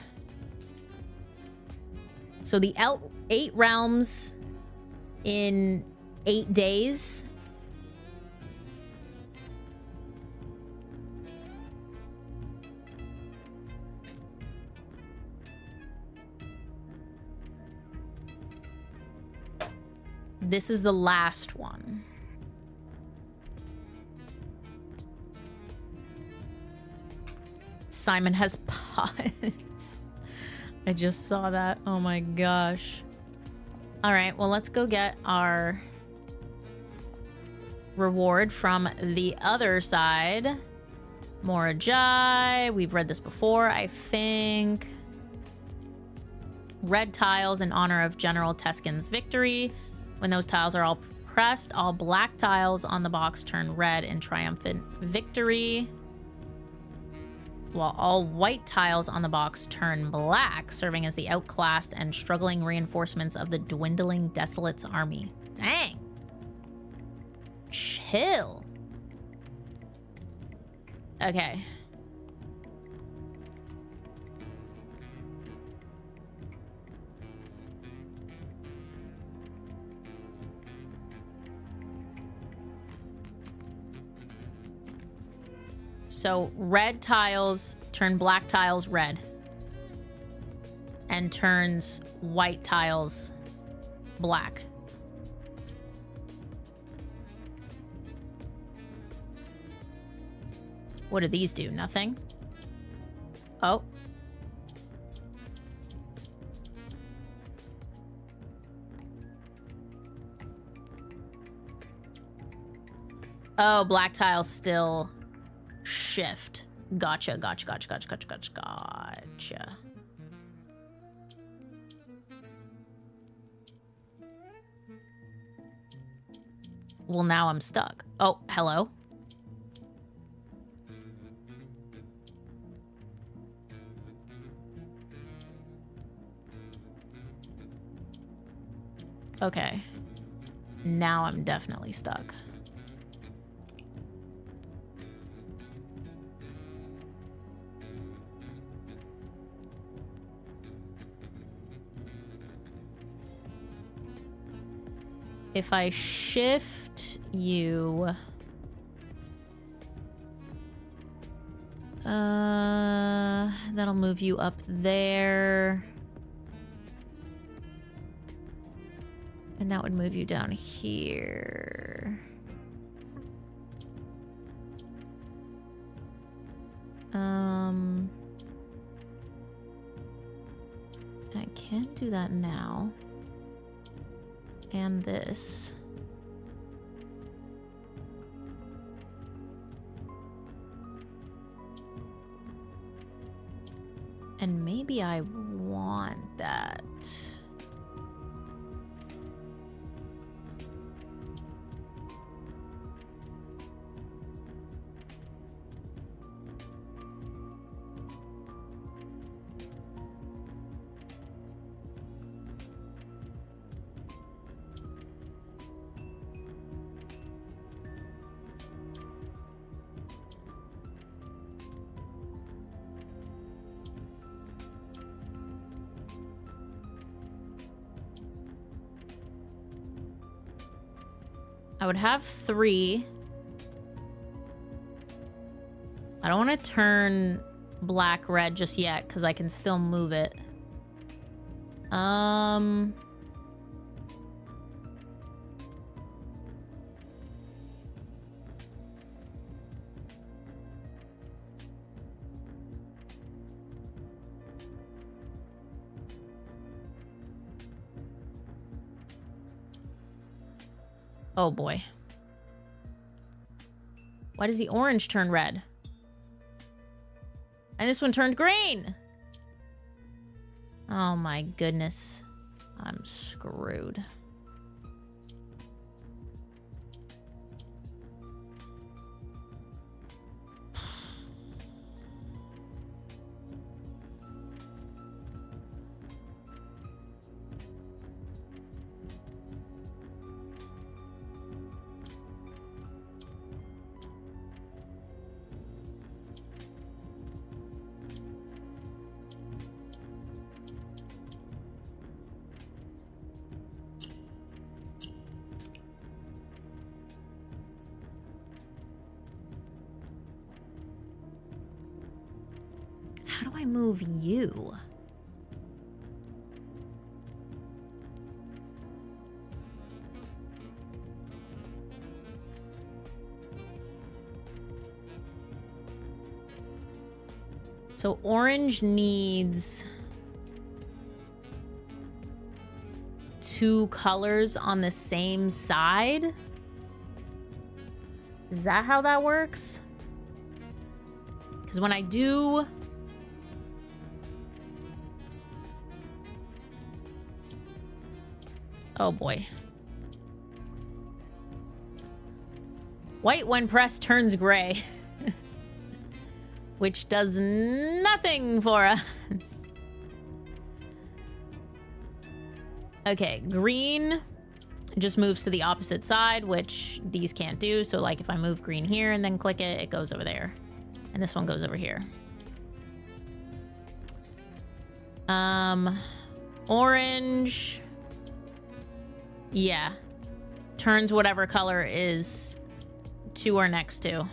So the 8 realms in 8 days. This is the last one. Simon has pots. I just saw that. Oh my gosh. All right, well, let's go get our reward from the other side. Morajai. We've read this before, I think. Red tiles in honor of General Teskin's victory. When those tiles are all pressed, all black tiles on the box turn red in triumphant victory, while all white tiles on the box turn black, serving as the outclassed and struggling reinforcements of the dwindling Desolate's army. Dang. Chill. Okay. So red tiles turn black tiles red, and turns white tiles black. What do these do? Nothing? Oh. Oh, black tiles still shift. Gotcha, gotcha, gotcha, gotcha, gotcha, gotcha, gotcha. Well, now I'm stuck. Oh, hello. Okay. Now I'm definitely stuck. If I shift you... that'll move you up there. And that would move you down here. I can't do that now. And this. And maybe I want that. I would have 3. I don't want to turn black red just yet because I can still move it. Oh boy. Why does the orange turn red? And this one turned green. Oh my goodness. I'm screwed. How do I move you? So orange needs 2 colors on the same side. Is that how that works? Because when I do... Oh boy. White, when pressed, turns gray. Which does nothing for us. Okay, green just moves to the opposite side, which these can't do. So like if I move green here and then click it, it goes over there. And this one goes over here. Orange. Yeah. Turns whatever color is to or next to.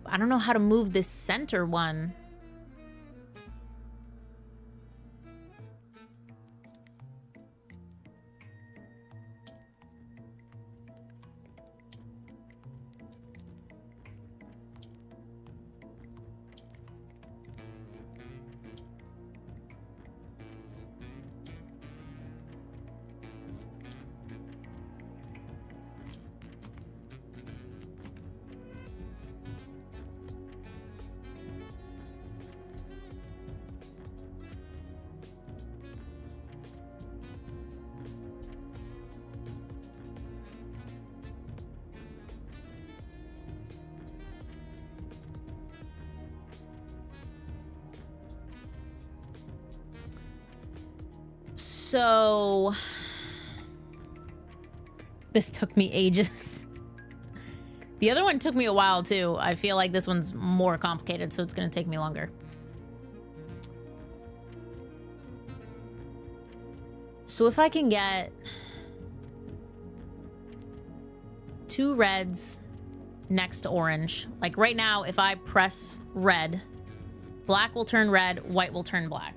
I don't know how to move this center one. So this took me ages. The other one took me a while too. I feel like this one's more complicated, so it's gonna take me longer. So if I can get 2 reds next to orange, like right now, if I press red, black will turn red, white will turn black.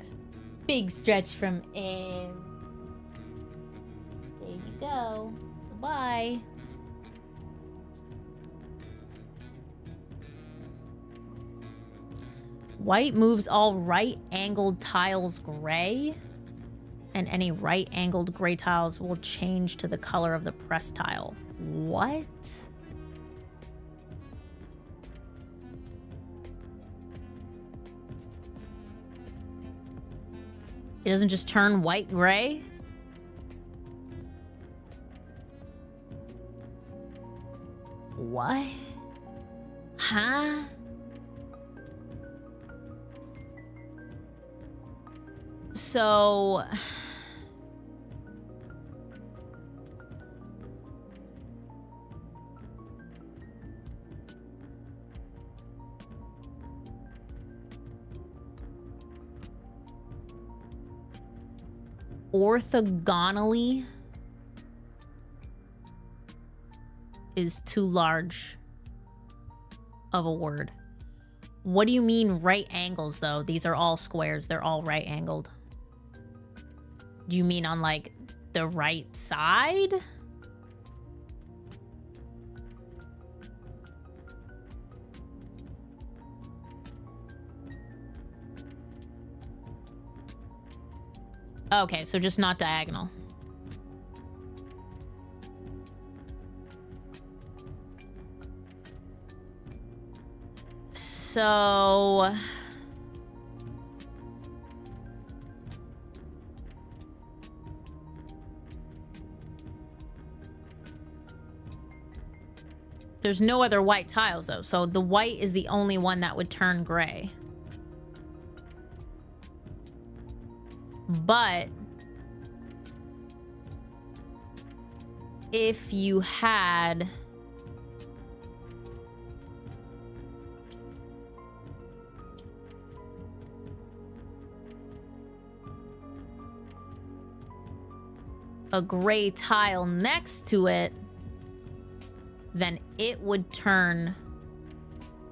Big stretch from M. There you go. Goodbye. White moves all right-angled tiles gray, and any right-angled gray tiles will change to the color of the press tile. What? It doesn't just turn white gray? What? Huh? So... Orthogonally is too large of a word. What do you mean right angles, though? These are all squares. They're all right angled. Do you mean on, like, the right side? Okay, so just not diagonal. So... there's no other white tiles, though, so the white is the only one that would turn gray. But if you had a gray tile next to it, then it would turn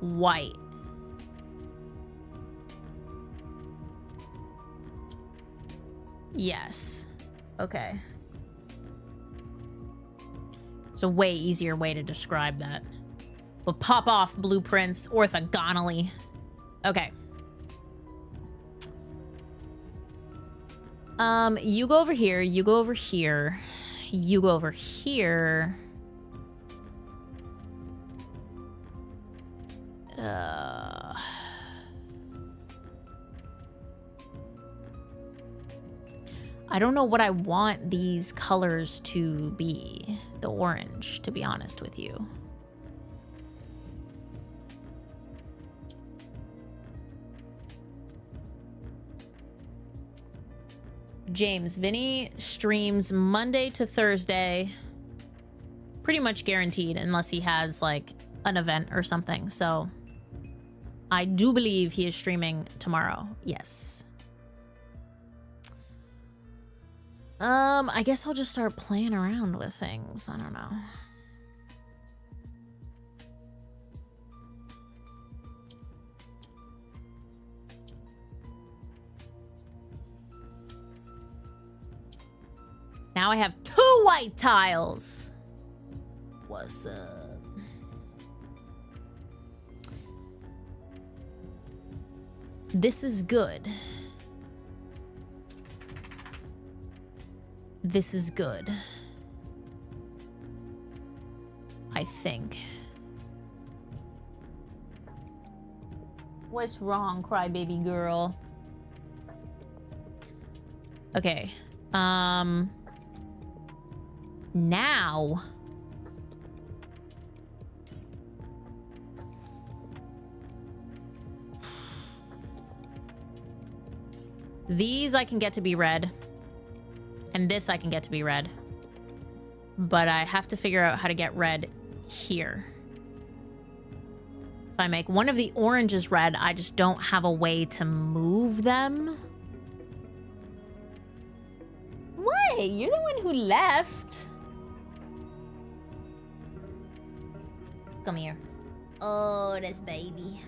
white. Yes. Okay. It's a way easier way to describe that. But pop off blueprints orthogonally. Okay. You go over here, you go over here, you go over here. I don't know what I want these colors to be. The orange, to be honest with you. James, Vinny streams Monday to Thursday. Pretty much guaranteed, unless he has, like, an event or something. So, I do believe he is streaming tomorrow. Yes. I guess I'll just start playing around with things. I don't know. Now I have 2 white tiles. What's up? This is good. This is good. I think. What's wrong, crybaby girl? Okay. Now. These I can get to be red. And this I can get to be red. But I have to figure out how to get red here. If I make one of the oranges red, I just don't have a way to move them. What? You're the one who left. Come here. Oh, this baby.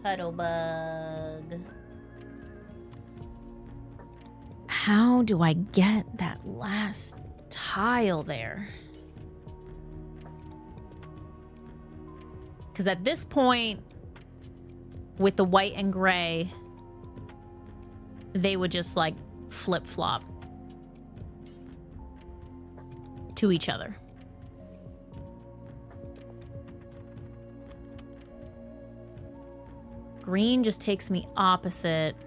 Cuddle bug. How do I get that last tile there? Because at this point, with the white and gray, they would just like flip-flop to each other. Green just takes me opposite.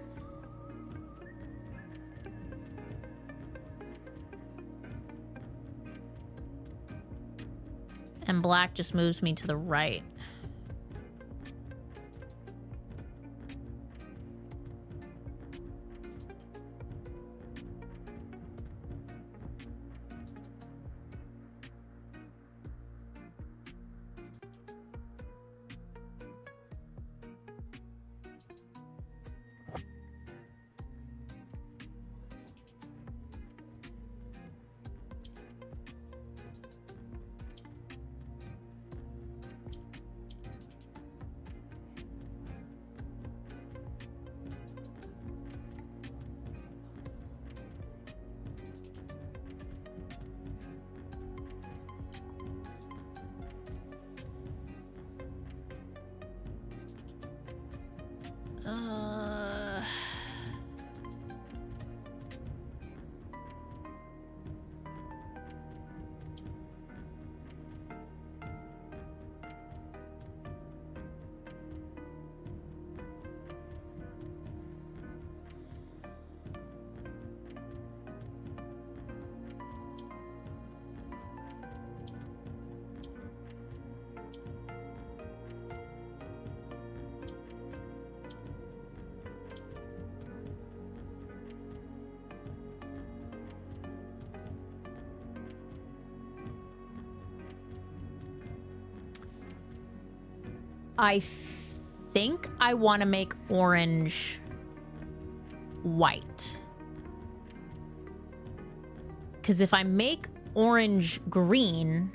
And black just moves me to the right. I think I want to make orange white. Because if I make orange green,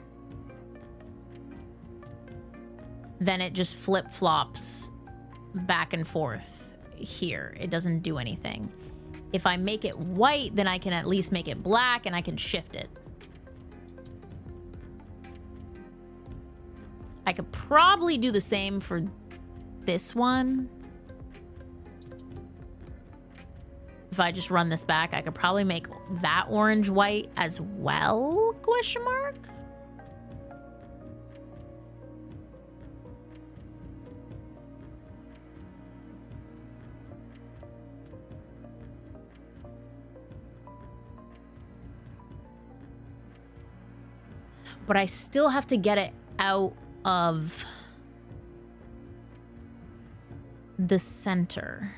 then it just flip-flops back and forth here. It doesn't do anything. If I make it white, then I can at least make it black and I can shift it. I could probably do the same for this one. If I just run this back, I could probably make that orange white as well, question mark? But I still have to get it out of the center.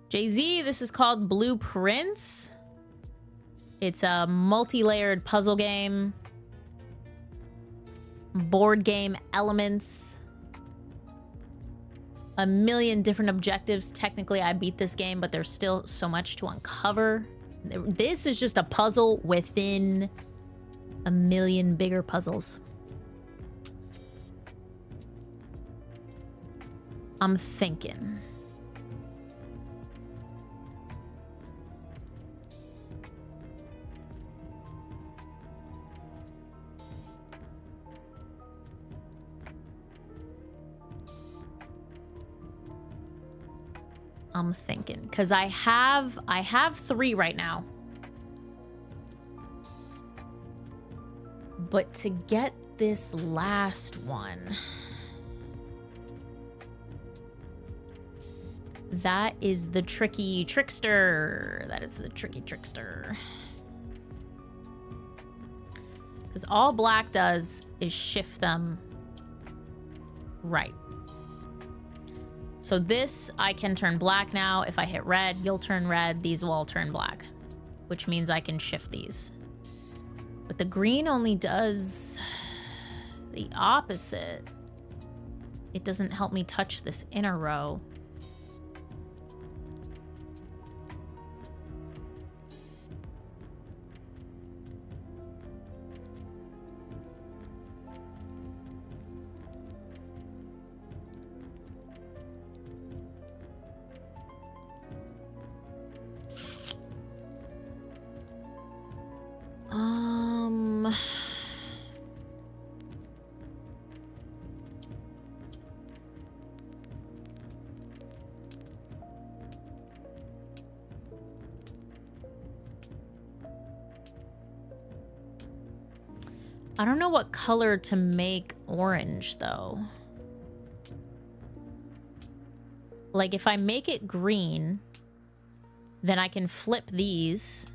Jay-Z, this is called Blueprints. It's a multi-layered puzzle game. Board game elements. A million different objectives. Technically, I beat this game, but there's still so much to uncover. This is just a puzzle within a million bigger puzzles. I'm thinking. Because I have 3 right now. But to get this last one, that is the tricky trickster. That is the tricky trickster. Because all black does is shift them right. So this, I can turn black now. If I hit red, you'll turn red. These will all turn black, which means I can shift these. But the green only does the opposite. It doesn't help me touch this inner row. I don't know what color to make orange, though. Like, if I make it green, then I can flip these.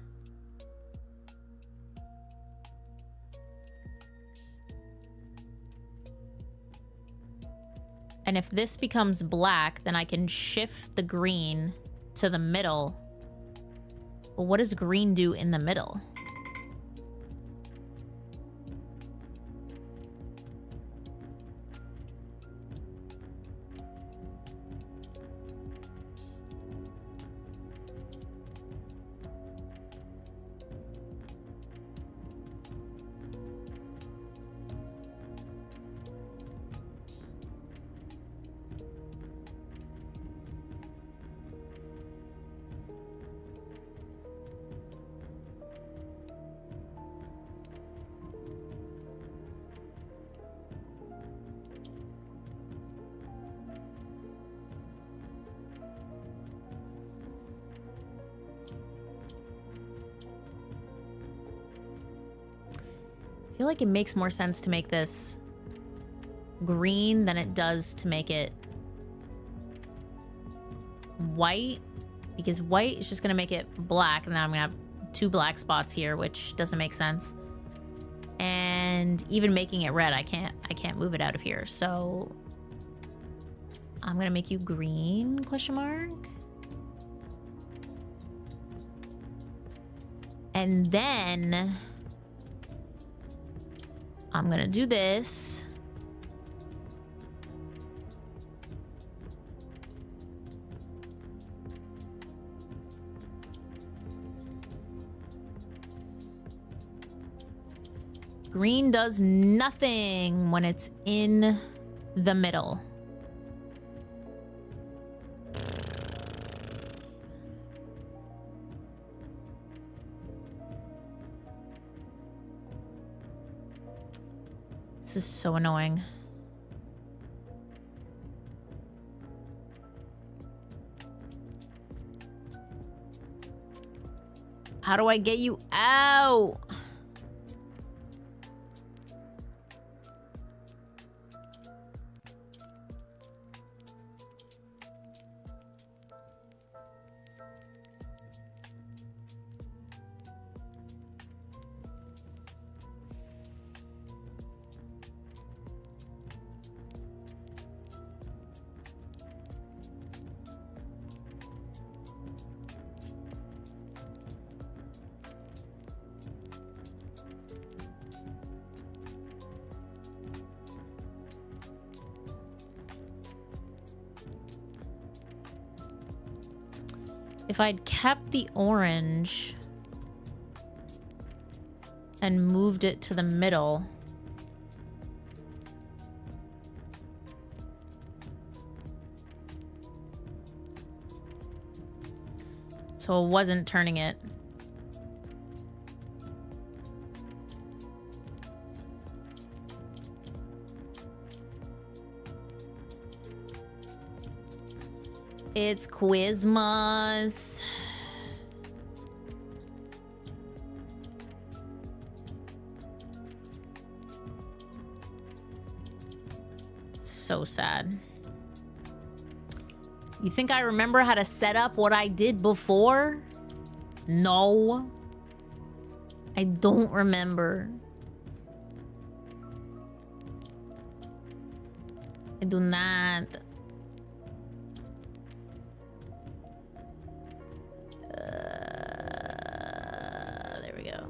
And if this becomes black, then I can shift the green to the middle. But what does green do in the middle? feel like it makes more sense to make this green than it does to make it white, because white is just gonna make it black, and then I'm gonna have 2 black spots here, which doesn't make sense. And even making it red, I can't move it out of here. So I'm gonna make you green, question mark. And then I'm gonna do this. Green does nothing when it's in the middle. This is so annoying. How do I get you out? If I'd kept the orange and moved it to the middle. So it wasn't turning it. It's Quizmas. So sad. You think I remember how to set up what I did before? No. I don't remember. I do not. There we go.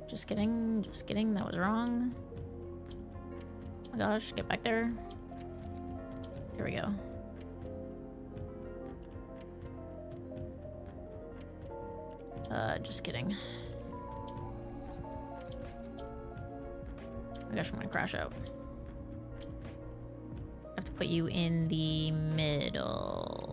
Just kidding. Just kidding. That was wrong. Oh my gosh. Get back there. Here we go. Just kidding. Oh my gosh, I'm gonna crash out. I have to put you in the middle.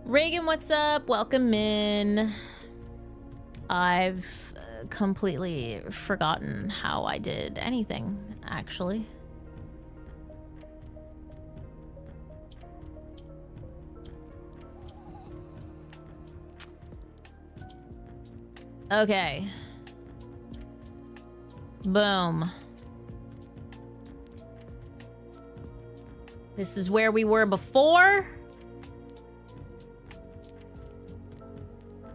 Reagan, what's up? Welcome in. I've completely forgotten how I did anything, actually. Okay. Boom. This is where we were before.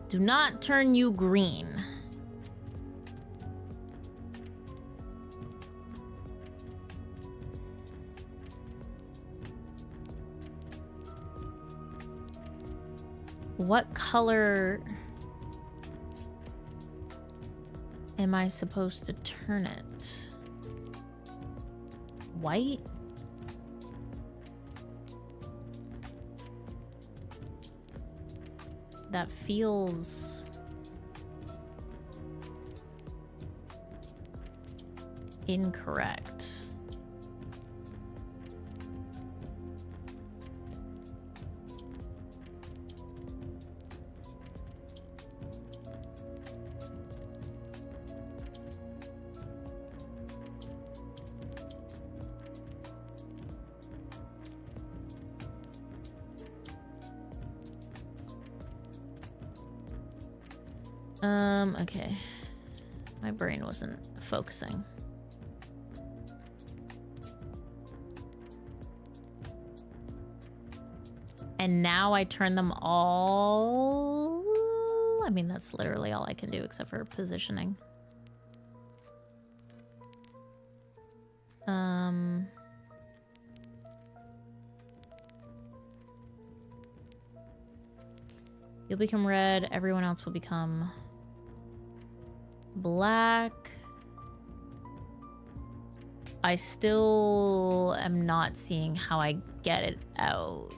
Do not turn you green. what color am I supposed to turn it? White? That feels incorrect. Okay. My brain wasn't focusing. And now I turn them all... I mean, that's literally all I can do except for positioning. You'll become red. Everyone else will become black. I still am not seeing how I get it out.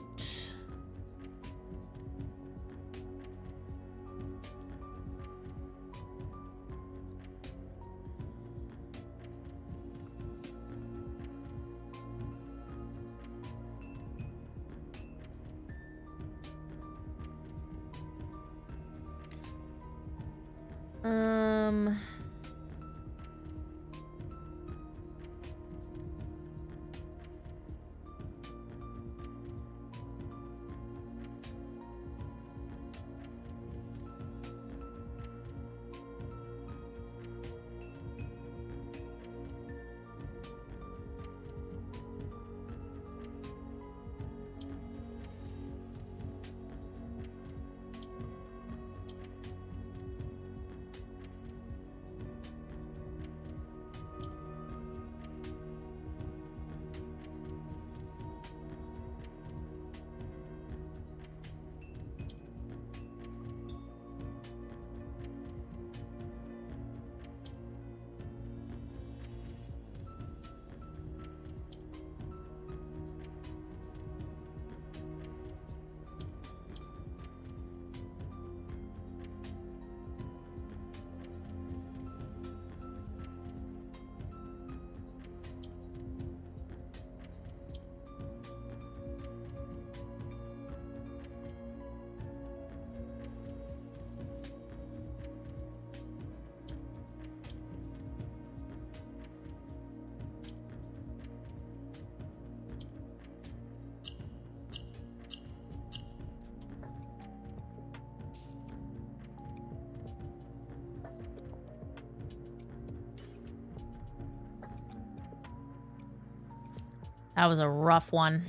That was a rough one.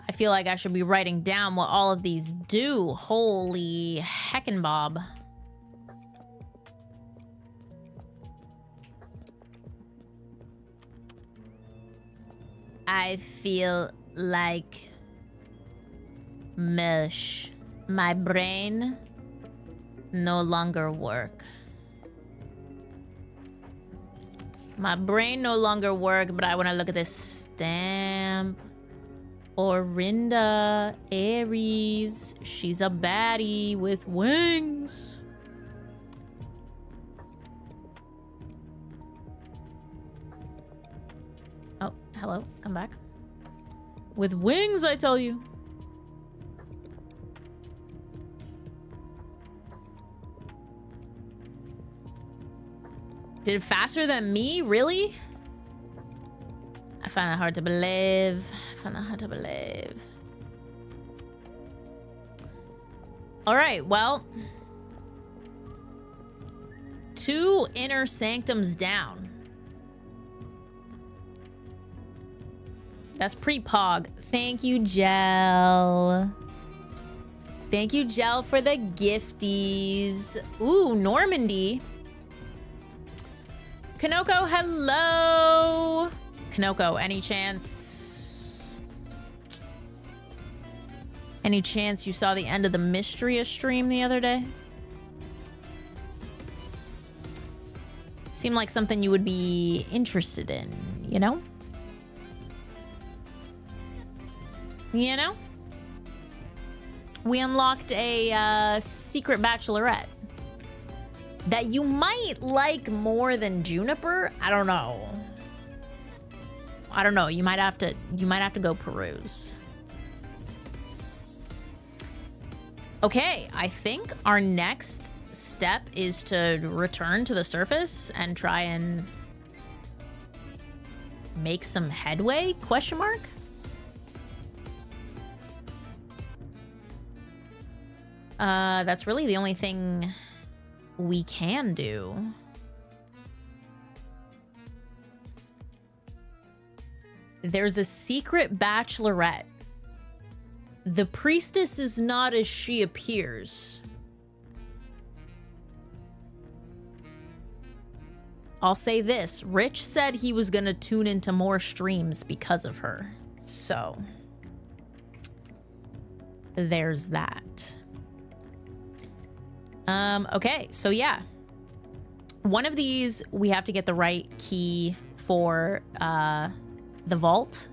I feel like I should be writing down what all of these do. Holy heckin' Bob. I feel like mush. My brain no longer work. My brain no longer work, but I want to look at this stamp. Orinda Aries. She's a baddie with wings. Oh, hello. Come back. With wings, I tell you. Did it faster than me? Really? I find that hard to believe. All right, well. 2 inner sanctums down. That's pre-pog. Thank you, Gel. Thank you, Gel, for the gifties. Ooh, Normandy. Kanoko, hello. Kanoko, any chance? Any chance you saw the end of the Mystria stream the other day? Seemed like something you would be interested in, you know? You know? We unlocked a secret bachelorette that you might like more than Juniper. I don't know. I don't know. You might have to go peruse. Okay, I think our next step is to return to the surface and try and make some headway? Question mark? That's really the only thing we can do. There's a secret bachelorette. The priestess is not as she appears. I'll say this. Rich said he was gonna tune into more streams because of her. So, there's that. Okay, so yeah. One of these, we have to get the right key for, the vault.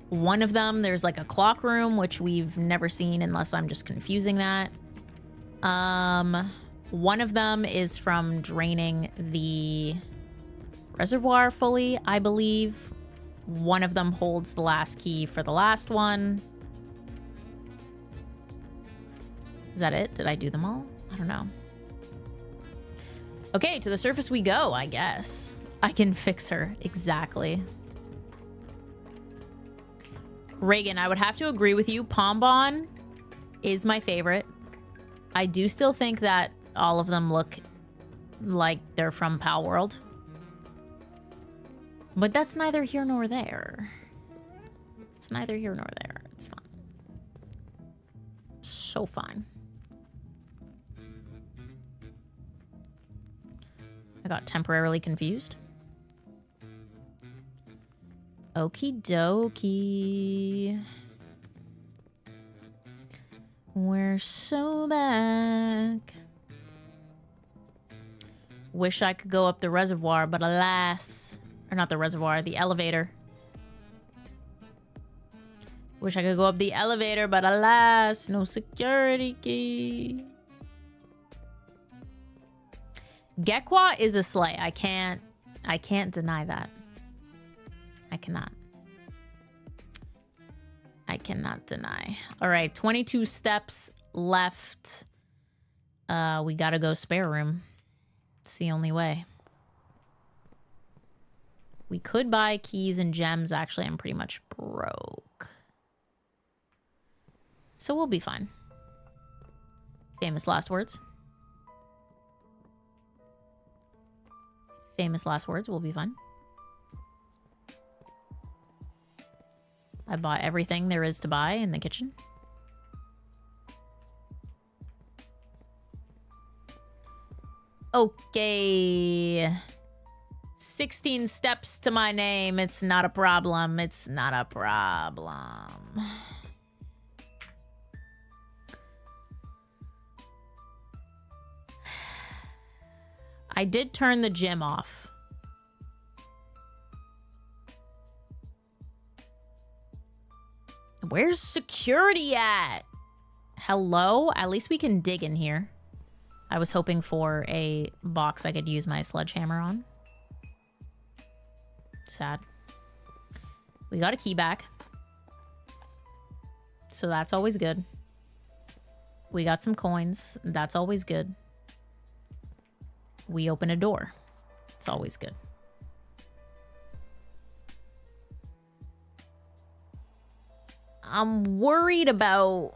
One of them, there's like a clock room, which we've never seen unless I'm just confusing that. One of them is from draining the reservoir fully, I believe. One of them holds the last key for the last one. Is that it? Did I do them all? I don't know. Okay, to the surface we go, I guess. I can fix her. Exactly. Reagan, I would have to agree with you. Pombon is my favorite. I do still think that all of them look like they're from Pal World. But that's neither here nor there. It's neither here nor there. It's fine. It's so fine. I got temporarily confused. Okie dokie. We're so back. Wish I could go up the reservoir, but alas. Or not the reservoir, the elevator. Wish I could go up the elevator, but alas, no security key. Gekwa is a slay. I can't deny that. I cannot deny. All right, 22 steps left. We gotta go spare room. It's the only way. We could buy keys and gems. Actually, I'm pretty much broke. So we'll be fine. Famous last words. Famous last words. We'll be fine. I bought everything there is to buy in the kitchen. Okay. 16 steps to my name. It's not a problem. It's not a problem. I did turn the gym off. Where's security at? Hello? At least we can dig in here. I was hoping for a box I could use my sledgehammer on. Sad. We got a key back. So that's always good. We got some coins. That's always good. We open a door. It's always good. I'm worried about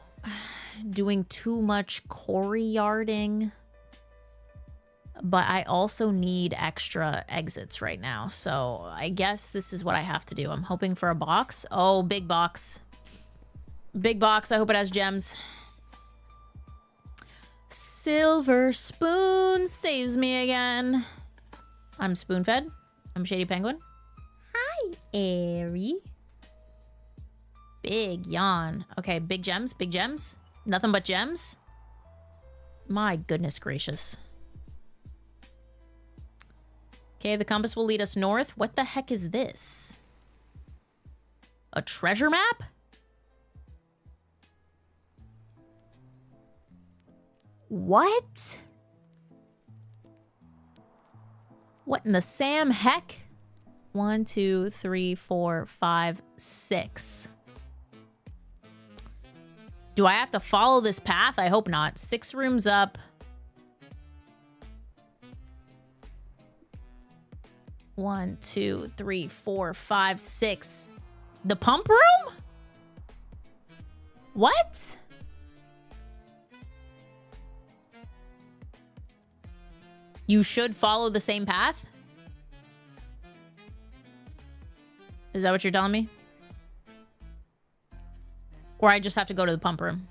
doing too much quarry yarding. But I also need extra exits right now. So I guess this is what I have to do. I'm hoping for a box. Oh, big box. Big box. I hope it has gems. Silver spoon saves me again. I'm spoon-fed. I'm Shady Penguin. Hi, Airy. Big yawn. Okay, big gems, big gems. Nothing but gems. My goodness gracious. Okay, the compass will lead us north. What the heck is this? A treasure map? What? What in the Sam heck? 1, 2, 3, 4, 5, 6. Do I have to follow this path? I hope not. 6 rooms up. 1, 2, 3, 4, 5, 6. The pump room? What? You should follow the same path? Is that what you're telling me? Or I just have to go to the pump room?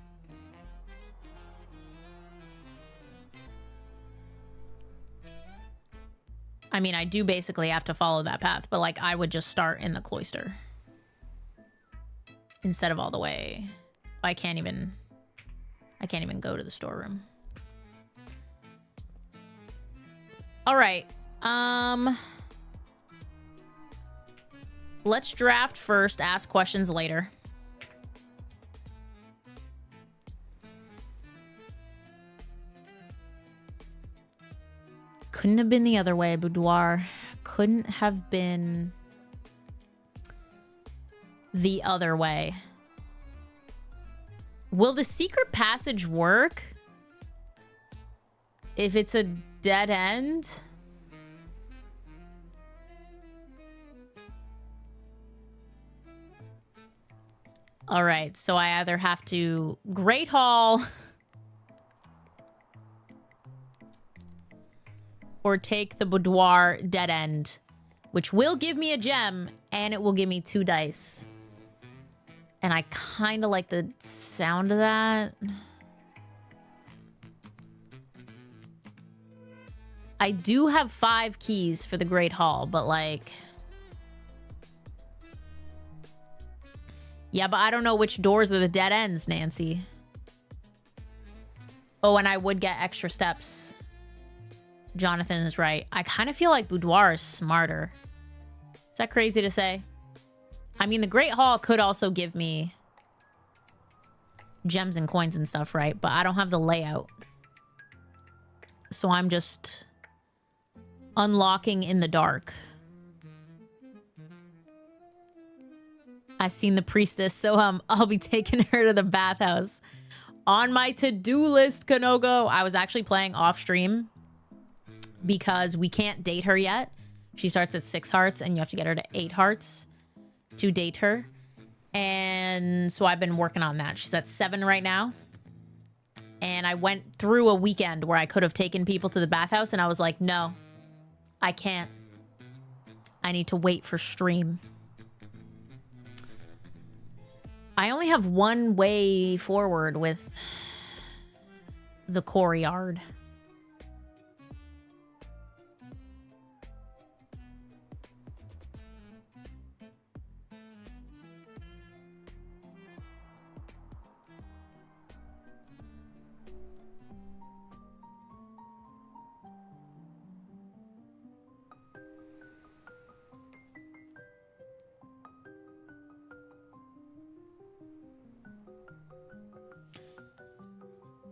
I mean, I do basically have to follow that path, but like I would just start in the cloister instead of all the way. I can't even go to the storeroom. All right. Let's draft first, ask questions later. Couldn't have been the other way, boudoir. Couldn't have been the other way. Will the secret passage work if it's a dead end? All right, so I either have to Great Hall or take the boudoir dead end, which will give me a gem and it will give me 2 dice. And I kind of like the sound of that. I do have 5 keys for the Great Hall, but like... Yeah, but I don't know which doors are the dead ends, Nancy. Oh, and I would get extra steps. Jonathan is right. I kind of feel like boudoir is smarter. Is that crazy to say? I mean, the Great Hall could also give me gems and coins and stuff, right? But I don't have the layout. So I'm just unlocking in the dark. I seen the priestess, so I'll be taking her to the bathhouse. On my to-do list, Kanogo. I was actually playing off stream because we can't date her yet. She starts at 6 hearts and you have to get her to 8 hearts to date her. And so I've been working on that. She's at 7 right now. And I went through a weekend where I could have taken people to the bathhouse and I was like, no, I can't. I need to wait for stream. I only have one way forward with the courtyard.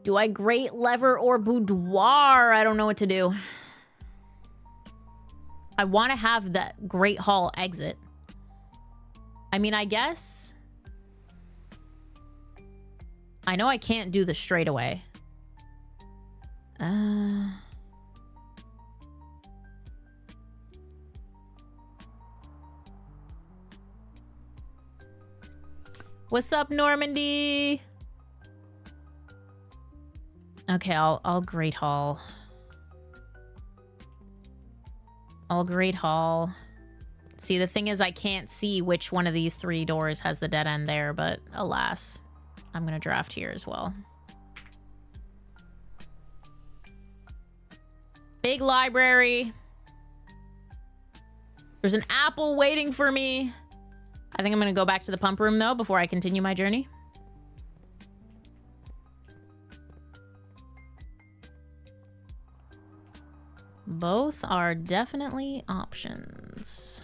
Do I great lever or boudoir? I don't know what to do. I want to have that Great Hall exit. I mean, I guess. I know I can't do the straightaway. What's up, Normandy? Okay, I'll Great Hall. I'll Great Hall. See, the thing is I can't see which one of these 3 doors has the dead end there, but alas, I'm gonna draft here as well. Big library. There's an apple waiting for me. I think I'm going to go back to the pump room, though, before I continue my journey. Both are definitely options.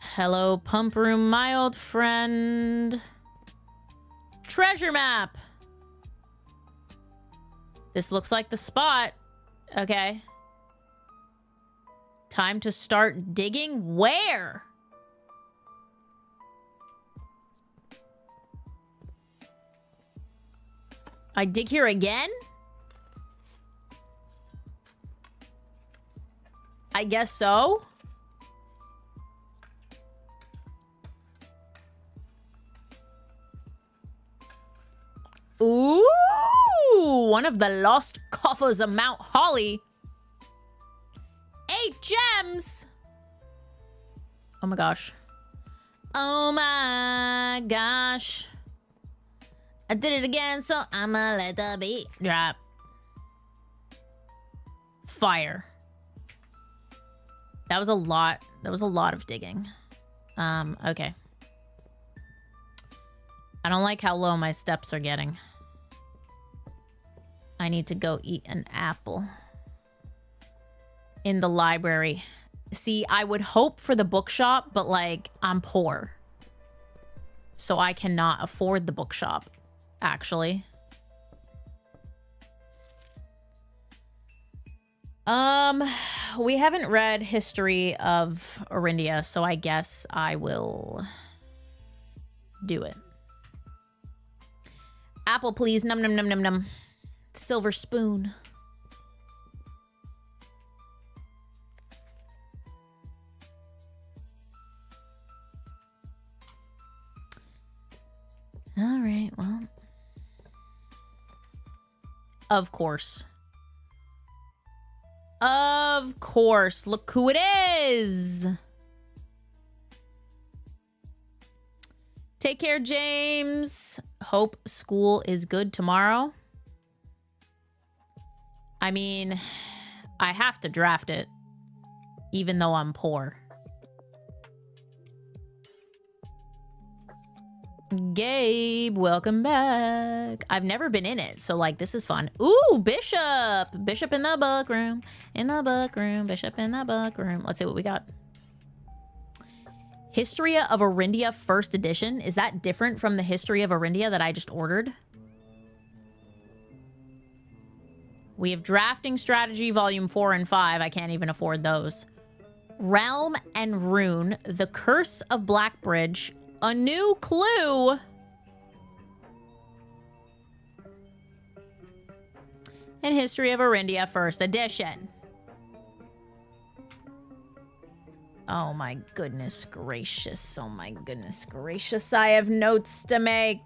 Hello, pump room, my old friend. Treasure map. This looks like the spot. Okay. Time to start digging. Where? I dig here again? I guess so. Ooh, one of the lost coffers of Mount Holly. 8 gems. Oh my gosh. Oh my gosh. I did it again, so I'ma let the beat drop. Fire. That was a lot. That was a lot of digging. Okay. I don't like how low my steps are getting. I need to go eat an apple. In the library. See, I would hope for the bookshop, but like, I'm poor. So I cannot afford the bookshop, actually. We haven't read History of Orindia, so I guess I will do it. Apple, please. Num num num num num. Silver spoon. All right, well. Of course. Of course. Look who it is. Take care, James. Hope school is good tomorrow. I mean, I have to draft it, even though I'm poor. Gabe, welcome back. I've never been in it, so like this is fun. Ooh, Bishop. Bishop in the book room. In the book room. Bishop in the book room. Let's see what we got. History of Orindia first edition. Is that different from the History of Orindia that I just ordered? We have Drafting Strategy Volume 4 and 5. I can't even afford those. Realm and Rune. The Curse of Blackbridge. A new clue. And History of Orindia first edition. Oh my goodness gracious. Oh my goodness gracious. I have notes to make.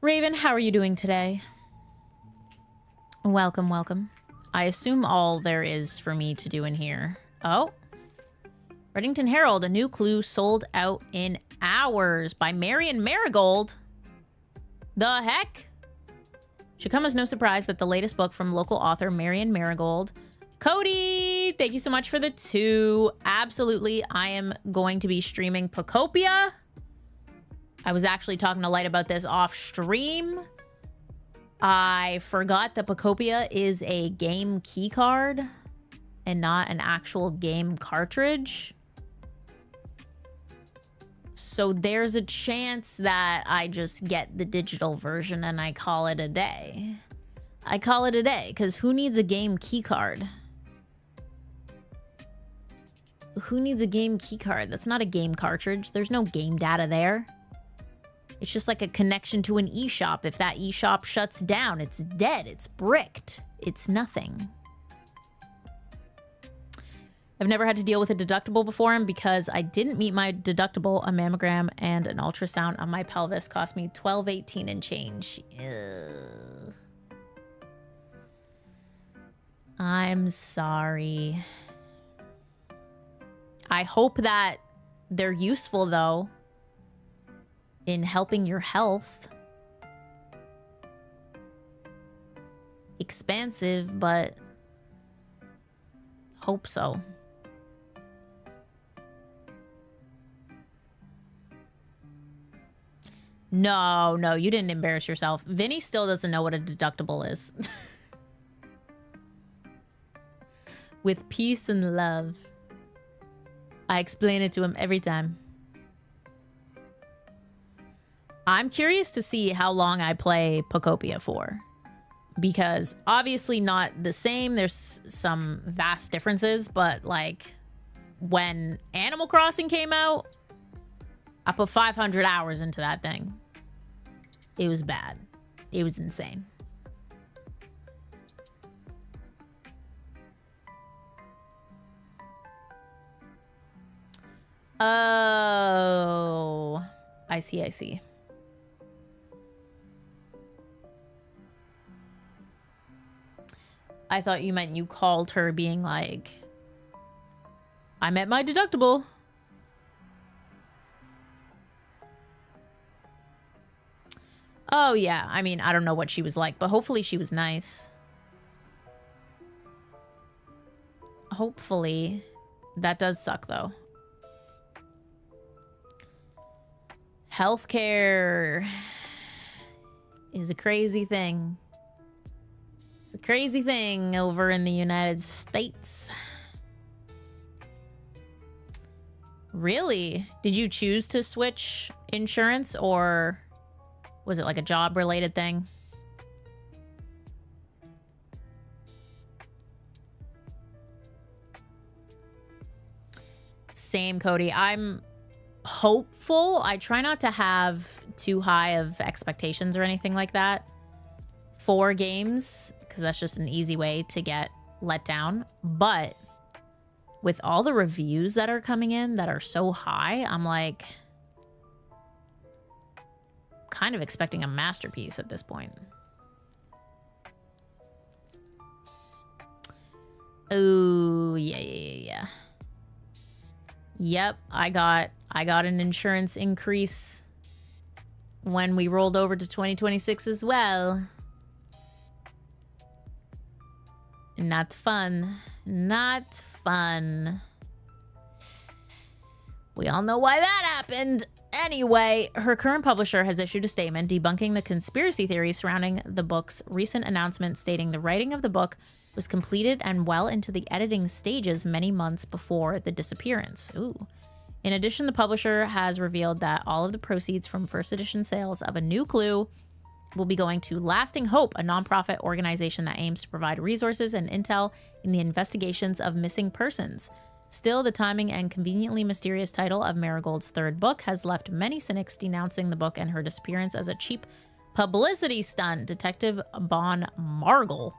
Raven, how are you doing today? Welcome, welcome. I assume all there is for me to do in here. Oh. Reddington Herald, a new clue sold out in hours by Marion Marigold. The heck? Should come as no surprise that the latest book from local author Marion Marigold. Cody, thank you so much for the 2. Absolutely, I am going to be streaming Pocopia. I was actually talking to Light about this off stream. I forgot that Pocopia is a game key card and not an actual game cartridge. So there's a chance that I just get the digital version and I call it a day. I call it a day because who needs a game key card? Who needs a game key card? That's not a game cartridge. There's no game data there. It's just like a connection to an eShop. If that eShop shuts down, it's dead. It's bricked. It's nothing. I've never had to deal with a deductible before, and because I didn't meet my deductible, a mammogram and an ultrasound on my pelvis cost me $12.18 and change. Ugh. I'm sorry. I hope that they're useful, though, in helping your health. Expensive, but hope so. No, no, you didn't embarrass yourself. Vinny still doesn't know what a deductible is. With peace and love. I explain it to him every time. I'm curious to see how long I play Pokopia for. Because obviously not the same. There's some vast differences, but like when Animal Crossing came out, I put 500 hours into that thing. It was bad. It was insane. Oh, I see, I see. I thought you meant you called her being like, I met my deductible. Oh, yeah. I mean, I don't know what she was like, but hopefully she was nice. Hopefully. That does suck, though. Healthcare is a crazy thing. It's a crazy thing over in the United States. Really? Did you choose to switch insurance, or was it like a job-related thing? Same, Cody. I'm hopeful. I try not to have too high of expectations or anything like that for games, because that's just an easy way to get let down. But with all the reviews that are coming in that are so high, I'm like kind of expecting a masterpiece at this point. Oh, yeah. Yep, I got an insurance increase when we rolled over to 2026 as well. Not fun. Not fun. We all know why that happened. Anyway, her current publisher has issued a statement debunking the conspiracy theories surrounding the book's recent announcement, stating the writing of the book was completed and well into the editing stages many months before the disappearance. Ooh. In addition, the publisher has revealed that all of the proceeds from first edition sales of A New Clue will be going to Lasting Hope, a nonprofit organization that aims to provide resources and intel in the investigations of missing persons. Still, the timing and conveniently mysterious title of Marigold's third book has left many cynics denouncing the book and her disappearance as a cheap publicity stunt. Detective Bon Margle,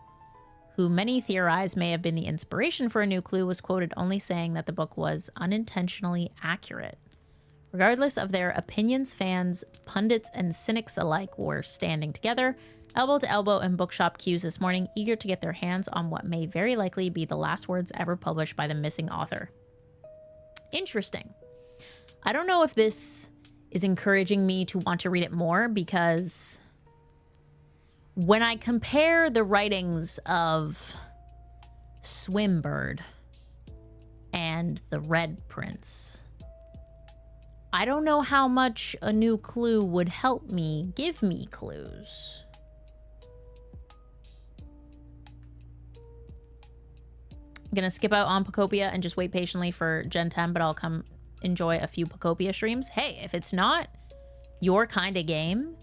who many theorize may have been the inspiration for A New Clue, was quoted only saying that the book was unintentionally accurate. Regardless of their opinions, fans, pundits, and cynics alike were standing together, elbow to elbow in bookshop queues this morning, eager to get their hands on what may very likely be the last words ever published by the missing author. Interesting. I don't know if this is encouraging me to want to read it more, because when I compare the writings of Swimbird and The Red Prince, I don't know how much A New Clue would help me give me clues. I'm gonna skip out on Pokopia and just wait patiently for Gen 10, but I'll come enjoy a few Pokopia streams. Hey, if it's not your kind of game,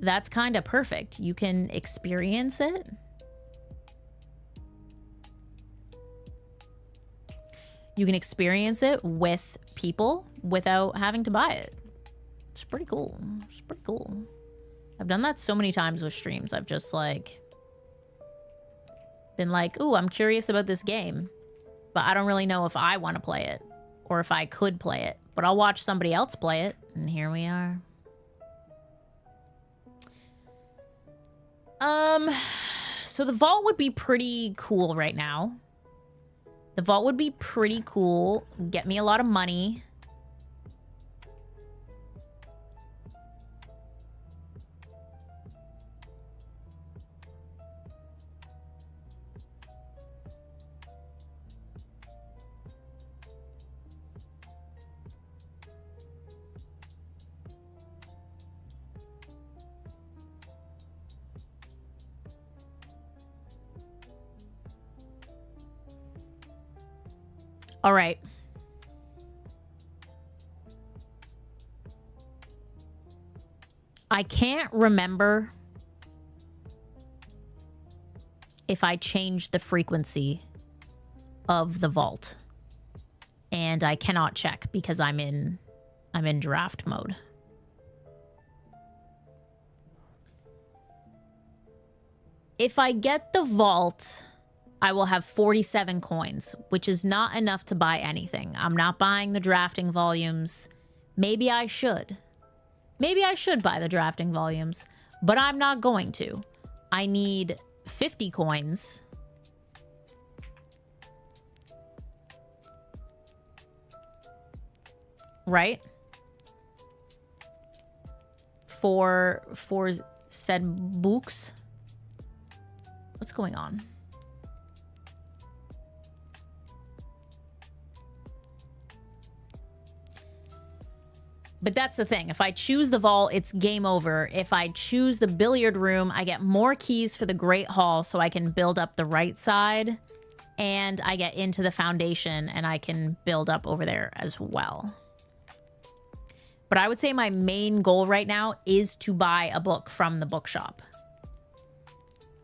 that's kind of perfect. You can experience it. You can experience it with people without having to buy it. It's pretty cool. It's pretty cool. I've done that so many times with streams. I've just like been like, ooh, I'm curious about this game, but I don't really know if I want to play it or if I could play it, but I'll watch somebody else play it. And here we are. So the vault would be pretty cool right now. The vault would be pretty cool. Get me a lot of money. All right. I can't remember if I changed the frequency of the vault. And I cannot check because I'm in draft mode. If I get the vault, I will have 47 coins, which is not enough to buy anything. I'm not buying the drafting volumes. Maybe I should. Maybe I should buy the drafting volumes, but I'm not going to. I need 50 coins. Right? For said books. What's going on? But that's the thing. If I choose the vault, it's game over. If I choose the billiard room, I get more keys for the Great Hall so I can build up the right side. And I get into the foundation and I can build up over there as well. But I would say my main goal right now is to buy a book from the bookshop.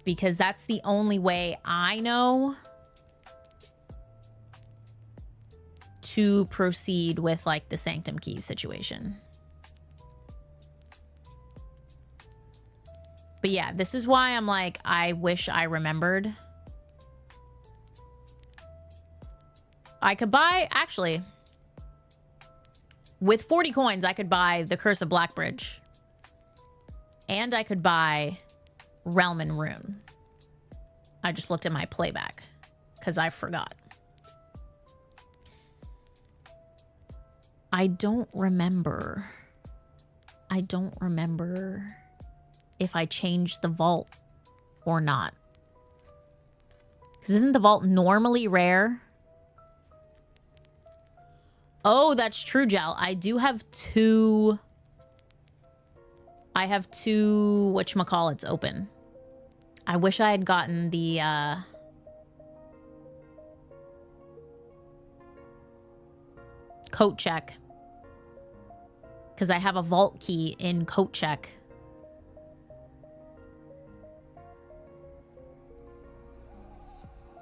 Because that's the only way I know to proceed with like the Sanctum Keys situation. But yeah, this is why I'm like, I wish I remembered. I could buy, actually, with 40 coins, I could buy the Curse of Blackbridge. And I could buy Realm and Rune. I just looked at my playback because I forgot. I don't remember if I changed the vault or not. Because isn't the vault normally rare? Oh, that's true, Jal. I do have two... I have two whatchamacallits open. I wish I had gotten the... coat check. Because I have a vault key in coat check.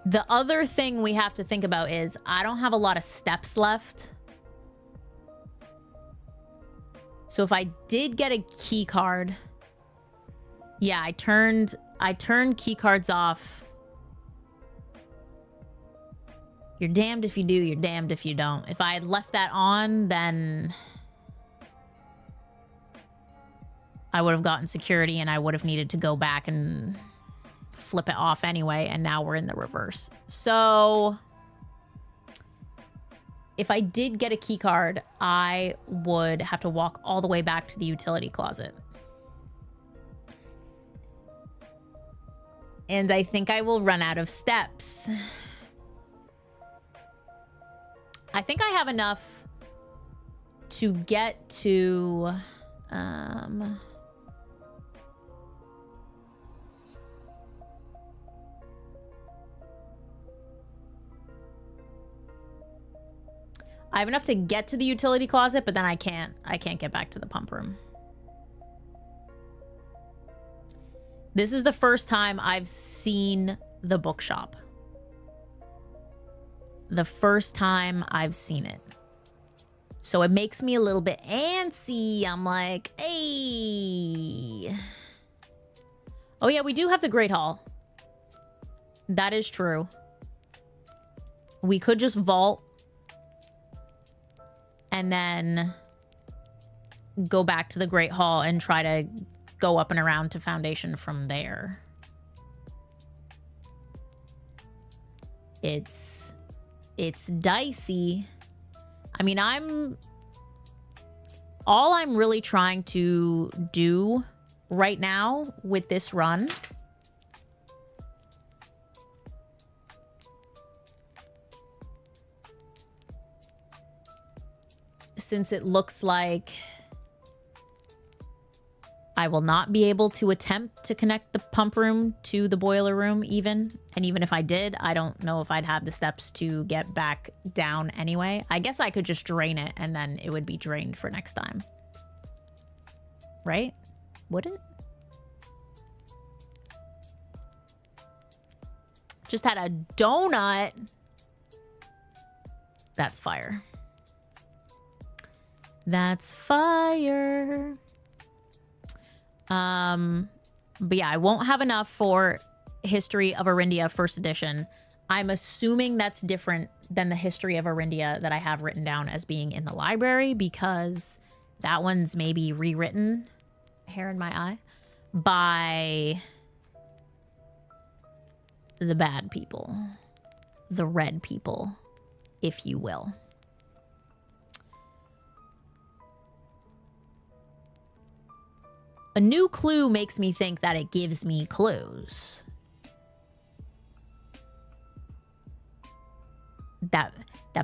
The other thing we have to think about is I don't have a lot of steps left. So if I did get a key card, yeah, I turned key cards off. You're damned if you do, you're damned if you don't. If I had left that on, then I would have gotten security and I would have needed to go back and flip it off anyway, and now we're in the reverse. So if I did get a key card, I would have to walk all the way back to the utility closet. And I think I will run out of steps. I think I have enough to get to... I have enough to get to the utility closet, but then I can't get back to the pump room. This is the first time I've seen the bookshop. The first time I've seen it. So it makes me a little bit antsy. I'm like, hey. Oh yeah, we do have the Great Hall. That is true. We could just vault and then go back to the Great Hall and try to go up and around to Foundation from there. It's dicey. I mean, all I'm really trying to do right now with this run since it looks like I will not be able to attempt to connect the pump room to the boiler room even. And even if I did, I don't know if I'd have the steps to get back down anyway. I guess I could just drain it and then it would be drained for next time. Right? Would it? Just had a donut. That's fire. That's fire. But yeah, I won't have enough for History of Arindia First Edition. I'm assuming that's different than the History of Arindia that I have written down as being in the library, because that one's maybe rewritten, hair in my eye, by the bad people, the red people, if you will. A new clue makes me think that it gives me clues. That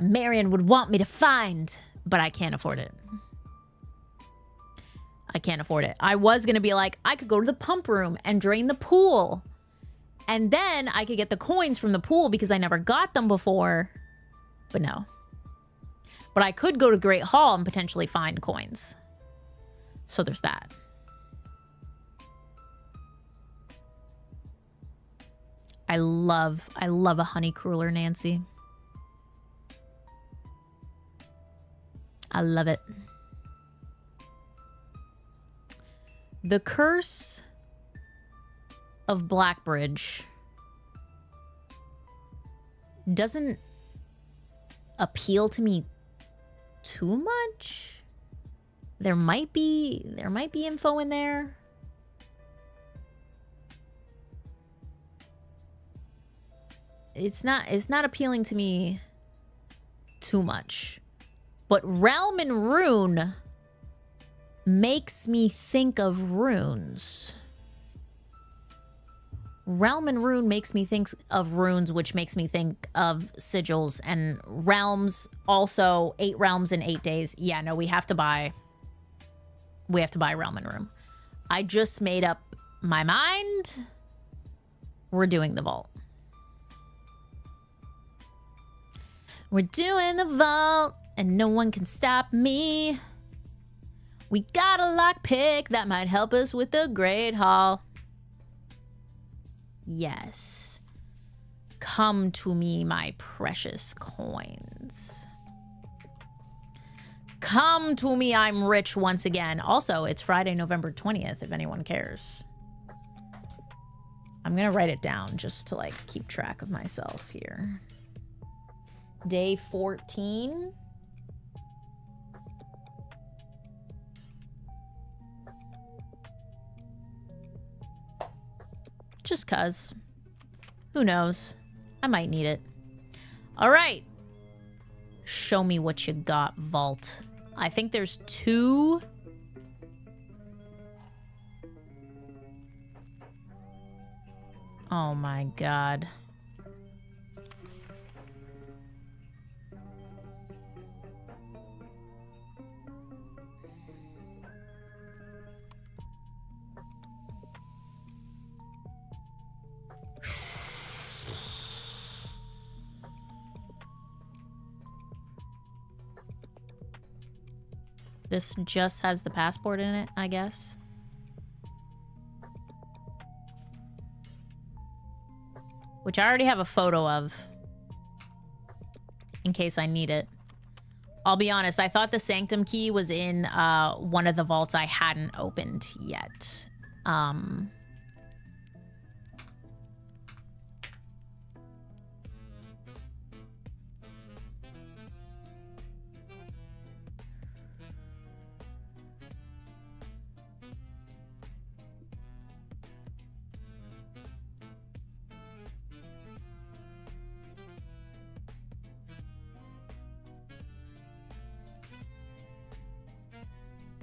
Marion would want me to find, but I can't afford it. I can't afford it. I was going to be like, I could go to the pump room and drain the pool. And then I could get the coins from the pool because I never got them before. But no. But I could go to Great Hall and potentially find coins. So there's that. I love a honey cruller, Nancy. I love it. The Curse of Blackbridge doesn't appeal to me too much. There might be info in there. It's not appealing to me too much. But Realm and Rune makes me think of runes. Realm and Rune makes me think of runes, which makes me think of sigils and realms. Also, 8 realms in 8 days. Yeah, no, we have to buy Realm and Rune. I just made up my mind. We're doing the vault. We're doing the vault, and no one can stop me. We got a lockpick that might help us with the Great Hall. Yes. Come to me, my precious coins. Come to me, I'm rich once again. Also, it's Friday, November 20th, if anyone cares. I'm gonna write it down just to, like, keep track of myself here. Day 14. Just cuz. Who knows? I might need it. All right. Show me what you got, Vault. I think there's 2. Oh my god. This just has the passport in it, I guess. Which I already have a photo of. In case I need it. I'll be honest, I thought the Sanctum key was in one of the vaults I hadn't opened yet.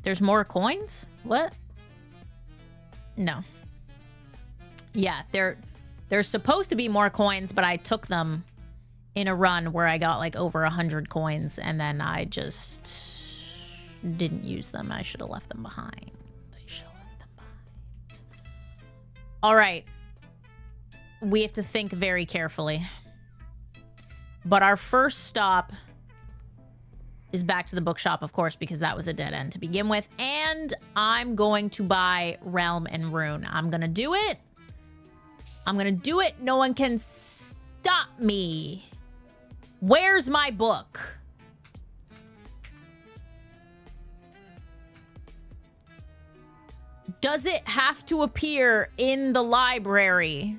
There's more coins? What? No. Yeah, there's supposed to be more coins, but I took them in a run where I got like over 100 coins, and then I just didn't use them. I should have left them behind. All right. We have to think very carefully. But our first stop is back to the bookshop, of course, because that was a dead end to begin with. And I'm going to buy Realm and Rune. I'm going to do it. I'm going to do it. No one can stop me. Where's my book? Does it have to appear in the library?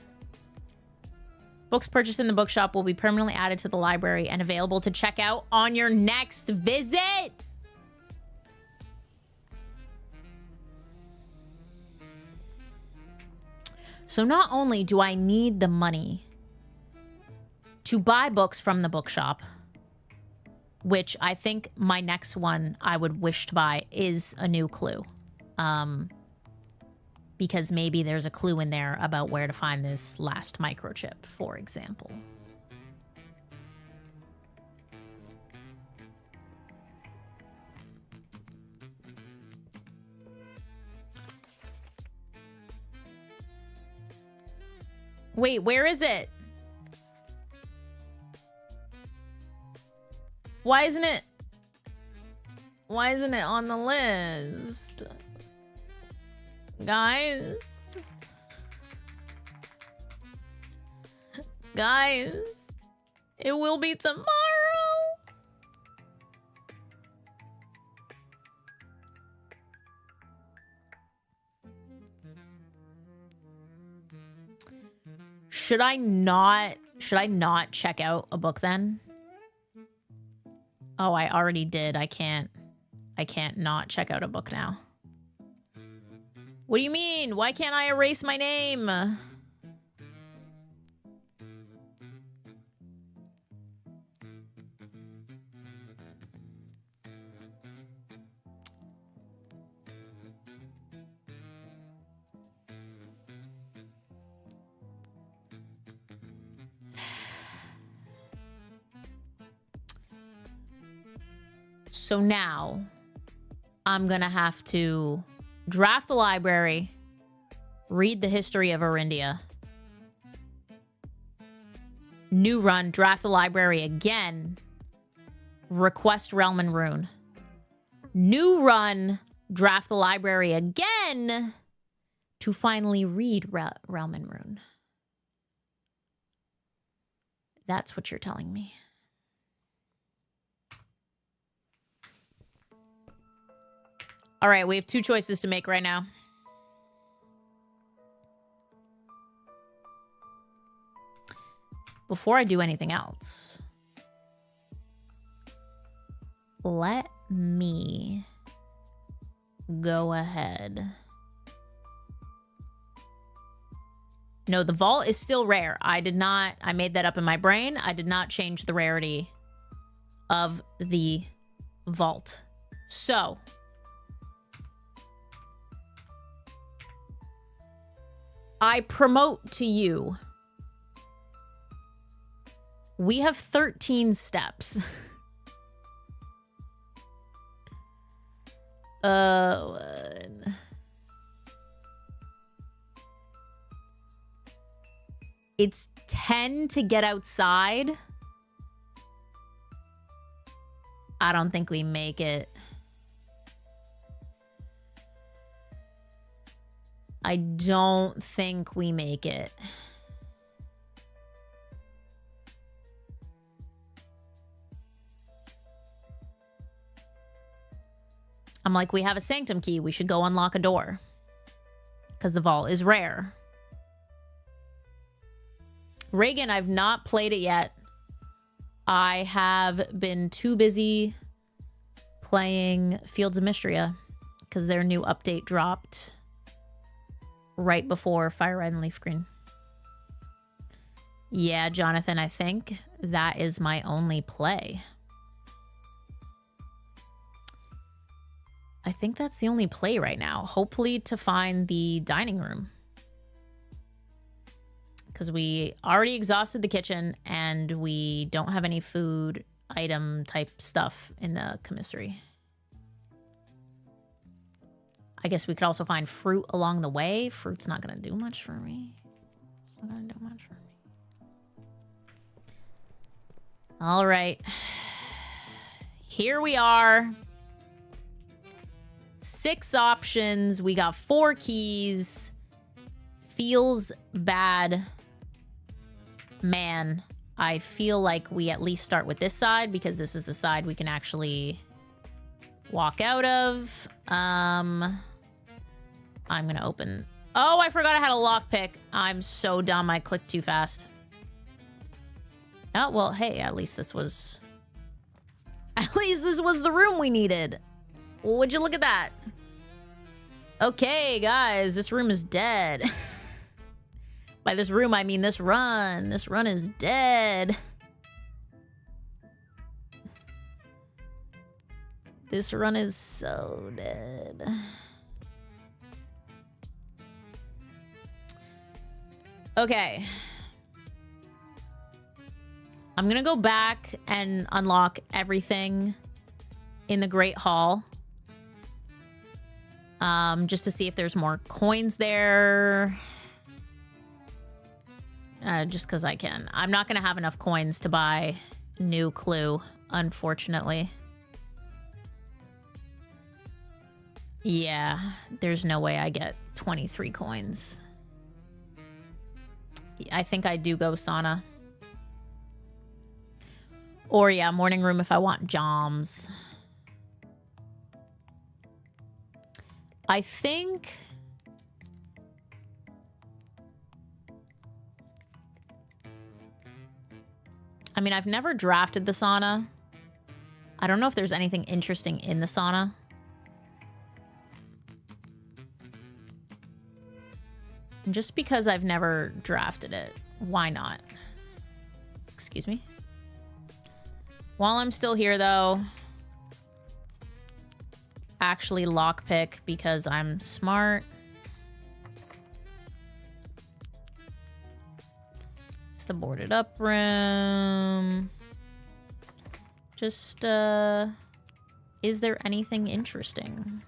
Books purchased in the bookshop will be permanently added to the library and available to check out on your next visit. So not only do I need the money to buy books from the bookshop, which I think my next one I would wish to buy is a new clue. Because maybe there's a clue in there about where to find this last microchip, for example. Wait, where is it? Why isn't it on the list? Guys, it will be tomorrow. Should I not check out a book then? Oh, I already did. I can't not check out a book now. What do you mean? Why can't I erase my name? So now I'm gonna have to draft the library, read the history of Arindia, new run, draft the library again, request Realm and Rune, new run, draft the library again to finally read Realm and Rune. That's what you're telling me. All right, we have two choices to make right now. Before I do anything else, let me go ahead. No, the vault is still rare. I made that up in my brain. I did not change the rarity of the vault. So I promote to you. We have 13 steps. It's 10 to get outside. I don't think we make it. I don't think we make it. I'm like, we have a sanctum key. We should go unlock a door. Because the vault is rare. Reagan, I've not played it yet. I have been too busy playing Fields of Mystria because their new update dropped right before Fire Red and Leaf Green. Yeah, Jonathan, I think that is my only play. I think that's the only play right now. Hopefully to find the dining room. Because we already exhausted the kitchen and we don't have any food item type stuff in the commissary. I guess we could also find fruit along the way. Fruit's not going to do much for me. It's not going to do much for me. All right. Here we are. 6 options. We got 4 keys. Feels bad. Man, I feel like we at least start with this side because this is the side we can actually walk out of. I'm gonna open... Oh, I forgot I had a lockpick. I'm so dumb. I clicked too fast. Oh, well, hey, at least this was... At least this was the room we needed. Would you look at that? Okay, guys, this room is dead. By this room, I mean this run. This run is dead. This run is so dead. Okay. I'm gonna go back and unlock everything in the Great Hall. Just to see if there's more coins there. Just because I can. I'm not gonna have enough coins to buy new clue, unfortunately. Yeah, there's no way I get 23 coins. I think I do go sauna. Or yeah, morning room if I want joms. I think... I mean, I've never drafted the sauna. I don't know if there's anything interesting in the sauna. And just because I've never drafted it, why not? Excuse me. While I'm still here, though, actually lockpick because I'm smart. It's the boarded up room. Just, is there anything interesting?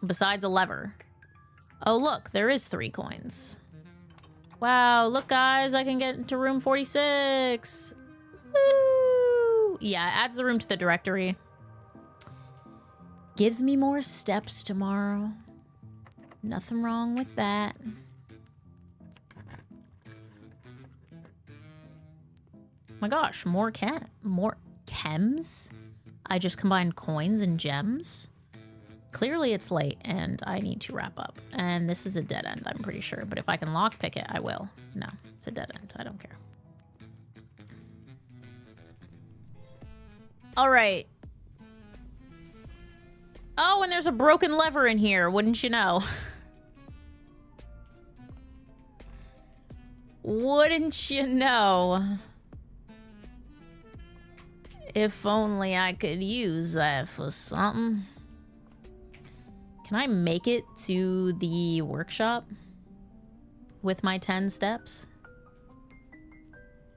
Besides a lever. Oh, look, there is 3 coins. Wow, look, guys, I can get into room 46. Woo! Yeah, adds the room to the directory. Gives me more steps tomorrow. Nothing wrong with that. My gosh, more chems? I just combined coins and gems. Clearly it's late and I need to wrap up. And this is a dead end, I'm pretty sure. But if I can lockpick it, I will. No, it's a dead end. I don't care. All right. Oh, and there's a broken lever in here, wouldn't you know? Wouldn't you know? If only I could use that for something. Can I make it to the workshop with my 10 steps?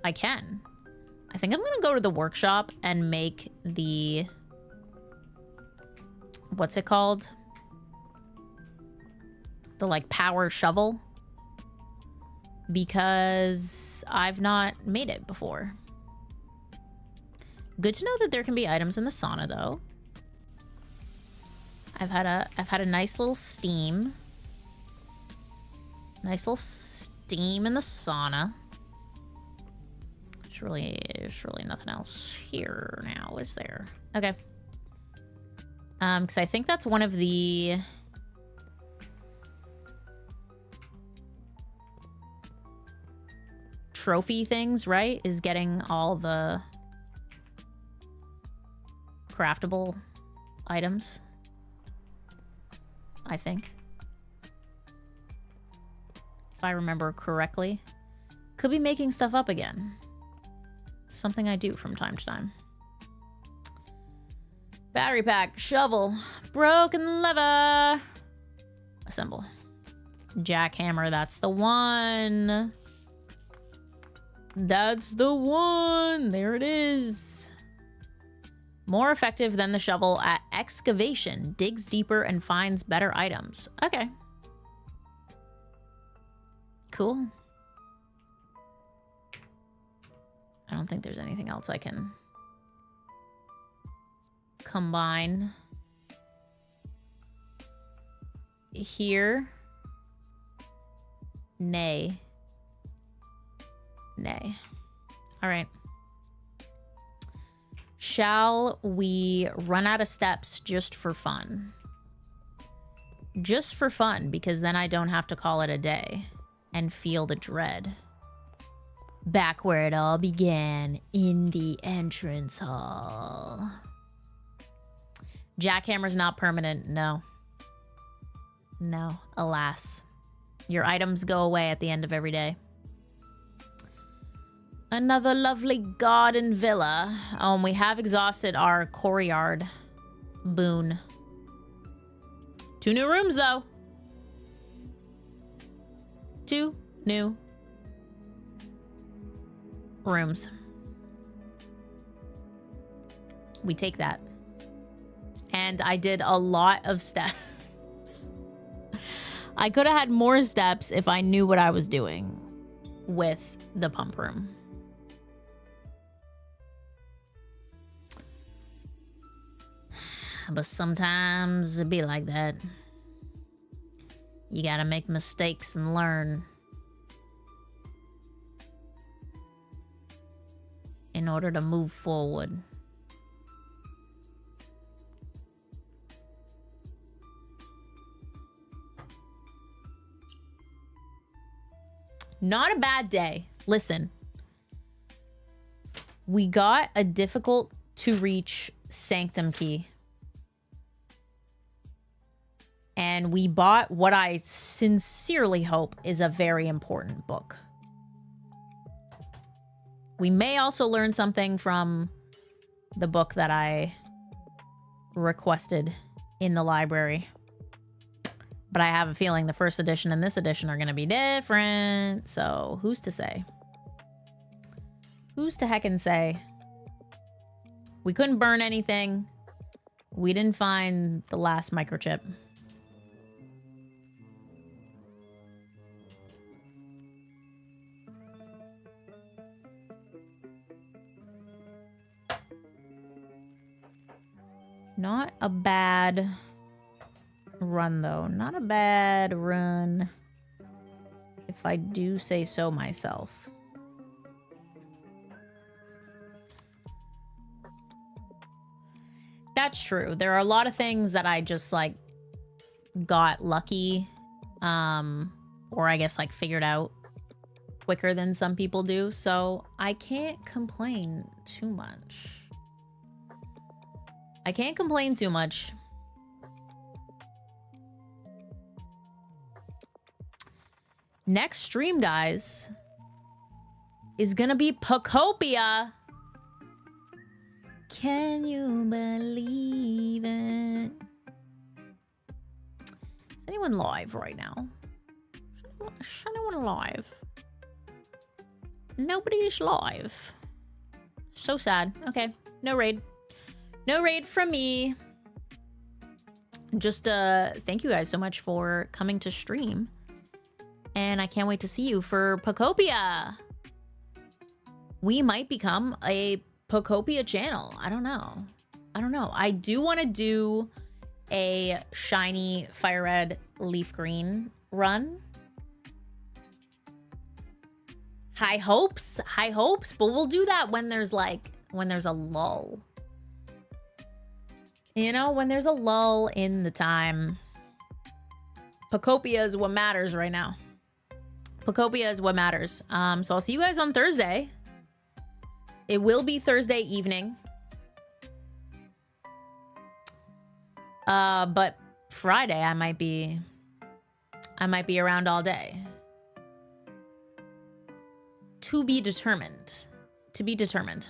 I can. I think I'm gonna go to the workshop and make the... What's it called? The, like, power shovel. Because I've not made it before. Good to know that there can be items in the sauna, though. I've had a nice little steam. Nice little steam in the sauna. There's really nothing else here now, is there? Okay. Because I think that's one of the... trophy things, right? Is getting all the craftable items. I think. If I remember correctly. Could be making stuff up again. Something I do from time to time. Battery pack, shovel, broken lever. Assemble. Jackhammer, that's the one. That's the one. There it is. More effective than the shovel at excavation. Digs deeper and finds better items. Okay. Cool. I don't think there's anything else I can combine here. Nay. Nay. All right. Shall we run out of steps just for fun? Just for fun, because then I don't have to call it a day and feel the dread. Back where it all began, in the entrance hall. Jackhammer's not permanent, no. No, alas. Your items go away at the end of every day. Another lovely garden villa. Oh, and we have exhausted our courtyard boon. 2 new rooms, though. 2 new rooms. We take that. And I did a lot of steps. I could have had more steps if I knew what I was doing with the pump room. But sometimes it be like that. You gotta make mistakes and learn in order to move forward. Not a bad day. Listen, we got a difficult to reach sanctum key. And we bought what I sincerely hope is a very important book. We may also learn something from the book that I requested in the library. But I have a feeling the first edition and this edition are going to be different. So who's to say? Who's to heckin' say? We couldn't burn anything. We didn't find the last microchip. Not a bad run, though. Not a bad run, if I do say so myself. That's true. There are a lot of things that I just, like, got lucky, or I guess, like, figured out quicker than some people do, so I can't complain too much. I can't complain too much. Next stream, guys, is gonna be Pocopia. Can you believe it? Is anyone live right now? Is anyone live? Nobody's live. So sad. Okay, no raid. No raid from me. Just thank you guys so much for coming to stream. And I can't wait to see you for Pocopia. We might become a Pocopia channel. I don't know. I don't know. I do want to do a shiny fire red leaf green run. High hopes, but we'll do that when there's a lull. You know, when there's a lull in the time. Pocopia is what matters right now. Pocopia is what matters. So I'll see you guys on Thursday. It will be Thursday evening. But Friday I might be around all day. To be determined. To be determined.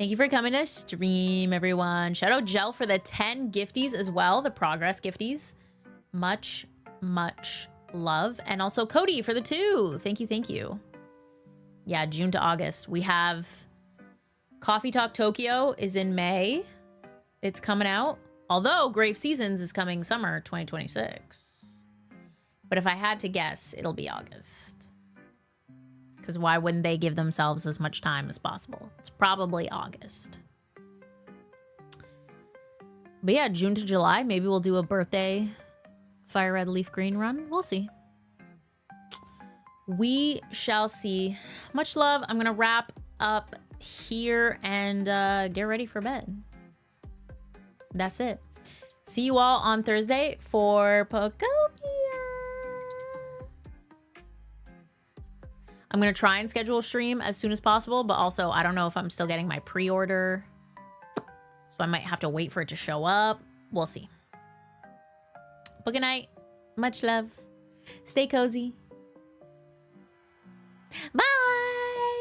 Thank you for coming to stream, everyone. Shout out Gel for the 10 gifties as well, the progress gifties. Much, much love. And also Cody for the 2. Thank you, thank you. Yeah, June to August. We have Coffee Talk Tokyo is in May. It's coming out. Although Grave Seasons is coming summer 2026. But if I had to guess, it'll be August. Because why wouldn't they give themselves as much time as possible? It's probably August. But yeah, June to July. Maybe we'll do a birthday Fire Red Leaf Green run. We'll see. We shall see. Much love. I'm going to wrap up here and get ready for bed. That's it. See you all on Thursday for Pokopia. I'm going to try and schedule a stream as soon as possible, but also I don't know if I'm still getting my pre-order. So I might have to wait for it to show up. We'll see. But good night. Much love. Stay cozy. Bye.